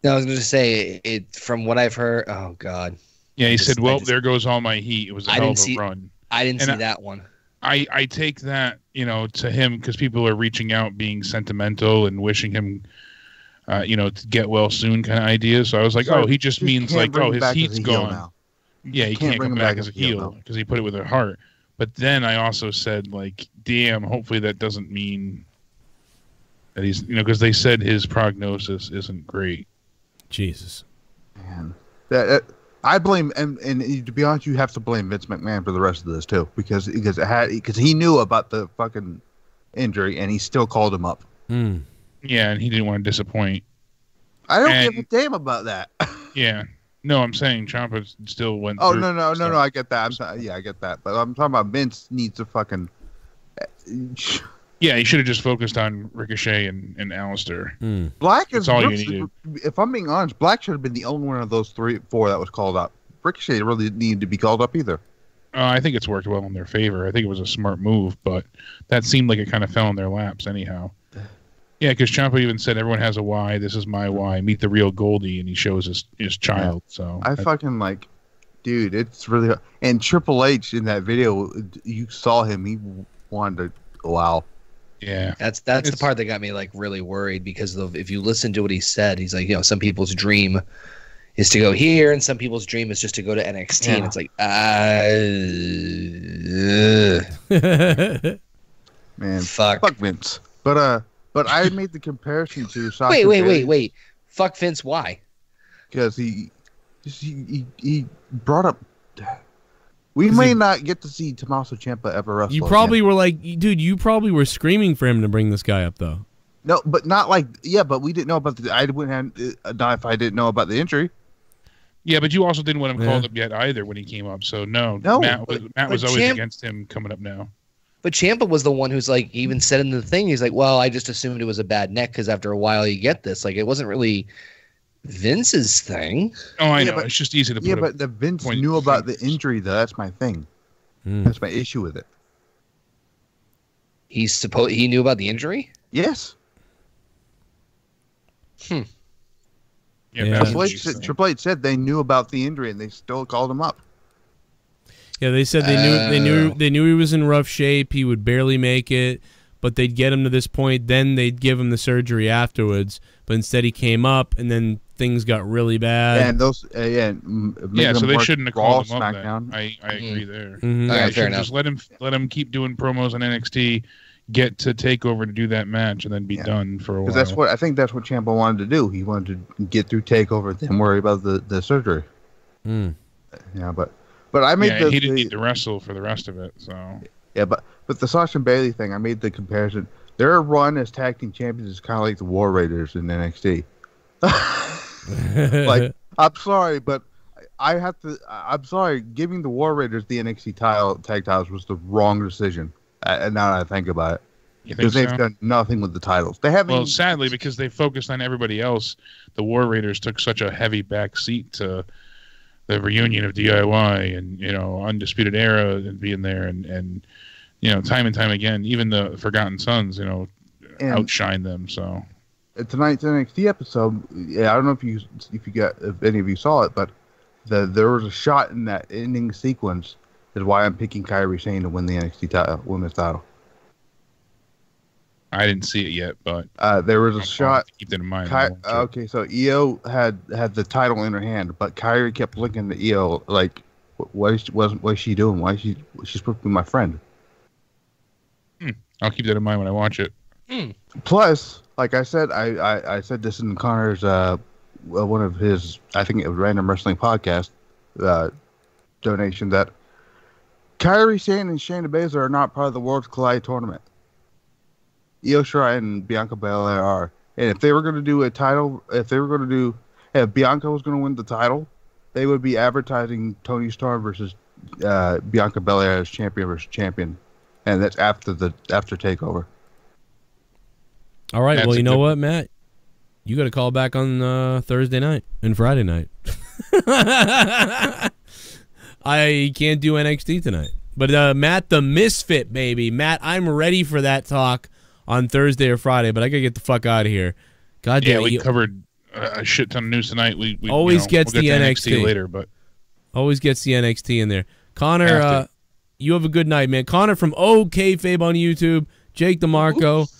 No, I was going to say it. From what I've heard, oh god. Yeah, he said, "Well, there goes all my heat." It was a hell of a run. I didn't see that one. I take that, to him because people are reaching out, being sentimental and wishing him, to get well soon kind of idea. So I was like, So he just means like, his heat's gone. Now. Yeah, he can't come back as a heel because he put it with a heart. But then I also said, like, damn, hopefully that doesn't mean that he's, because they said his prognosis isn't great. Jesus. Man. I blame, and to be honest, you have to blame Vince McMahon for the rest of this too, because he knew about the fucking injury and he still called him up. Yeah, and he didn't want to disappoint. I don't give a damn about that. Yeah. No, I'm saying Ciampa still went. Oh no! I get that. I get that. But I'm talking about Vince needs to fucking. Yeah, he should have just focused on Ricochet and Alistair. Black is all you needed. If I'm being honest, Black should have been the only one of those 4 that was called up. Ricochet really didn't need to be called up either. I think it's worked well in their favor. I think it was a smart move, but that seemed like it kind of fell in their laps anyhow. Yeah, because Ciampa even said, everyone has a why. This is my why. Meet the real Goldie, and he shows his child. Yeah. So I fucking like, dude, it's really. And Triple H in that video, you saw him. He wanted to. Wow. Yeah, that's the part that got me like really worried because if you listen to what he said, he's like, some people's dream is to go here, and some people's dream is just to go to NXT, and it's like, man, fuck Vince. But I made the comparison to Sasha. Wait. Fuck Vince. Why? Because he brought up. We may not get to see Tommaso Ciampa ever wrestle. You probably were like, dude, you probably were screaming for him to bring this guy up, though. No, but not like, but we didn't know about I wouldn't have not if I didn't know about the injury. Yeah, but you also didn't want him called up yet either when he came up. So no, Matt was always against him coming up now. But Ciampa was the one who's like, he even said in the thing, he's like, well, I just assumed it was a bad neck because after a while you get this. Like, it wasn't really Vince's thing. Oh, I know. But, it's just easy to put. Yeah, but the Vince knew about the injury, though. That's my thing. That's my issue with it. He knew about the injury? Yes. Yeah, Triple H said they knew about the injury and they still called him up. Yeah, they said they knew he was in rough shape. He would barely make it, but they'd get him to this point. Then they'd give him the surgery afterwards. But instead, he came up, and then things got really bad. And those, so they shouldn't have called him up. Then. I agree there. Right, fair enough. Just let him keep doing promos on NXT, get to TakeOver to do that match, and then be done for a while. Because I think that's what Ciampa wanted to do. He wanted to get through TakeOver, then worry about the surgery. Yeah, but I made he didn't need to wrestle for the rest of it. So yeah, but the Sasha and Bailey thing, I made the comparison. Their run as tag team champions is kind of like the War Raiders in NXT. Like, I'm sorry, but I'm sorry. Giving the War Raiders the NXT tag titles was the wrong decision. And now that I think about it, because they've done nothing with the titles. They haven't. Well, sadly, because they focused on everybody else, the War Raiders took such a heavy back seat to the reunion of DIY and Undisputed Era and being there and time and time again, even the Forgotten Sons outshine them. So tonight's NXT episode, I don't know if any of you saw it, but there was a shot in that ending sequence is why I'm picking Kairi Sane to win the NXT women's title. I didn't see it yet, but there was a shot. Keep that in mind. Okay, so Io had the title in her hand, but Kairi kept looking at Io like, what is she doing? Why is she's supposed to be my friend? I'll keep that in mind when I watch it. Plus, like I said, I said this in Connor's one of his, I think it was Random Wrestling Podcast donation, that Kairi Sane and Shayna Baszler are not part of the Worlds Collide tournament. Io Shirai and Bianca Belair are. And if they were going to do a title, if Bianca was going to win the title, they would be advertising Toni Storm versus Bianca Belair as champion versus champion. And that's after TakeOver. All right. Well, you know what, Matt? You got to call back on Thursday night and Friday night. I can't do NXT tonight. But Matt the Misfit, baby. Matt, I'm ready for that talk on Thursday or Friday, but I got to get the fuck out of here. God damn Yeah, it. we covered a shit ton of news tonight. We always gets we'll the get to NXT later, but always gets the NXT in there. Connor, you have a good night, man. Connor from OKFabe on YouTube. Jake DeMarco.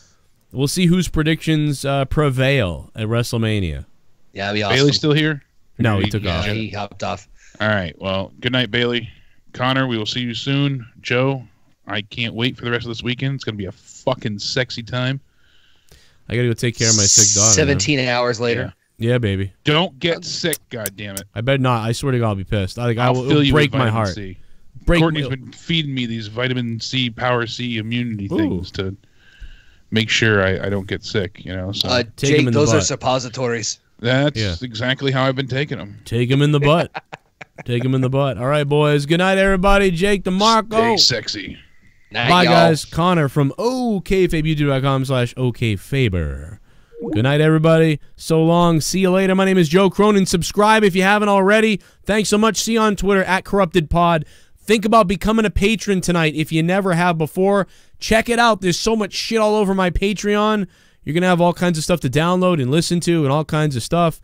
We'll see whose predictions prevail at WrestleMania. Yeah, that'd be awesome. Bailey still here? No, he took off. He hopped off. All right. Well, good night, Bailey. Connor, we will see you soon. Joe, I can't wait for the rest of this weekend. It's going to be a fucking sexy time. I got to go take care of my sick daughter. 17 hours later. Yeah, baby. Don't get sick, goddammit. I better not. I swear to God, I'll be pissed. I will fill you break with my vitamin heart. C. Courtney's been feeding me these vitamin C, Power C immunity things to make sure I don't get sick, you know. So Jake, those are suppositories. That's exactly how I've been taking them. Take him in the butt. Take him in the butt. All right, boys. Good night, everybody. Jake DeMarco. Stay sexy. Bye, guys. Connor from OKFabe, youtube.com/OKFaber. Good night, everybody. So long. See you later. My name is Joe Cronin. Subscribe if you haven't already. Thanks so much. See you on Twitter @CorruptedPod. Think about becoming a patron tonight if you never have before. Check it out. There's so much shit all over my Patreon. You're going to have all kinds of stuff to download and listen to and all kinds of stuff.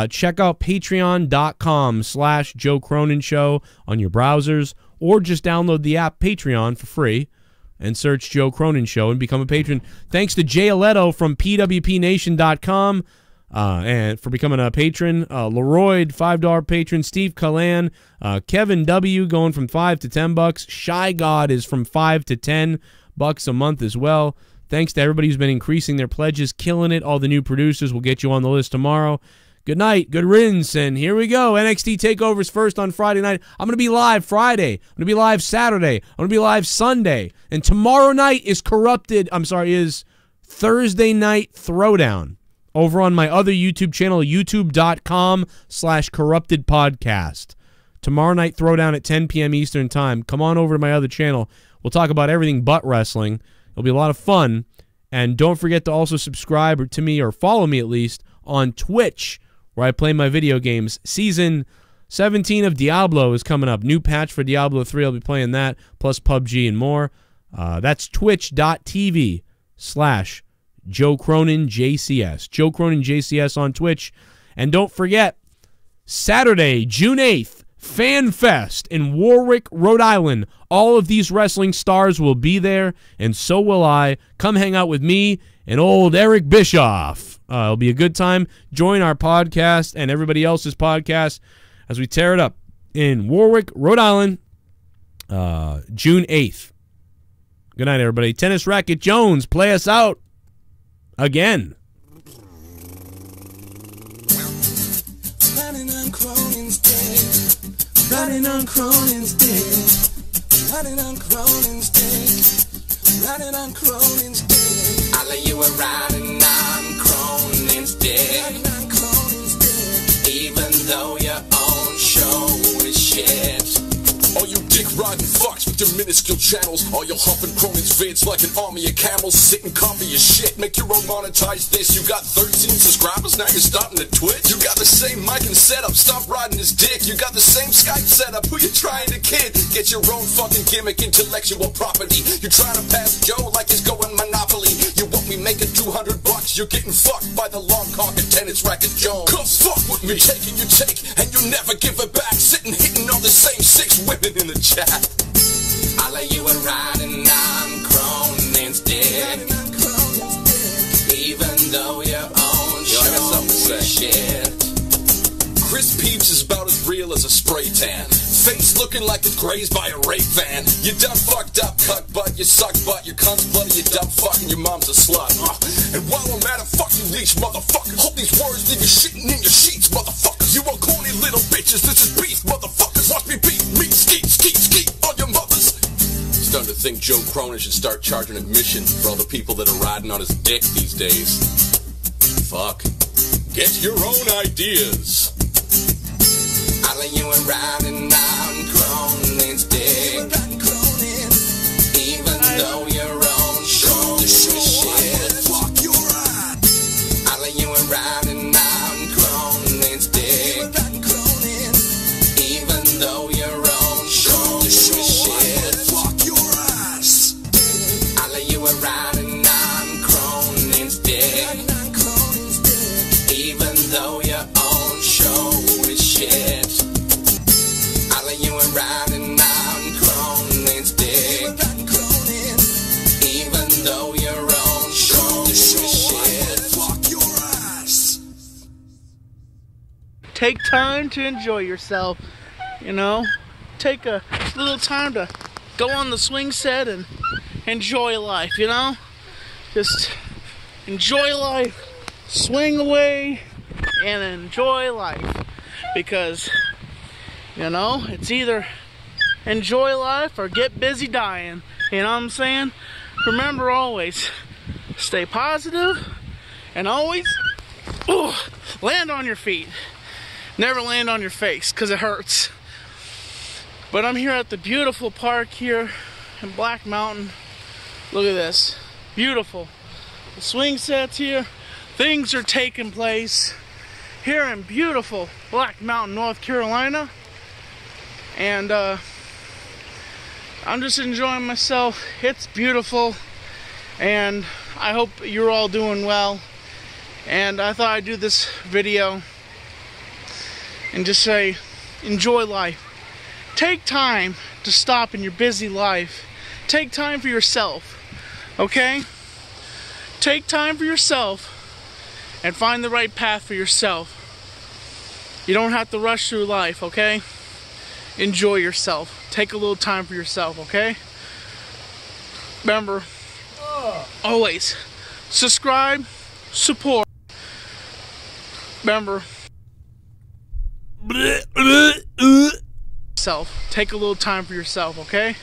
Check out patreon.com/Joe Cronin Show on your browsers, or just download the app Patreon for free and search Joe Cronin Show and become a patron. Thanks to Jay Aletto from pwpnation.com and for becoming a patron. Leroy, $5 patron. Steve Callan. Kevin W. going from $5 to $10. Shy God is from $5 to $10 a month as well. Thanks to everybody who's been increasing their pledges, killing it. All the new producers will get you on the list tomorrow. Good night, good riddance, and here we go. NXT TakeOver's first on Friday night. I'm going to be live Friday. I'm going to be live Saturday. I'm going to be live Sunday. And tomorrow night is is Thursday Night Throwdown over on my other YouTube channel, youtube.com/corruptedpodcast. Tomorrow night Throwdown at 10 p.m. Eastern Time. Come on over to my other channel. We'll talk about everything but wrestling. It'll be a lot of fun. And don't forget to also subscribe to me, or follow me at least, on Twitch, where I play my video games. Season 17 of Diablo is coming up. New patch for Diablo 3. I'll be playing that, plus PUBG and more. That's twitch.tv/Joe Cronin JCS. Joe Cronin JCS on Twitch. And don't forget, Saturday, June 8th, Fan Fest in Warwick, Rhode Island. All of these wrestling stars will be there, and so will I. Come hang out with me and old Eric Bischoff. It'll be a good time. Join our podcast and everybody else's podcast as we tear it up in Warwick, Rhode Island, June 8th. Good night, everybody. Tennis Racket Jones, play us out again. Riding on Cronin's dick. Riding on Cronin's dick. Riding on Cronin's dick. I lay you a riding on Cronin's dick. Riding on Cronin's dick. Even though your own show is shit. All you dick-riding fucks with your minuscule channels, all your humping Cronin's vids like an army of camels, sitting comfy as shit. Make your own monetize this. You got 13 subscribers, now you're starting to Twitch. You got the same mic and setup, stop riding his dick. You got the same Skype setup, who you trying to kid? Get your own fucking gimmick, intellectual property. You're trying to pass Joe like he's going Monopoly. You want me making $200, you're getting fucked by the long cock and tennis racket Jones. Come fuck with me, taking your take, and you never give it back. Sitting hitting on the same 6 women in the chat. I lay you a riding on Cronin's dick. Even though your own show is shit. Chris Peeps is about as real as a spray tan. Face looking like it's grazed by a rape van. You done fucked up, cut butt, you suck butt, your cunt's bloody, you dumb fuck, and your mom's a slut. And while I'm at it, fuck you leech, motherfucker. Hope these words leave you shitting in your sheets, motherfuckers. You are corny little bitches, this is beef, motherfuckers. Watch me beat, meat, skeet, skeet, skeet on your mothers. Starting to think Joe Cronin should start charging admission for all the people that are riding on his dick these days. Fuck. Get your own ideas. I lay you a riding on Cronin's dick. Even though your own show is shit. Fuck you right. I lay you a riding on Cronin's dick. lay you a riding on Cronin's dick. Even though your own show is shit. Fuck your ass. Take time to enjoy yourself, you know? Take a little time to go on the swing set and enjoy life, you know? Just enjoy life, swing away, and enjoy life. Because, you know, it's either enjoy life or get busy dying. You know what I'm saying? Remember always, stay positive and always land on your feet. Never land on your face because it hurts. But I'm here at the beautiful park here in Black Mountain. Look at this. Beautiful. The swing sets here. Things are taking place here in beautiful Black Mountain, North Carolina. And I'm just enjoying myself. It's beautiful. And I hope you're all doing well. And I thought I'd do this video and just say, enjoy life. Take time to stop in your busy life. Take time for yourself, okay? Take time for yourself and find the right path for yourself. You don't have to rush through life, okay? Enjoy yourself. Take a little time for yourself, okay? Remember, always subscribe, support. Remember, take a little time for yourself, okay?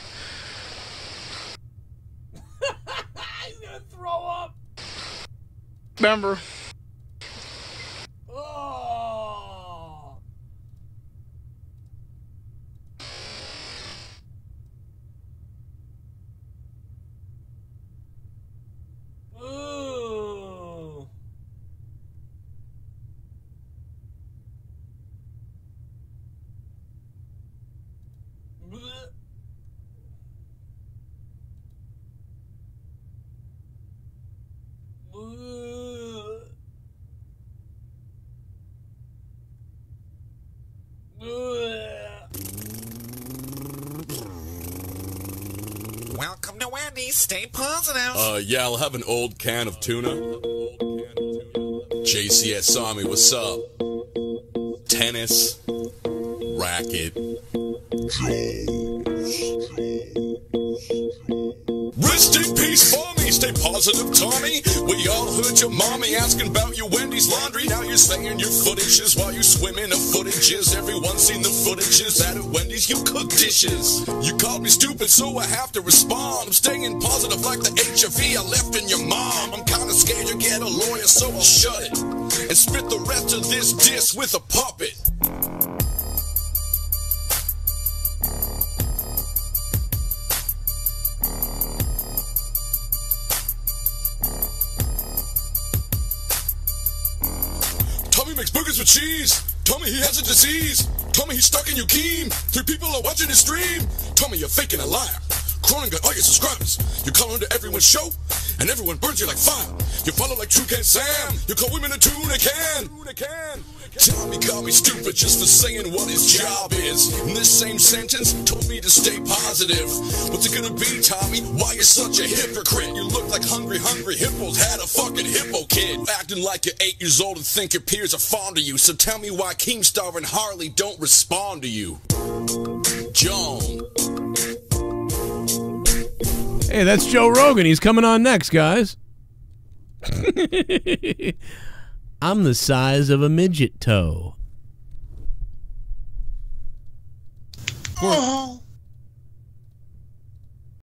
He's gonna throw up. Remember, Welcome to Wendy's. Stay positive. Yeah, I'll have an old can of tuna. JCS Army, what's up? Tennis, racket, Rest in peace for me. Stay positive, Tommy. We all heard your mommy asking about your Wendy's laundry. Now you're saying your footages while you swim in the footages. Everyone's seen the footages that at Wendy's you cook dishes. You called me stupid, so I have to respond. I'm staying positive like the HIV I left in your mom. I'm kinda scared you get a lawyer, so I'll shut it and spit the rest of this diss with a puppet. Tommy makes burgers with cheese. Tommy he has a disease. Tommy he's stuck in your Keem. 3 people are watching his stream. Tommy you're faking a liar. Cronin got all your subscribers. You call into everyone's show, and everyone burns you like fire. You follow like True Can Sam. You call women a tuna can. Tommy called me stupid just for saying what his job is. In this same sentence, told me to stay positive. What's it gonna be, Tommy? Why you such a hypocrite? You look like hungry hippos had a fucking hippo kid. Acting like you're 8 years old and think your peers are fond of you. So tell me why Keemstar and Harley don't respond to you. John. Hey, that's Joe Rogan. He's coming on next, guys. I'm the size of a midget toe. oh,